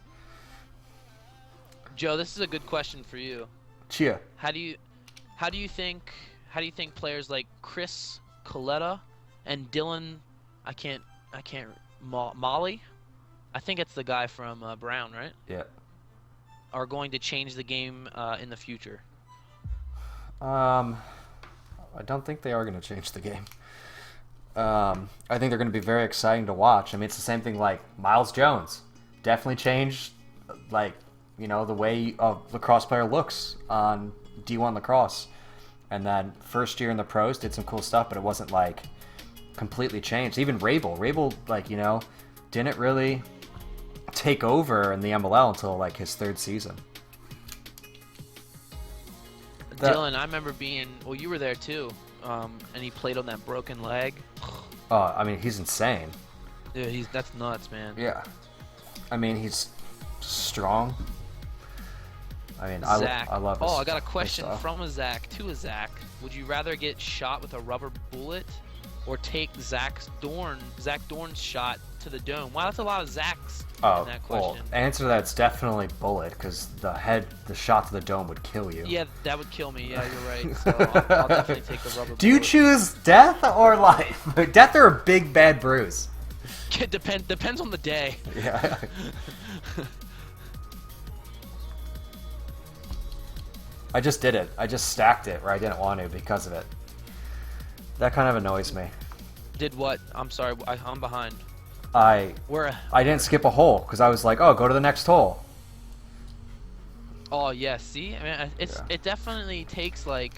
Joe, this is a good question for you. Chia. How do you think players like Chris Coletta and Dylan, Molly, I think it's the guy from Brown, right? Yeah. Are going to change the game in the future? I don't think they are going to change the game. I think they're going to be very exciting to watch. I mean, it's the same thing like Miles Jones. Definitely changed, like, you know, the way a lacrosse player looks on D1 lacrosse. And then first year in the pros did some cool stuff, but it wasn't like completely changed. Even Rabel, like, you know, didn't really take over in the MLL until like his third season. Dylan, I remember well, you were there too, and he played on that broken leg. Oh, I mean, he's insane. Yeah, that's nuts, man. Yeah. I mean, he's strong. I mean, Zach. I love his, I got a question stuff. from a Zach to a Zach. Would you rather get shot with a rubber bullet or take Zach Dorn's shot to the dome? Wow, that's a lot of Zachs in that question. Well, answer to that's definitely bullet, because the shot to the dome would kill you. Yeah, that would kill me. Yeah, you're right. So I'll definitely take the rubber bullet. Do you choose death or life? Death or a big bad bruise? Depends on the day. Yeah. I just did it. I just stacked it where I didn't want to because of it. That kind of annoys me. Did what? I'm sorry. I'm behind. I didn't skip a hole because I was like, oh, go to the next hole. Oh yeah. See, I mean, it definitely takes like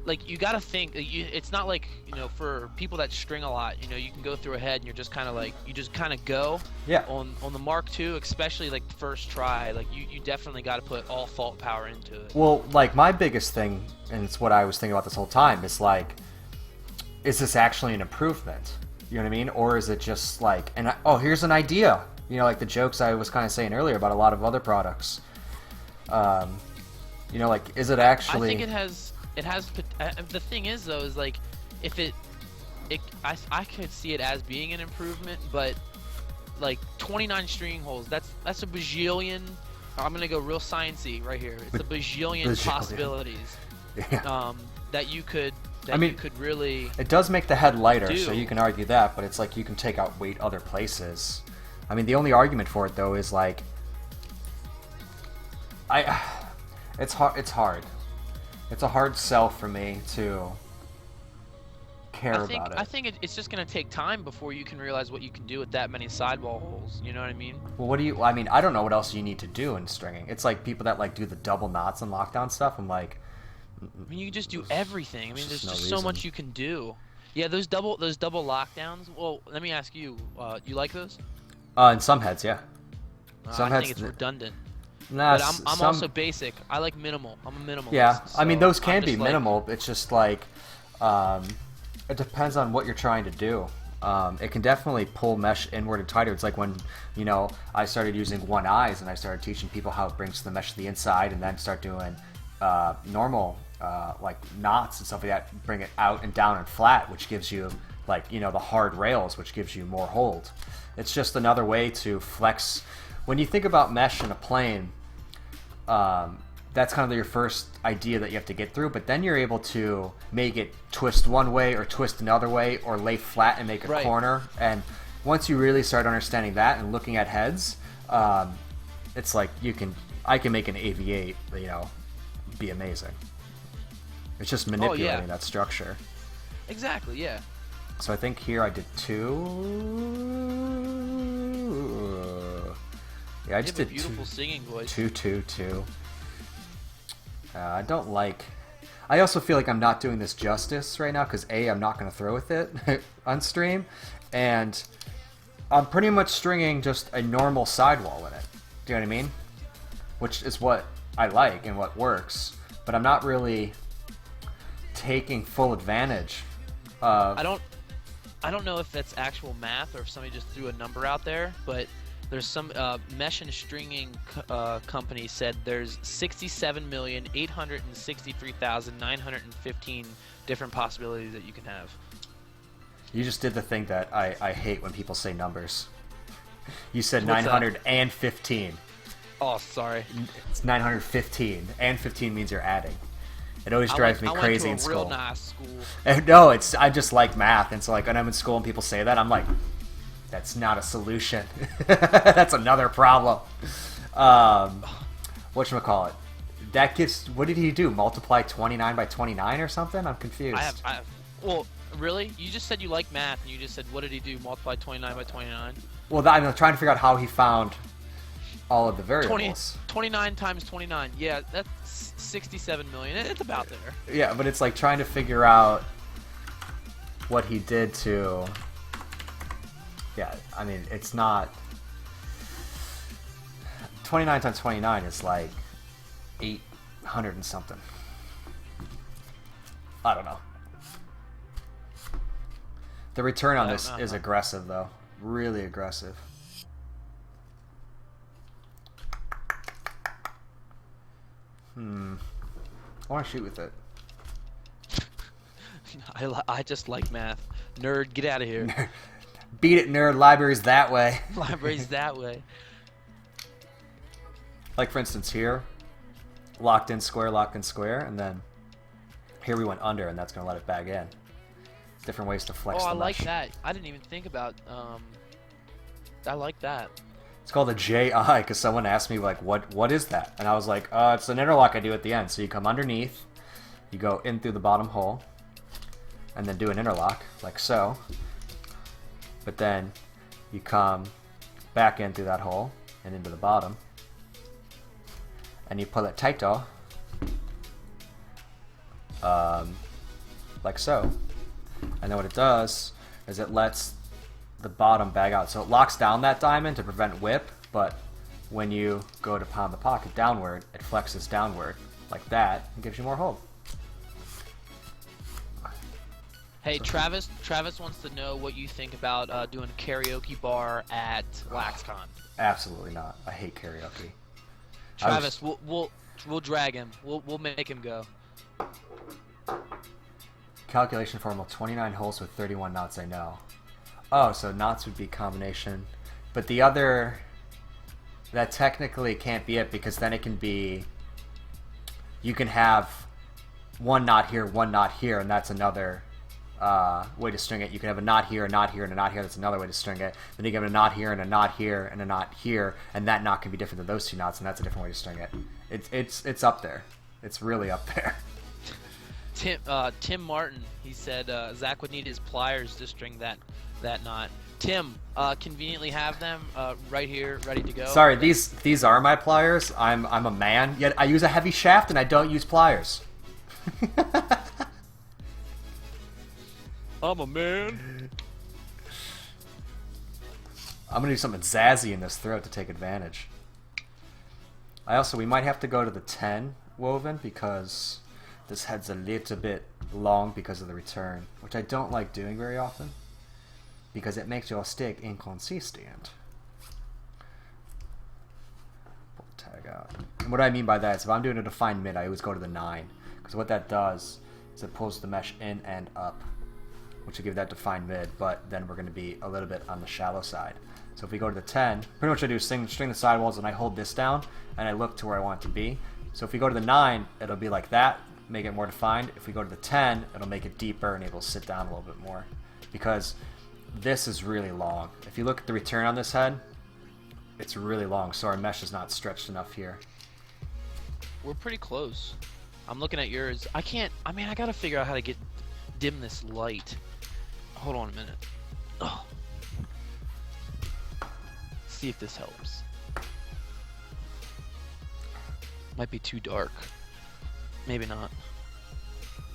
like you gotta think. It's not like for people that string a lot. You can go through a head and you're just kind of like you just kind of go. Yeah. On the Mark II, especially like the first try, like you definitely got to put all fault power into it. Well, like my biggest thing, and it's what I was thinking about this whole time, is like, is this actually an improvement? You know what I mean? Or is it just like, here's an idea. Like the jokes I was kind of saying earlier about a lot of other products. Like, is it actually? I think it has. The thing is though, is like, if I could see it as being an improvement, but like 29 stringing holes, that's a bajillion. I'm gonna go real sciencey right here. It's a bajillion possibilities. Yeah. That you could. You could really. It does make the head lighter, so you can argue that, but it's like you can take out weight other places. I mean, the only argument for it though is like, it's hard. It's a hard sell for me to care about it. I think it's just gonna take time before you can realize what you can do with that many sidewall holes. You know what I mean? Well, I don't know what else you need to do in stringing. It's like people that like do the double knots and lockdown stuff. I'm like, I mean, you can just do everything. I mean, there's no just reason. so much you can do. Yeah, those double lockdowns. Well, let me ask you. You like those? In some heads, yeah. I think it's redundant. Nah, but I'm also basic. I like minimal. I'm a minimalist. Yeah, I mean, so those can be like, minimal. It's just like, it depends on what you're trying to do. It can definitely pull mesh inward and tighter. It's like when, I started using one eyes and I started teaching people how it brings the mesh to the inside, and then start doing normal like knots and stuff like that, bring it out and down and flat, which gives you like, the hard rails, which gives you more hold. It's just another way to flex. When you think about mesh in a plane, that's kind of your first idea that you have to get through, but then you're able to make it twist one way or twist another way or lay flat and make a corner. And once you really start understanding that and looking at heads, it's like I can make an AV8, be amazing. It's just manipulating that structure. Exactly, yeah. So I think here I did 2. Yeah, I just did beautiful singing voice. 2, 2, 2. I don't like. I also feel like I'm not doing this justice right now because I'm not going to throw with it on stream, and I'm pretty much stringing just a normal sidewall in it. Do you know what I mean? Which is what I like and what works, but I'm not really taking full advantage of. I don't know if that's actual math or if somebody just threw a number out there, but there's some mesh and stringing company said there's 67,863,915 different possibilities that you can have. You just did the thing that I hate when people say numbers. You said What's 915. Oh, sorry. It's 915, and 15 means you're adding. It always drives me crazy in school. I went to a real nice school. No, I just like math, and so like when I'm in school and people say that, I'm like, that's not a solution. That's another problem. Whatchamacallit? That gives. What did he do? Multiply 29 by 29 or something? I'm confused. Well, really? You just said you like math, and you just said, what did he do? Multiply 29 by 29? Well, I'm trying to figure out how he found all of the variables. 29 times 29. Yeah, that's 67 million. It's about there. Yeah, but it's like trying to figure out what he did to. Yeah, I mean, it's not. 29 times 29 is like 800 and something. I don't know. The return on this is aggressive, though. Really aggressive. I want to shoot with it. I just like math. Nerd, get out of here. Beat it, nerd. Library's that way. Library's that way. Like, for instance, here, locked in square, and then here we went under, and that's going to let it back in. Different ways to flex the mesh. Oh, I like that. I didn't even think about, I like that. It's called a JI, because someone asked me, like, what is that? And I was like, it's an interlock I do at the end. So you come underneath, you go in through the bottom hole, and then do an interlock, like so. But then you come back in through that hole and into the bottom, and you pull it tighter, like so. And then what it does is it lets the bottom bag out. So it locks down that diamond to prevent whip, but when you go to pound the pocket downward, it flexes downward like that and gives you more hold. Hey, Travis wants to know what you think about doing a karaoke bar at WaxCon. Absolutely not. I hate karaoke. Travis, we'll drag him. We'll make him go. Calculation formula: 29 holes with 31 knots. I know. Oh, so knots would be combination, but the other, that technically can't be it, because then it can be, you can have one knot here, and that's another way to string it. You can have a knot here, a knot here, and a knot here. That's another way to string it. Then you get a knot here, and a knot here, and a knot here, and that knot can be different than those two knots, and that's a different way to string it. It's up there. It's really up there. Tim Martin, he said Zach would need his pliers to string that knot. Tim, conveniently have them right here, ready to go. Sorry, these are my pliers. I'm a man, yet I use a heavy shaft and I don't use pliers. I'm a man. I'm gonna do something zazzy in this throat to take advantage. We might have to go to the 10 woven because this head's a little bit long because of the return, which I don't like doing very often because it makes your stick inconsistent. Pull the tag out. And what I mean by that is if I'm doing a defined mid, I always go to the 9, because what that does is it pulls the mesh in and up, which will give that defined mid, but then we're going to be a little bit on the shallow side. So if we go to the 10, pretty much I do is string the sidewalls and I hold this down and I look to where I want it to be. So if we go to the 9, it'll be like that, make it more defined. If we go to the 10, it'll make it deeper and it'll sit down a little bit more, because this is really long. If you look at the return on this head, it's really long, so our mesh is not stretched enough here. We're pretty close. I'm looking at yours. I gotta figure out how to dim this light. Hold on a minute. Oh. See if this helps. Might be too dark. Maybe not.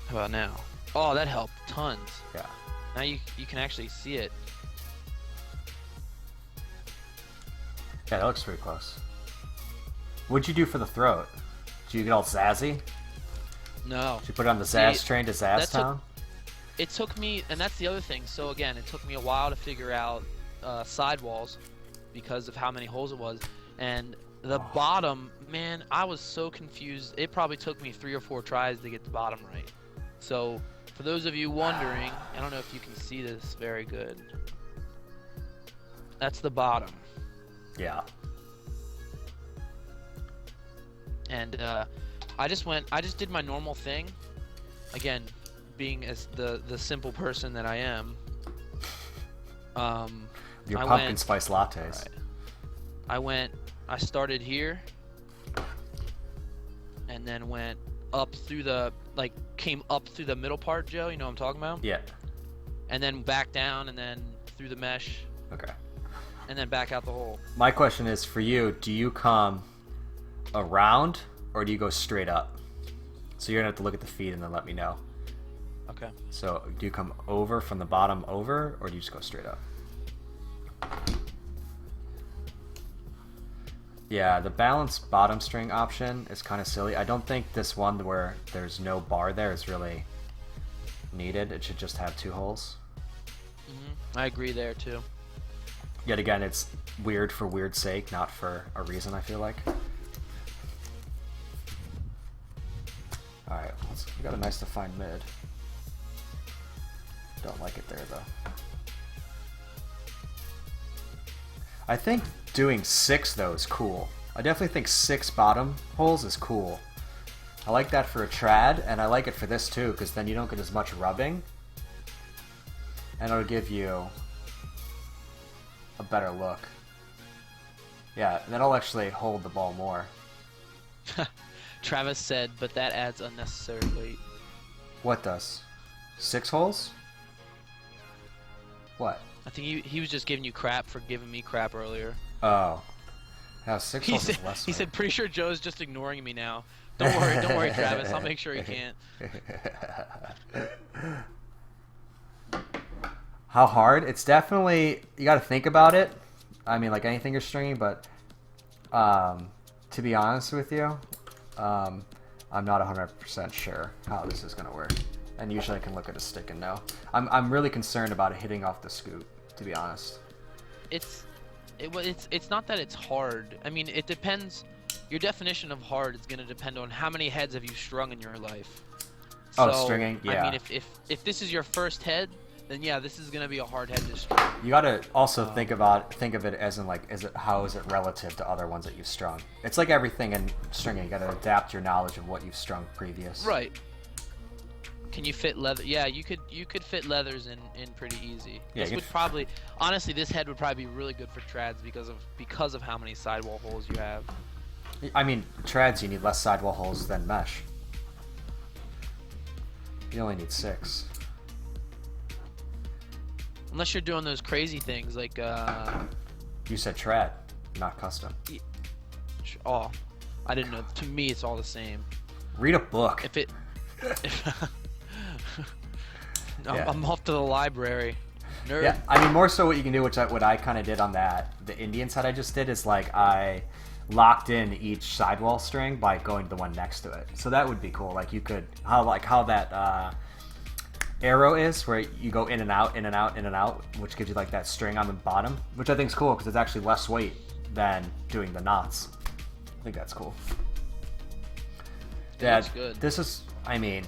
How about now? Oh, that helped tons. Yeah. Now you can actually see it. Yeah, that looks pretty close. What'd you do for the throat? Did you get all zazzy? No. Did you put it on the Zazz train to Zazz Town? It took me, and that's the other thing. So again, it took me a while to figure out sidewalls because of how many holes it was, and the bottom, man, I was so confused. It probably took me 3 or 4 tries to get the bottom right. So for those of you wondering, I don't know if you can see this very good. That's the bottom. Yeah. And I just did my normal thing. Again, being as the simple person that I am. Your pumpkin spice lattes. Right. I started here, and then went up through came up through the middle part, Joe, you know what I'm talking about? Yeah. And then back down, and then through the mesh. Okay. And then back out the hole. My question is, for you, do you come around, or do you go straight up? So you're going to have to look at the feed and then let me know. Okay. So do you come over from the bottom over, or do you just go straight up? Yeah, the balanced bottom string option is kind of silly. I don't think this one where there's no bar there is really needed. It should just have 2 holes. I agree there too. Yet again, it's weird for weird's sake, not for a reason, I feel like. Alright, we got a nice defined mid. Don't like it there though. I think doing 6 though is cool. I definitely think 6 bottom holes is cool. I like that for a trad, and I like it for this too, because then you don't get as much rubbing. And it'll give you a better look. Yeah, and that'll actually hold the ball more. Travis said, but that adds unnecessary weight. What does? 6 holes? What? I think he was just giving you crap for giving me crap earlier. Oh. Yeah, 6 holes is less He weight. said, pretty sure Joe's just ignoring me now. Don't worry, Travis. I'll make sure he can't. How hard? It's definitely, you got to think about it. I mean, like anything you're stringing, but to be honest with you, I'm not 100% sure how this is going to work. And usually I can look at a stick and know. I'm really concerned about it hitting off the scoop, to be honest. It's not that it's hard. I mean, it depends. Your definition of hard is going to depend on how many heads have you strung in your life. Oh, So, stringing? Yeah. I mean, if this is your first head, then yeah, this is going to be a hard head to string. You got to also think of it as in, like, how is it relative to other ones that you've strung? It's like everything in stringing. You got to adapt your knowledge of what you've strung previous. Right. Can you fit leather? Yeah, you could fit leathers in pretty easy. Yeah, This would probably, honestly, this head would probably be really good for trads because of how many sidewall holes you have. I mean, trads, you need less sidewall holes than mesh. You only need 6. Unless you're doing those crazy things like You said trad, not custom. oh, I didn't know. To me, it's all the same. Read a book. If it, Yeah. I'm off to the library. Nerd. Yeah, I mean, more so what you can do, what I kind of did on the Indian side I just did, is like I locked in each sidewall string by going to the one next to it. So that would be cool. Like you could, how that arrow is, where you go in and out, in and out, in and out, which gives you like that string on the bottom, which I think is cool because it's actually less weight than doing the knots. I think that's cool. Yeah, that's good. This is, I mean,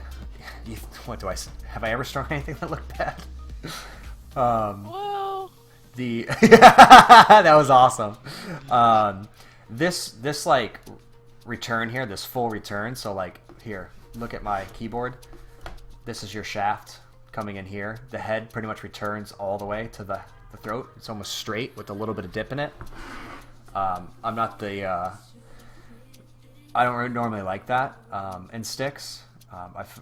what do I say? Have I ever strung anything that looked bad? Well, that was awesome. This like return here, this full return. So like here, look at my keyboard. This is your shaft coming in here. The head pretty much returns all the way to the throat. It's almost straight with a little bit of dip in it. I'm not the I don't normally like that in sticks.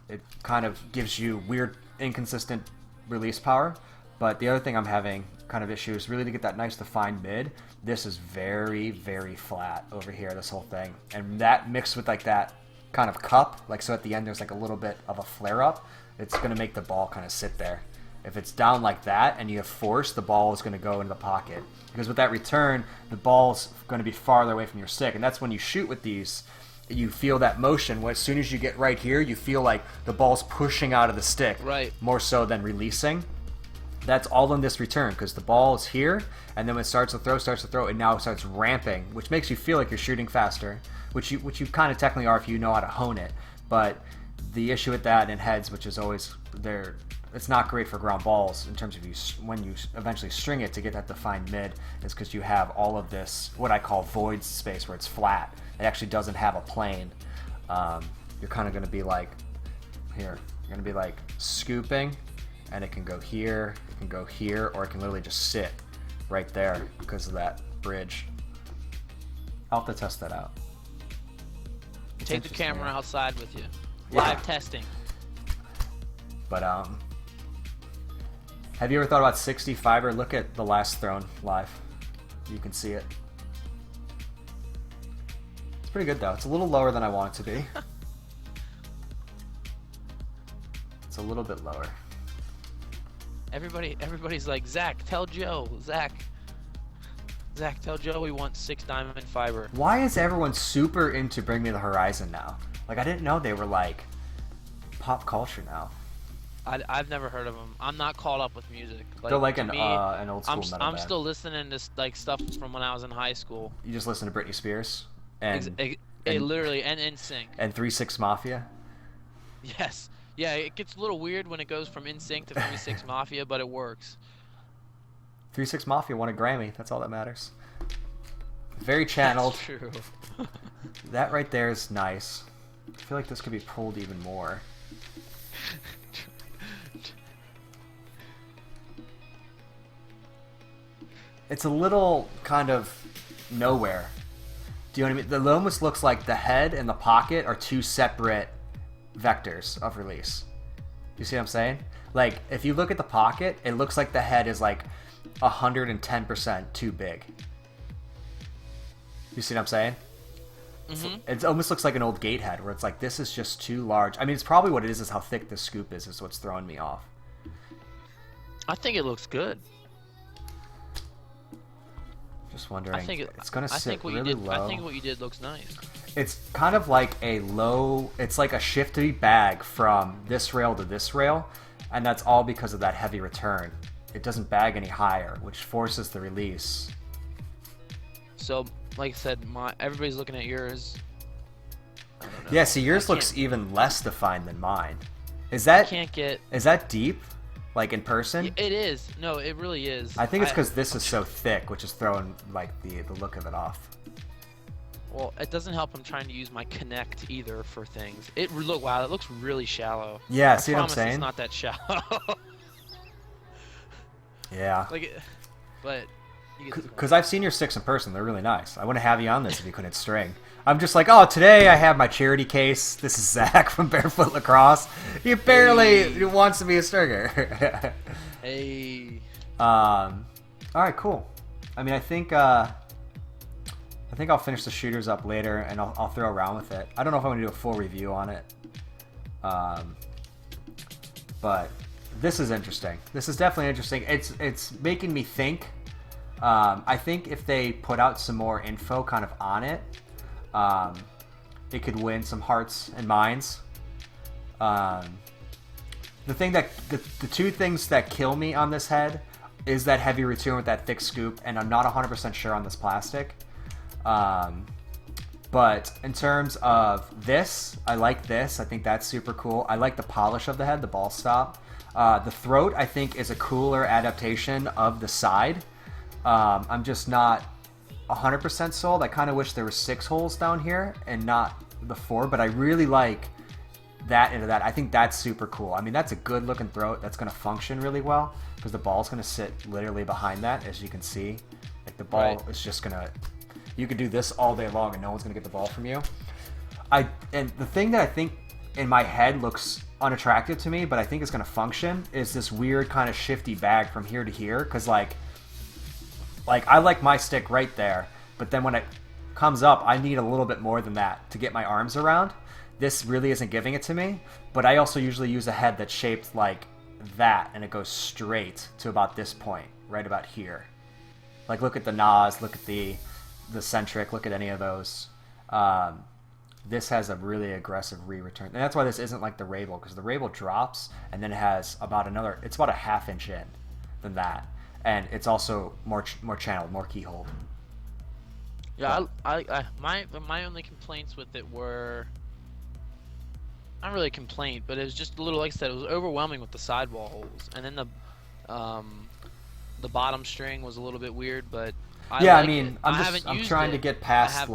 It kind of gives you weird, inconsistent release power. But the other thing I'm having kind of issue is really to get that nice defined mid. This is very, very flat over here, this whole thing. And that mixed with like that kind of cup, like so at the end there's like a little bit of a flare up, it's going to make the ball kind of sit there. If it's down like that and you have force, the ball is going to go into the pocket. Because with that return, the ball's going to be farther away from your stick. And that's when you shoot with these, you feel that motion. As soon as you get right here, you feel like the ball's pushing out of the stick. Right. More so than releasing. That's all in this return because the ball is here, and then when it starts to throw, and now it starts ramping, which makes you feel like you're shooting faster, which you kind of technically are if you know how to hone it. But the issue with that in heads, which is always there, it's not great for ground balls in terms of when you eventually string it to get that defined mid, is because you have all of this what I call void space where it's flat. It actually doesn't have a plane. You're kind of going to be like here. You're going to be like scooping. And it can go here, it can go here, or it can literally just sit right there because of that bridge. I'll have to test that out. take the camera outside with you. Yeah. Live testing. But have you ever thought about 60 fiber? Look at the last thrown live. You can see it. It's pretty good though. It's a little lower than I want it to be. It's a little bit lower. Everybody's like, Zach, tell Joe. Zach, tell Joe we want 6 diamond fiber. Why is everyone super into Bring Me the Horizon now? Like, I didn't know they were like pop culture now. I've never heard of them. I'm not caught up with music. They're like to an me, old school metal I'm band. still listening to like stuff from when I was in high school. You just listen to Britney Spears and Literally and NSYNC. and 3-6 Mafia. Yes. Yeah, it gets a little weird when it goes from NSYNC to 3-6 Mafia, but it works. 3-6 Mafia won a Grammy. That's all that matters. Very channeled. That's true. That right there is nice. I feel like this could be pulled even more. It's a little kind of nowhere. Do you know what I mean? It almost looks like the head and the pocket are two separate vectors of release. You see what I'm saying? Like, if you look at the pocket, it looks like the head is like 110% too big. You see what I'm saying? It almost looks like an old gate head, where it's like, this is just too large. I mean, it's probably what it is how thick the scoop is what's throwing me off. I think it looks good. Just wondering. It's going to I sit think what really you did, low. I think what you did looks nice. It's kind of like a low, it's like a shifty bag from this rail to this rail, and that's all because of that heavy return. It doesn't bag any higher, which forces the release. So, like I said, everybody's looking at yours. I don't know. Yeah, see, yours looks even less defined than mine. Is that deep? Like in person? It is. No, it really is. I think it's because this is so thick, which is throwing like the look of it off. Well, it doesn't help. I'm trying to use my Connect either for things. Wow, it looks really shallow. Yeah, see what I'm saying? It's not that shallow. Yeah. But because I've seen your sticks in person, they're really nice. I wouldn't have you on this if you couldn't string. I'm just like, oh, today I have my charity case. This is Zach from Barefoot Lacrosse. He barely wants to be a stringer. Hey. All right, cool. I mean, I think I'll finish the shooters up later, and I'll throw around with it. I don't know if I'm gonna do a full review on it. But this is interesting. This is definitely interesting. It's making me think. I think if they put out some more info kind of on it, it could win some hearts and minds. The two things that kill me on this head is that heavy return with that thick scoop, and I'm not 100% sure on this plastic. But in terms of this, I like this. I think that's super cool. I like the polish of the head, the ball stop. The throat, I think, is a cooler adaptation of the side. I'm just not 100% sold. I kind of wish there were 6 holes down here and not the 4, but I really like that into that. I think that's super cool. I mean, that's a good looking throat that's going to function really well because the ball's going to sit literally behind that, as you can see. Like the ball is just going to... You could do this all day long and no one's going to get the ball from you. And the thing that I think in my head looks unattractive to me, but I think is going to function, is this weird kind of shifty bag from here to here. Because like I like my stick right there, but then when it comes up, I need a little bit more than that to get my arms around. This really isn't giving it to me, but I also usually use a head that's shaped like that, and it goes straight to about this point, right about here. Like look at the Nas, look at the centric, look at any of those. This has a really aggressive re-return, and that's why this isn't like the Rabel, because the Rabel drops and then it has about it's about a ½ inch in than that, and it's also more channeled, more keyhole. Yeah, my only complaints with it were not really a complaint, but it was just a little, like I said, it was overwhelming with the sidewall holes, and then the bottom string was a little bit weird, but I'm trying to get past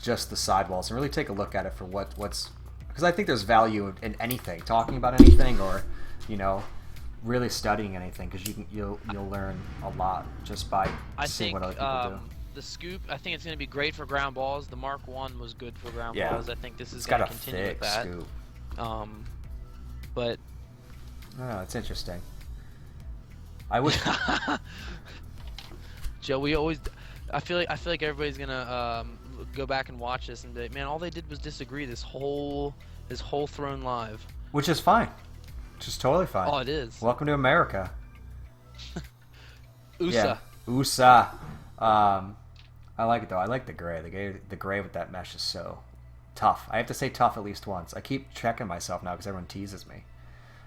just the sidewalls and really take a look at it for what's, because I think there's value in anything, talking about anything, or really studying anything, because you'll learn a lot just by seeing what other people do. The scoop, I think it's going to be great for ground balls. The Mark 1 was good for ground balls. I think this is going to continue with that. Scoop. But oh, it's interesting. I wish Joe, I feel like everybody's gonna go back and watch this and be like, man, all they did was disagree this whole thrown live. Which is fine. Which is totally fine. Oh, it is. Welcome to America. USA. Yeah, USA. I like it though. I like the gray. The gray with that mesh is so tough. I have to say tough at least once. I keep checking myself now because everyone teases me.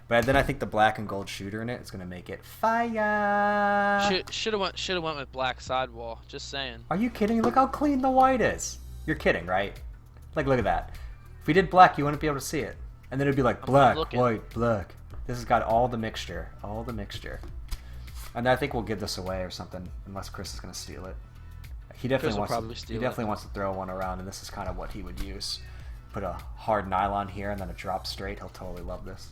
But then I think the black and gold shooter in it is gonna make it fire. Should have went with black sidewall. Just saying. Are you kidding? Look how clean the white is. You're kidding, right? Like, look at that. If we did black, you wouldn't be able to see it, and then it'd be like black, white, black. This has got all the mixture, And I think we'll give this away or something, unless Chris is gonna steal it. He definitely wants to throw one around, and this is kind of what he would use. Put a hard nylon here and then a drop straight. He'll totally love this.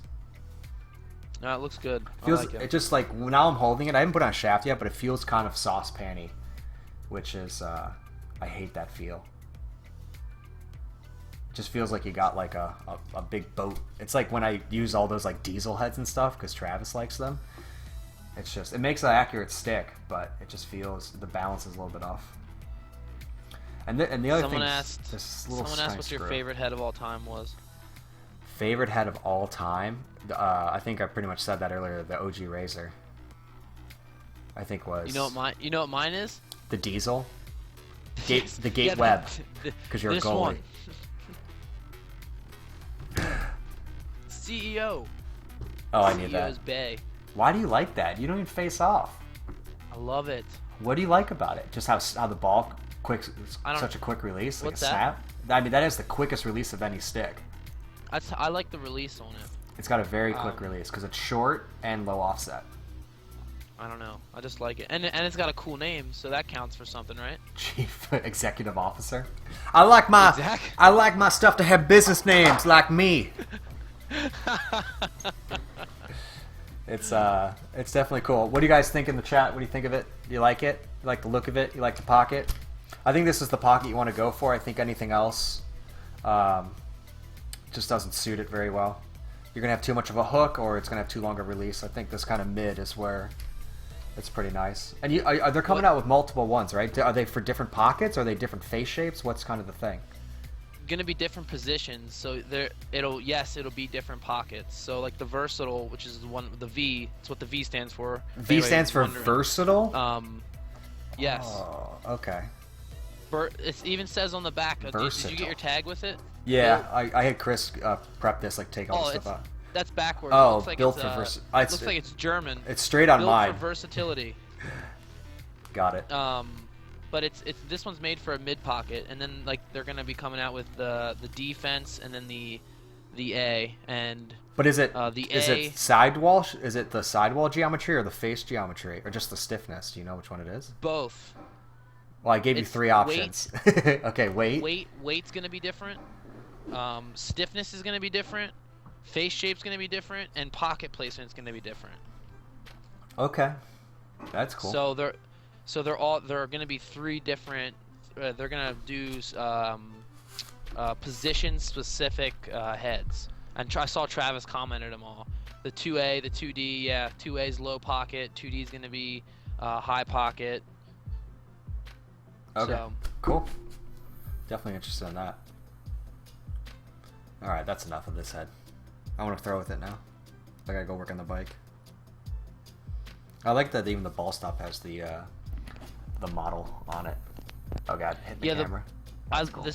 No, it looks good. It just like, now I'm holding it. I haven't put on shaft yet, but it feels kind of saucepan-y, which is I hate that feel. It just feels like you got like a big boat. It's like when I use all those like diesel heads and stuff because Travis likes them. It's just, it makes an accurate stick, but it just feels the balance is a little bit off. And the other Someone thing, asked. this little Someone asked what your screw. favorite head of all time was. Favorite head of all time? I think I pretty much said that earlier. The OG Razor. I think was. You know what mine is? The Diesel. Yes. The Gate Yeah, Web. Because you're a this goalie. one. CEO. Oh, I need CEO's that. Bay. Why do you like that? You don't even face off. I love it. What do you like about it? Just how the ball such a quick release, like What's a that? snap. I mean, that is the quickest release of any stick. I like the release on it. It's got a very quick release because it's short and low offset. I don't know. I just like it, and it's got a cool name, so that counts for something, right? Chief Executive Officer. I like my stuff to have business names like me. It's definitely cool. What do you guys think in the chat? What do you think of it? Do you like it? You like the look of it? You like the pocket? I think this is the pocket you want to go for. I think anything else just doesn't suit it very well. You're gonna have too much of a hook, or it's gonna have too long a release. I think this kind of mid is where it's pretty nice. And they're coming out with multiple ones, right? Are they for different pockets? Are they different face shapes? What's kind of the thing? Gonna be different positions, so it'll be different pockets. So like the versatile, which is the V, it's what the V stands for. V stands for versatile. Yes. Oh, okay. It even says on the back. Did you get your tag with it? Yeah, I had Chris prep this, like take all the stuff out. That's backwards. Oh, it looks like built it's, for it looks like it's German. It's straight on built mine. for versatility. Got it. But it's this one's made for a mid pocket, and then like they're gonna be coming out with the defense and then the A and. But is it is it sidewall? Is it the sidewall geometry or the face geometry or just the stiffness? Do you know which one it is? Both. Well, I gave you 3 options. Okay, Weight's gonna be different. Stiffness is gonna be different. Face shape's gonna be different, and pocket placement's gonna be different. Okay, that's cool. So they're gonna be 3 different. They're gonna do position specific heads. And I saw Travis commented them all. The 2A, the 2D, yeah, 2A is low pocket, 2D is gonna be high pocket. Okay, So, cool. Definitely interested in that. All right, that's enough of this head. I want to throw with it now. I gotta go work on the bike. I like that even the ball stop has the model on it. Oh god, hit the camera. Cool.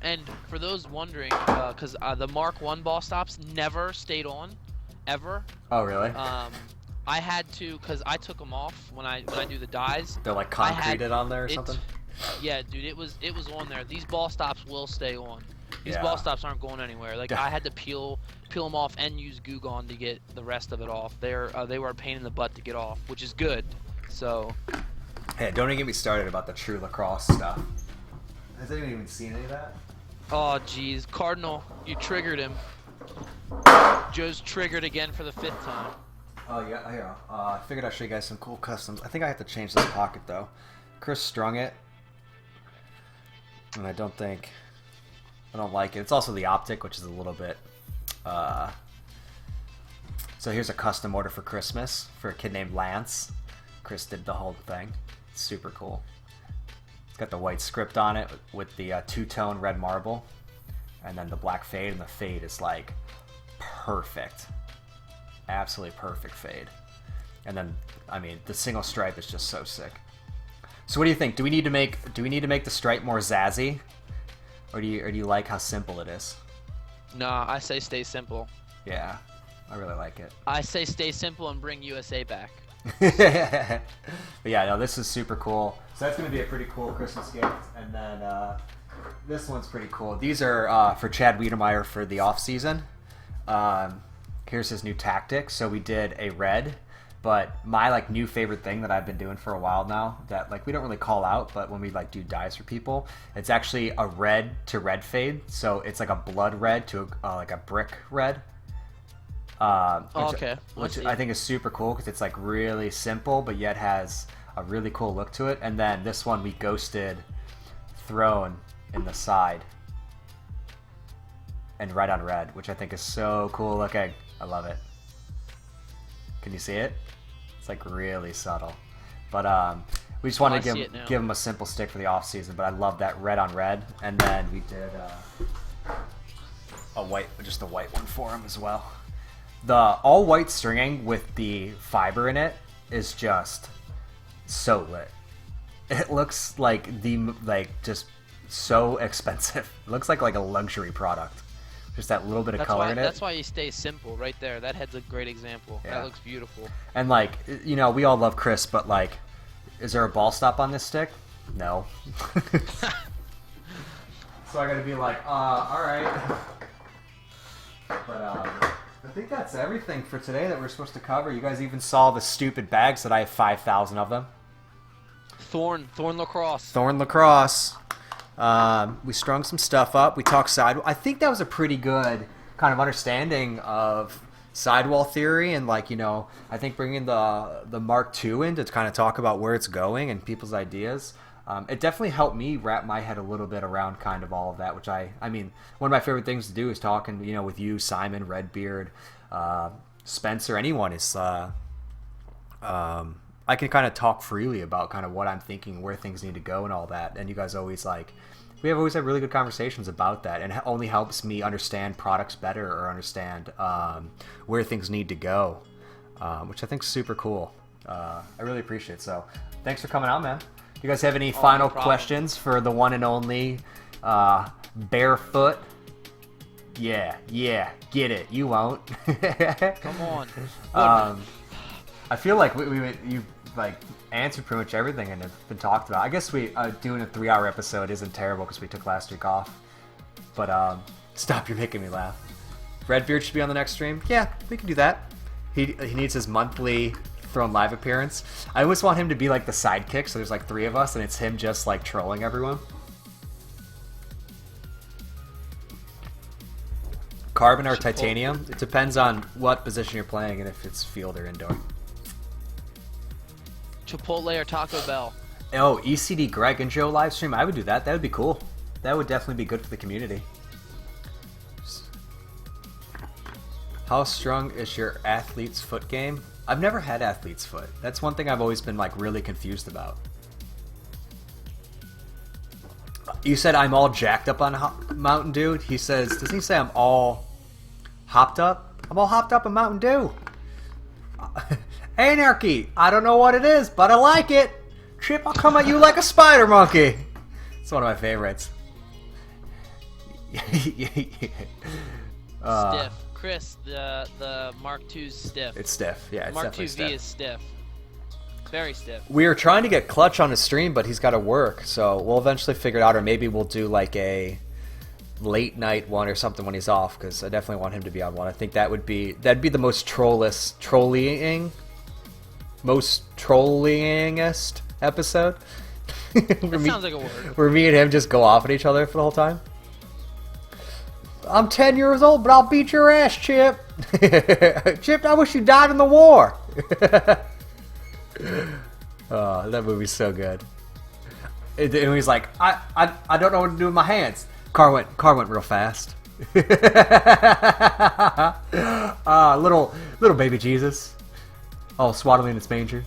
And for those wondering, because the Mark 1 ball stops never stayed on, ever. Oh really? I had to, because I took them off when I do the dies. They're like concreted on there or something? Yeah, dude, it was on there. These ball stops will stay on. These Yeah. ball stops aren't going anywhere. Like I had to peel them off and use Goo Gone to get the rest of it off. They were a pain in the butt to get off, which is good. So. Hey, don't even get me started about the true lacrosse stuff. Has anyone even seen any of that? Oh jeez, Cardinal, you triggered him. Joe's triggered again for the 5th time. Oh yeah, here. I figured I'd show you guys some cool customs. I think I have to change this pocket though. Chris strung it, and I don't like it. It's also the optic, which is a little bit. So here's a custom order for Christmas for a kid named Lance. Chris did the whole thing. It's super cool. It's got the white script on it with the 2-tone red marble, and then the black fade, and the fade is like perfect. Absolutely perfect fade. And then, I mean, the single stripe is just so sick. So what do you think? Do we need to make the stripe more zazzy, or do you like how simple it is? Nah, I say stay simple. Yeah, I really like it. I say stay simple and bring USA back. But yeah, no, this is super cool. So that's gonna be a pretty cool Christmas gift. And then this one's pretty cool. These are for Chad Wiedemeyer for the off season. Here's his new tactic. So we did a red. But my like new favorite thing that I've been doing for a while now that like we don't really call out, but when we like do dyes for people, it's actually a red to red fade. So it's like a blood red to like a brick red. Which I think is super cool because it's like really simple, but yet has a really cool look to it. And then this one we ghosted thrown in the side and red on red, which I think is so cool looking. I love it. Can you see it? It's like really subtle. But We just wanted I to see it now. give him a simple stick for the off season, but I love that red on red, and then we did just a white one for him as well. The all white stringing with the fiber in it is just so lit. It looks like just so expensive. It looks like a luxury product. Just that little bit of color in it. That's why you stay simple right there. That head's a great example. Yeah. That looks beautiful. And like, you know, we all love Chris, but like, is there a ball stop on this stick? No. So I gotta be like, all right. But I think that's everything for today that we're supposed to cover. You guys even saw the stupid bags that I have 5,000 of them. Thorn lacrosse. Thorn lacrosse. We strung some stuff up. We talked sidewall. I think that was a pretty good kind of understanding of sidewall theory, and like, you know, I think bringing the Mark II in to kind of talk about where it's going and people's ideas. It definitely helped me wrap my head a little bit around kind of all of that, which I mean, one of my favorite things to do is talking, you know, with you, Simon, Redbeard, Spencer, anyone is, I can kind of talk freely about kind of what I'm thinking, where things need to go and all that. And you guys always we have always had really good conversations about that, and it only helps me understand products better or understand where things need to go, which I think is super cool. I really appreciate it. So thanks for coming out, man. Do you guys have any final questions for the one and only Barefoot? Yeah, get it. You won't. Come on. I feel like you like answered pretty much everything and have been talked about. I guess we doing a 3-hour episode isn't terrible because we took last week off. But stop, you're making me laugh. Redbeard should be on the next stream. Yeah, we can do that. He needs his monthly Throne Live appearance. I always want him to be like the sidekick, so there's like 3 of us and it's him just like trolling everyone. Carbon or titanium? It depends on what position you're playing and if it's field or indoor. Chipotle or Taco Bell? Oh, ECD Greg and Joe live stream. I would do that. That would be cool. That would definitely be good for the community. How strong is your athlete's foot game? I've never had athlete's foot. That's one thing I've always been like really confused about. You said I'm all jacked up on Mountain Dew. He says, doesn't he say I'm all hopped up? I'm all hopped up on Mountain Dew. Anarchy. I don't know what it is, but I like it. Chip, I'll come at you like a spider monkey. It's one of my favorites. Stiff. Chris, the Mark II's stiff. It's stiff. Yeah, it's Mark definitely IIV stiff. is stiff. Very stiff. We were trying to get Clutch on his stream, but he's got to work, so we'll eventually figure it out, or maybe we'll do like a late night one or something when he's off, because I definitely want him to be on one. I think that'd be the most trollingest episode. That sounds like a word. Where me and him just go off at each other for the whole time. I'm 10 years old, but I'll beat your ass, Chip. Chip, I wish you died in the war. Oh, that movie's so good. And he's like, I don't know what to do with my hands. Car went real fast. Little baby Jesus. Oh, swaddling in its manger.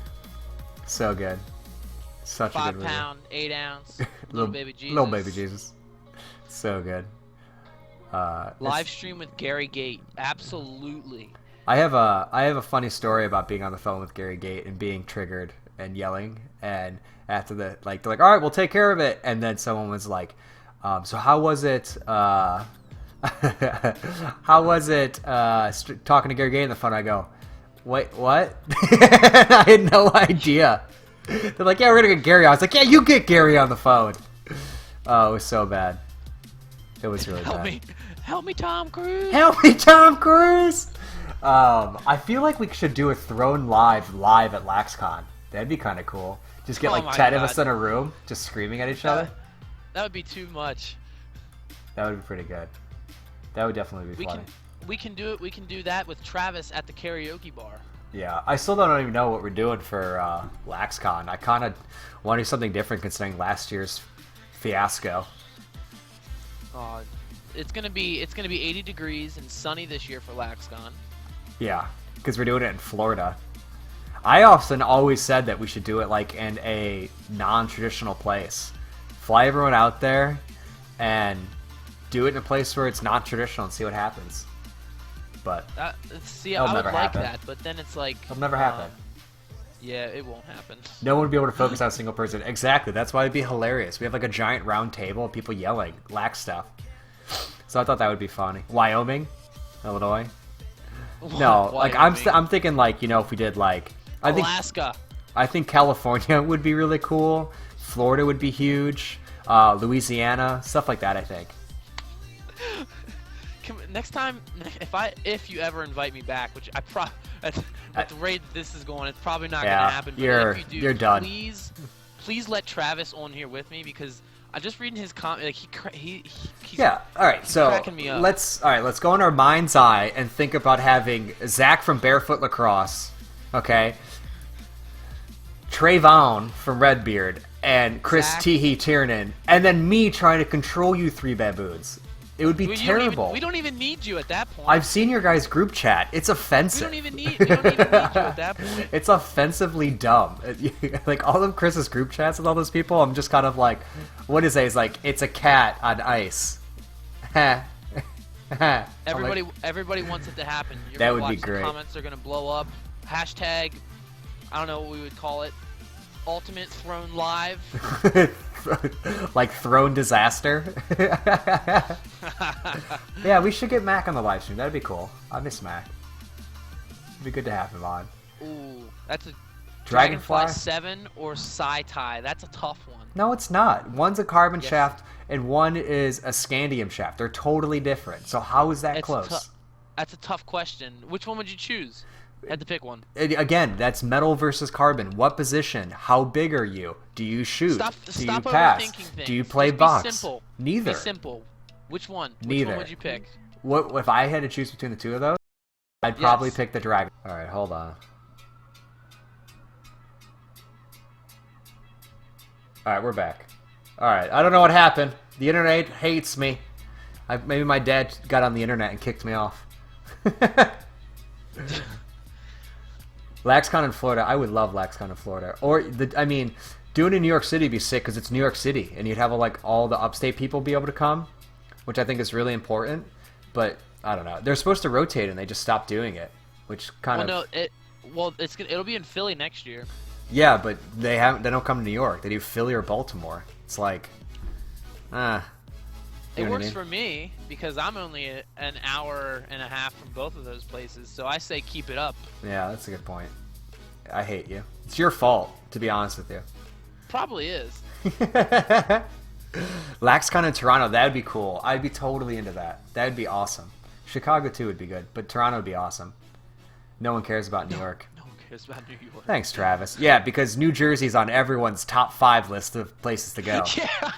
So good. Such a good movie. 5 pound, 8 ounce. Little baby Jesus. Little baby Jesus. So good. Live stream with Gary Gate. Absolutely. I have a funny story about being on the phone with Gary Gate and being triggered and yelling, and after the they're like, all right, we'll take care of it, and then someone was like, so how was it talking to Gary Gate on the phone? I go, wait, what? I had no idea. They're like, yeah, we're gonna get Gary on. I was like, yeah, you get Gary on the phone. Oh, it was so bad. It was really bad. Help me, Tom Cruise. Help me, Tom Cruise. I feel like we should do a Throne live at LaxCon. That'd be kind of cool. Just get like 10 of us in a room, just screaming at each other. That would be too much. That would be pretty good. That would definitely be funny. We can do it. We can do that with Travis at the karaoke bar. Yeah, I still don't even know what we're doing for LaxCon. I kind of want to do something different considering last year's fiasco. It's gonna be 80 degrees and sunny this year for LaxCon. Yeah, because we're doing it in Florida. I often always said that we should do it like in a non-traditional place. Fly everyone out there and do it in a place where it's not traditional and see what happens. But see, that'll I would never like happen. that, but then it's like It'll never happen. Yeah, it won't happen. No one would be able to focus on a single person. Exactly. That's why it'd be hilarious. We have like a giant round table of people yelling lax stuff. So I thought that would be funny. Wyoming, Illinois. No, like I'm thinking like, you know, if we did like Alaska. I think California would be really cool. Florida would be huge. Louisiana, stuff like that. I think. Next time, if you ever invite me back, which at the rate this is going, it's probably not gonna happen. But if you do, you're done. Please let Travis on here with me because I'm just reading his comment. Like he's yeah. All right. So cracking me up. Let's go in our mind's eye and think about having Zach from Barefoot Lacrosse, okay, Trayvon from Redbeard, and Chris Teehee Tiernan, and then me trying to control you three baboons. It would be terrible. We don't even need you at that point. I've seen your guys' group chat. It's offensive. We don't even need you at that point. It's offensively dumb. Like all of Chris's group chats with all those people, I'm just kind of like, what is it? It's like, it's a cat on ice. Everybody wants it to happen. That would be great. The comments are gonna blow up. Hashtag, I don't know what we would call it. Ultimate Throne Live. Like Throne Disaster. Yeah, we should get Mac on the live stream. That'd be cool. I miss Mac. It'd be good to have him on. Ooh, that's a Dragonfly 7 or Sci-Tie. That's a tough one. No, it's not. One's a carbon shaft and one is a scandium shaft. They're totally different. So how is that close? That's a tough question. Which one would you choose? Had to pick one. Again, that's metal versus carbon. What position? How big are you? Do you shoot? Do you pass? Overthinking things. Do you play Just box? Be simple. Neither. Be simple. Which one? Neither. Which one would you pick? What if I had to choose between the two of those? I'd probably pick the dragon. All right, hold on. All right, we're back. All right, I don't know what happened. The internet hates me. Maybe my dad got on the internet and kicked me off. LaxCon in Florida. I would love LaxCon in Florida. Or, doing it in New York City would be sick because it's New York City. And you'd have all the upstate people be able to come, which I think is really important. But, I don't know. They're supposed to rotate and they just stopped doing it, which it'll be in Philly next year. Yeah, but they don't come to New York. They do Philly or Baltimore. It's like, It works for me because I'm only an hour and a half from both of those places, so I say keep it up. Yeah, that's a good point. I hate you. It's your fault, to be honest with you. Probably is. LaxCon in Toronto, that would be cool. I'd be totally into that. That would be awesome. Chicago too would be good, but Toronto would be awesome. No one cares about New York. No one cares about New York. Thanks, Travis. Yeah, because New Jersey's on everyone's top 5 list of places to go. Yeah.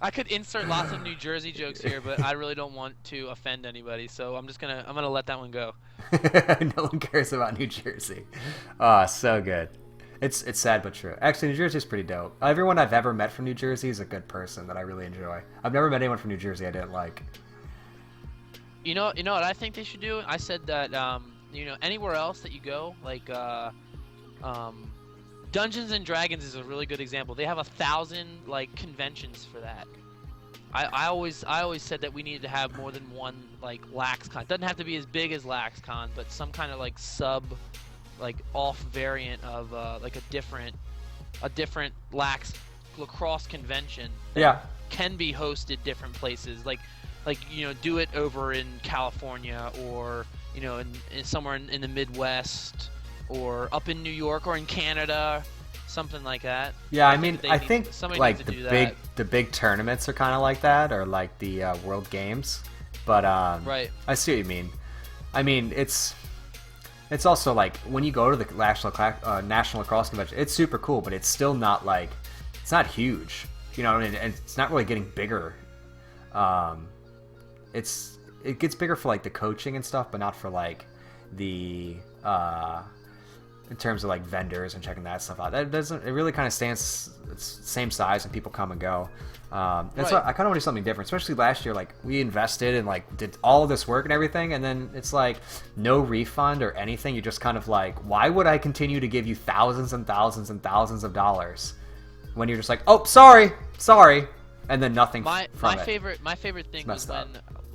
I could insert lots of New Jersey jokes here, but I really don't want to offend anybody, so I'm gonna let that one go. No one cares about New Jersey. So good. It's sad but true. Actually, New Jersey's pretty dope. Everyone I've ever met from New Jersey is a good person that I really enjoy. I've never met anyone from New Jersey I didn't like. You know what I think they should do? I said that anywhere else that you go, like Dungeons and Dragons is a really good example. They have 1,000 conventions for that. I always said that we needed to have more than one LaxCon. It doesn't have to be as big as LaxCon, but some kind of sub off variant of a different lacrosse convention that can be hosted different places. Do it over in California or in somewhere in the Midwest or up in New York or in Canada, something like that. Yeah, I think the big tournaments are kind of like that, or like the World Games. But right. I see what you mean. I mean, it's also like when you go to the National Lacrosse Convention, it's super cool, but it's still not it's not huge. You know what I mean? And it's not really getting bigger. It gets bigger for the coaching and stuff, but not for the in terms of like vendors and checking that stuff out. That doesn't. It really kind of stands. It's same size and people come and go. That's why I kind of want to do something different. Especially last year, like we invested and like did all of this work and everything, and then it's like no refund or anything. You're just kind of like, why would I continue to give you thousands and thousands and thousands of dollars when you're just like, oh, sorry, and then nothing from it. My favorite thing was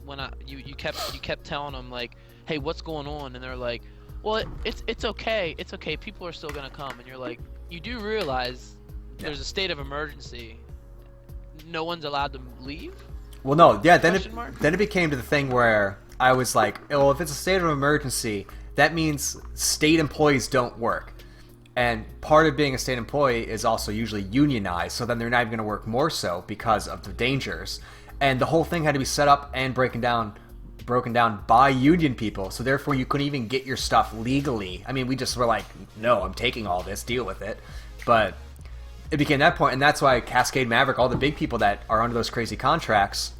when you kept telling them like, hey, what's going on? And they're like, well, it's okay, people are still gonna come. And you're like, you do realize there's a state of emergency. No one's allowed to leave? Well, no, yeah, then it became to the thing where I was like, well, if it's a state of emergency, that means state employees don't work. And part of being a state employee is also usually unionized, so then they're not even going to work more so because of the dangers. And the whole thing had to be set up and broken down by union people, so therefore you couldn't even get your stuff legally. I mean, we just were like, no, I'm taking all this, deal with it. But it became that point, and that's why Cascade Maverick, all the big people that are under those crazy contracts,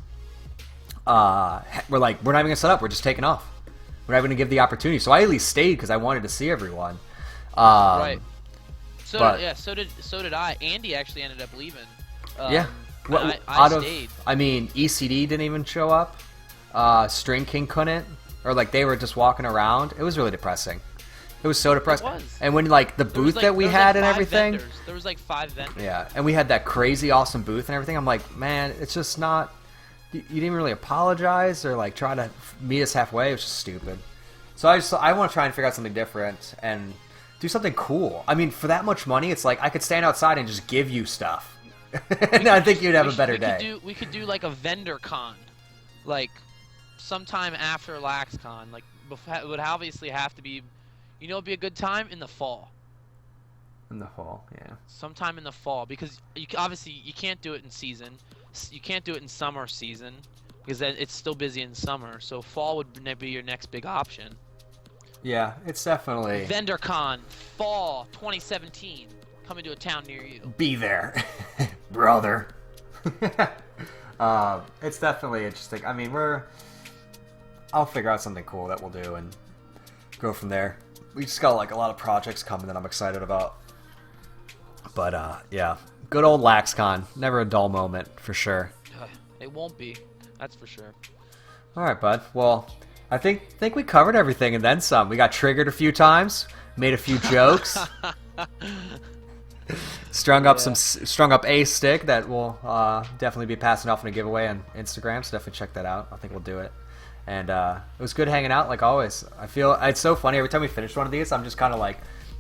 were like, we're not even going to set up, we're just taking off. We're not even going to give the opportunity. So I at least stayed because I wanted to see everyone. Right. So did I. Andy actually ended up leaving. Yeah. Well, I stayed. I mean, ECD didn't even show up. String King couldn't. Or like they were just walking around. It was really depressing. It was so depressing. It was. And when like the booth that we had and everything. There was like 5 vendors. Yeah, and we had that crazy awesome booth and everything. I'm like, man, it's just not. You didn't really apologize or like try to meet us halfway. It was just stupid. So I want to try and figure out something different and do something cool. I mean, for that much money, it's like I could stand outside and just give you stuff. And I think you'd have a better day. We could do like a vendor con, like sometime after LaxCon. Like it would obviously have to be. You know, it'd be a good time in the fall. In the fall, yeah. Sometime in the fall, because obviously you can't do it in season. You can't do it in summer season because then it's still busy in summer. So fall would be your next big option. Yeah, it's definitely VendorCon fall 2017 coming to a town near you. Be there, brother. It's definitely interesting. I mean, I'll figure out something cool that we'll do and go from there. We just got like a lot of projects coming that I'm excited about. But yeah, good old LaxCon. Never a dull moment for sure. It won't be. That's for sure. All right, bud. Well, I think we covered everything and then some. We got triggered a few times, made a few jokes, strung up a stick that we'll definitely be passing off in a giveaway on Instagram. So definitely check that out. I think we'll do it. And it was good hanging out like always. I feel it's so funny every time we finish one of these. I'm just kind of like,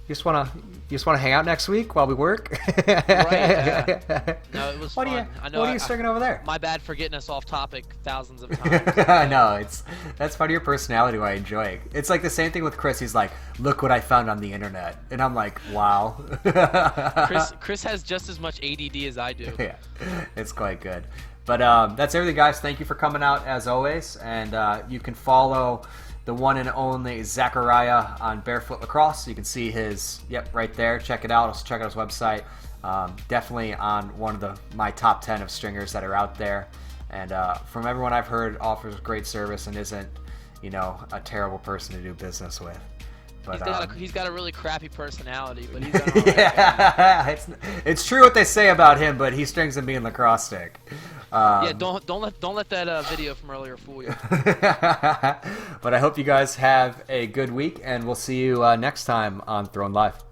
you just want to hang out next week while we work? Right. Yeah. No, it was fun. What are you stringing over there? My bad for getting us off topic thousands of times. I know, that's part of your personality why I enjoy it. It's like the same thing with Chris. He's like, look what I found on the internet. And I'm like, wow. Chris has just as much ADD as I do. Yeah, it's quite good. But that's everything, guys. Thank you for coming out as always. And you can follow the one and only Zachariah on Barefoot Lacrosse. You can see his, right there. Check it out. Also check out his website. Definitely on one of my top 10 of stringers that are out there. And from everyone I've heard, offers great service and isn't, a terrible person to do business with. But, he's got a really crappy personality, but he's done all yeah, it's true what they say about him, but he strings a mean lacrosse stick. Yeah, don't let that video from earlier fool you. But I hope you guys have a good week, and we'll see you next time on Throne Live.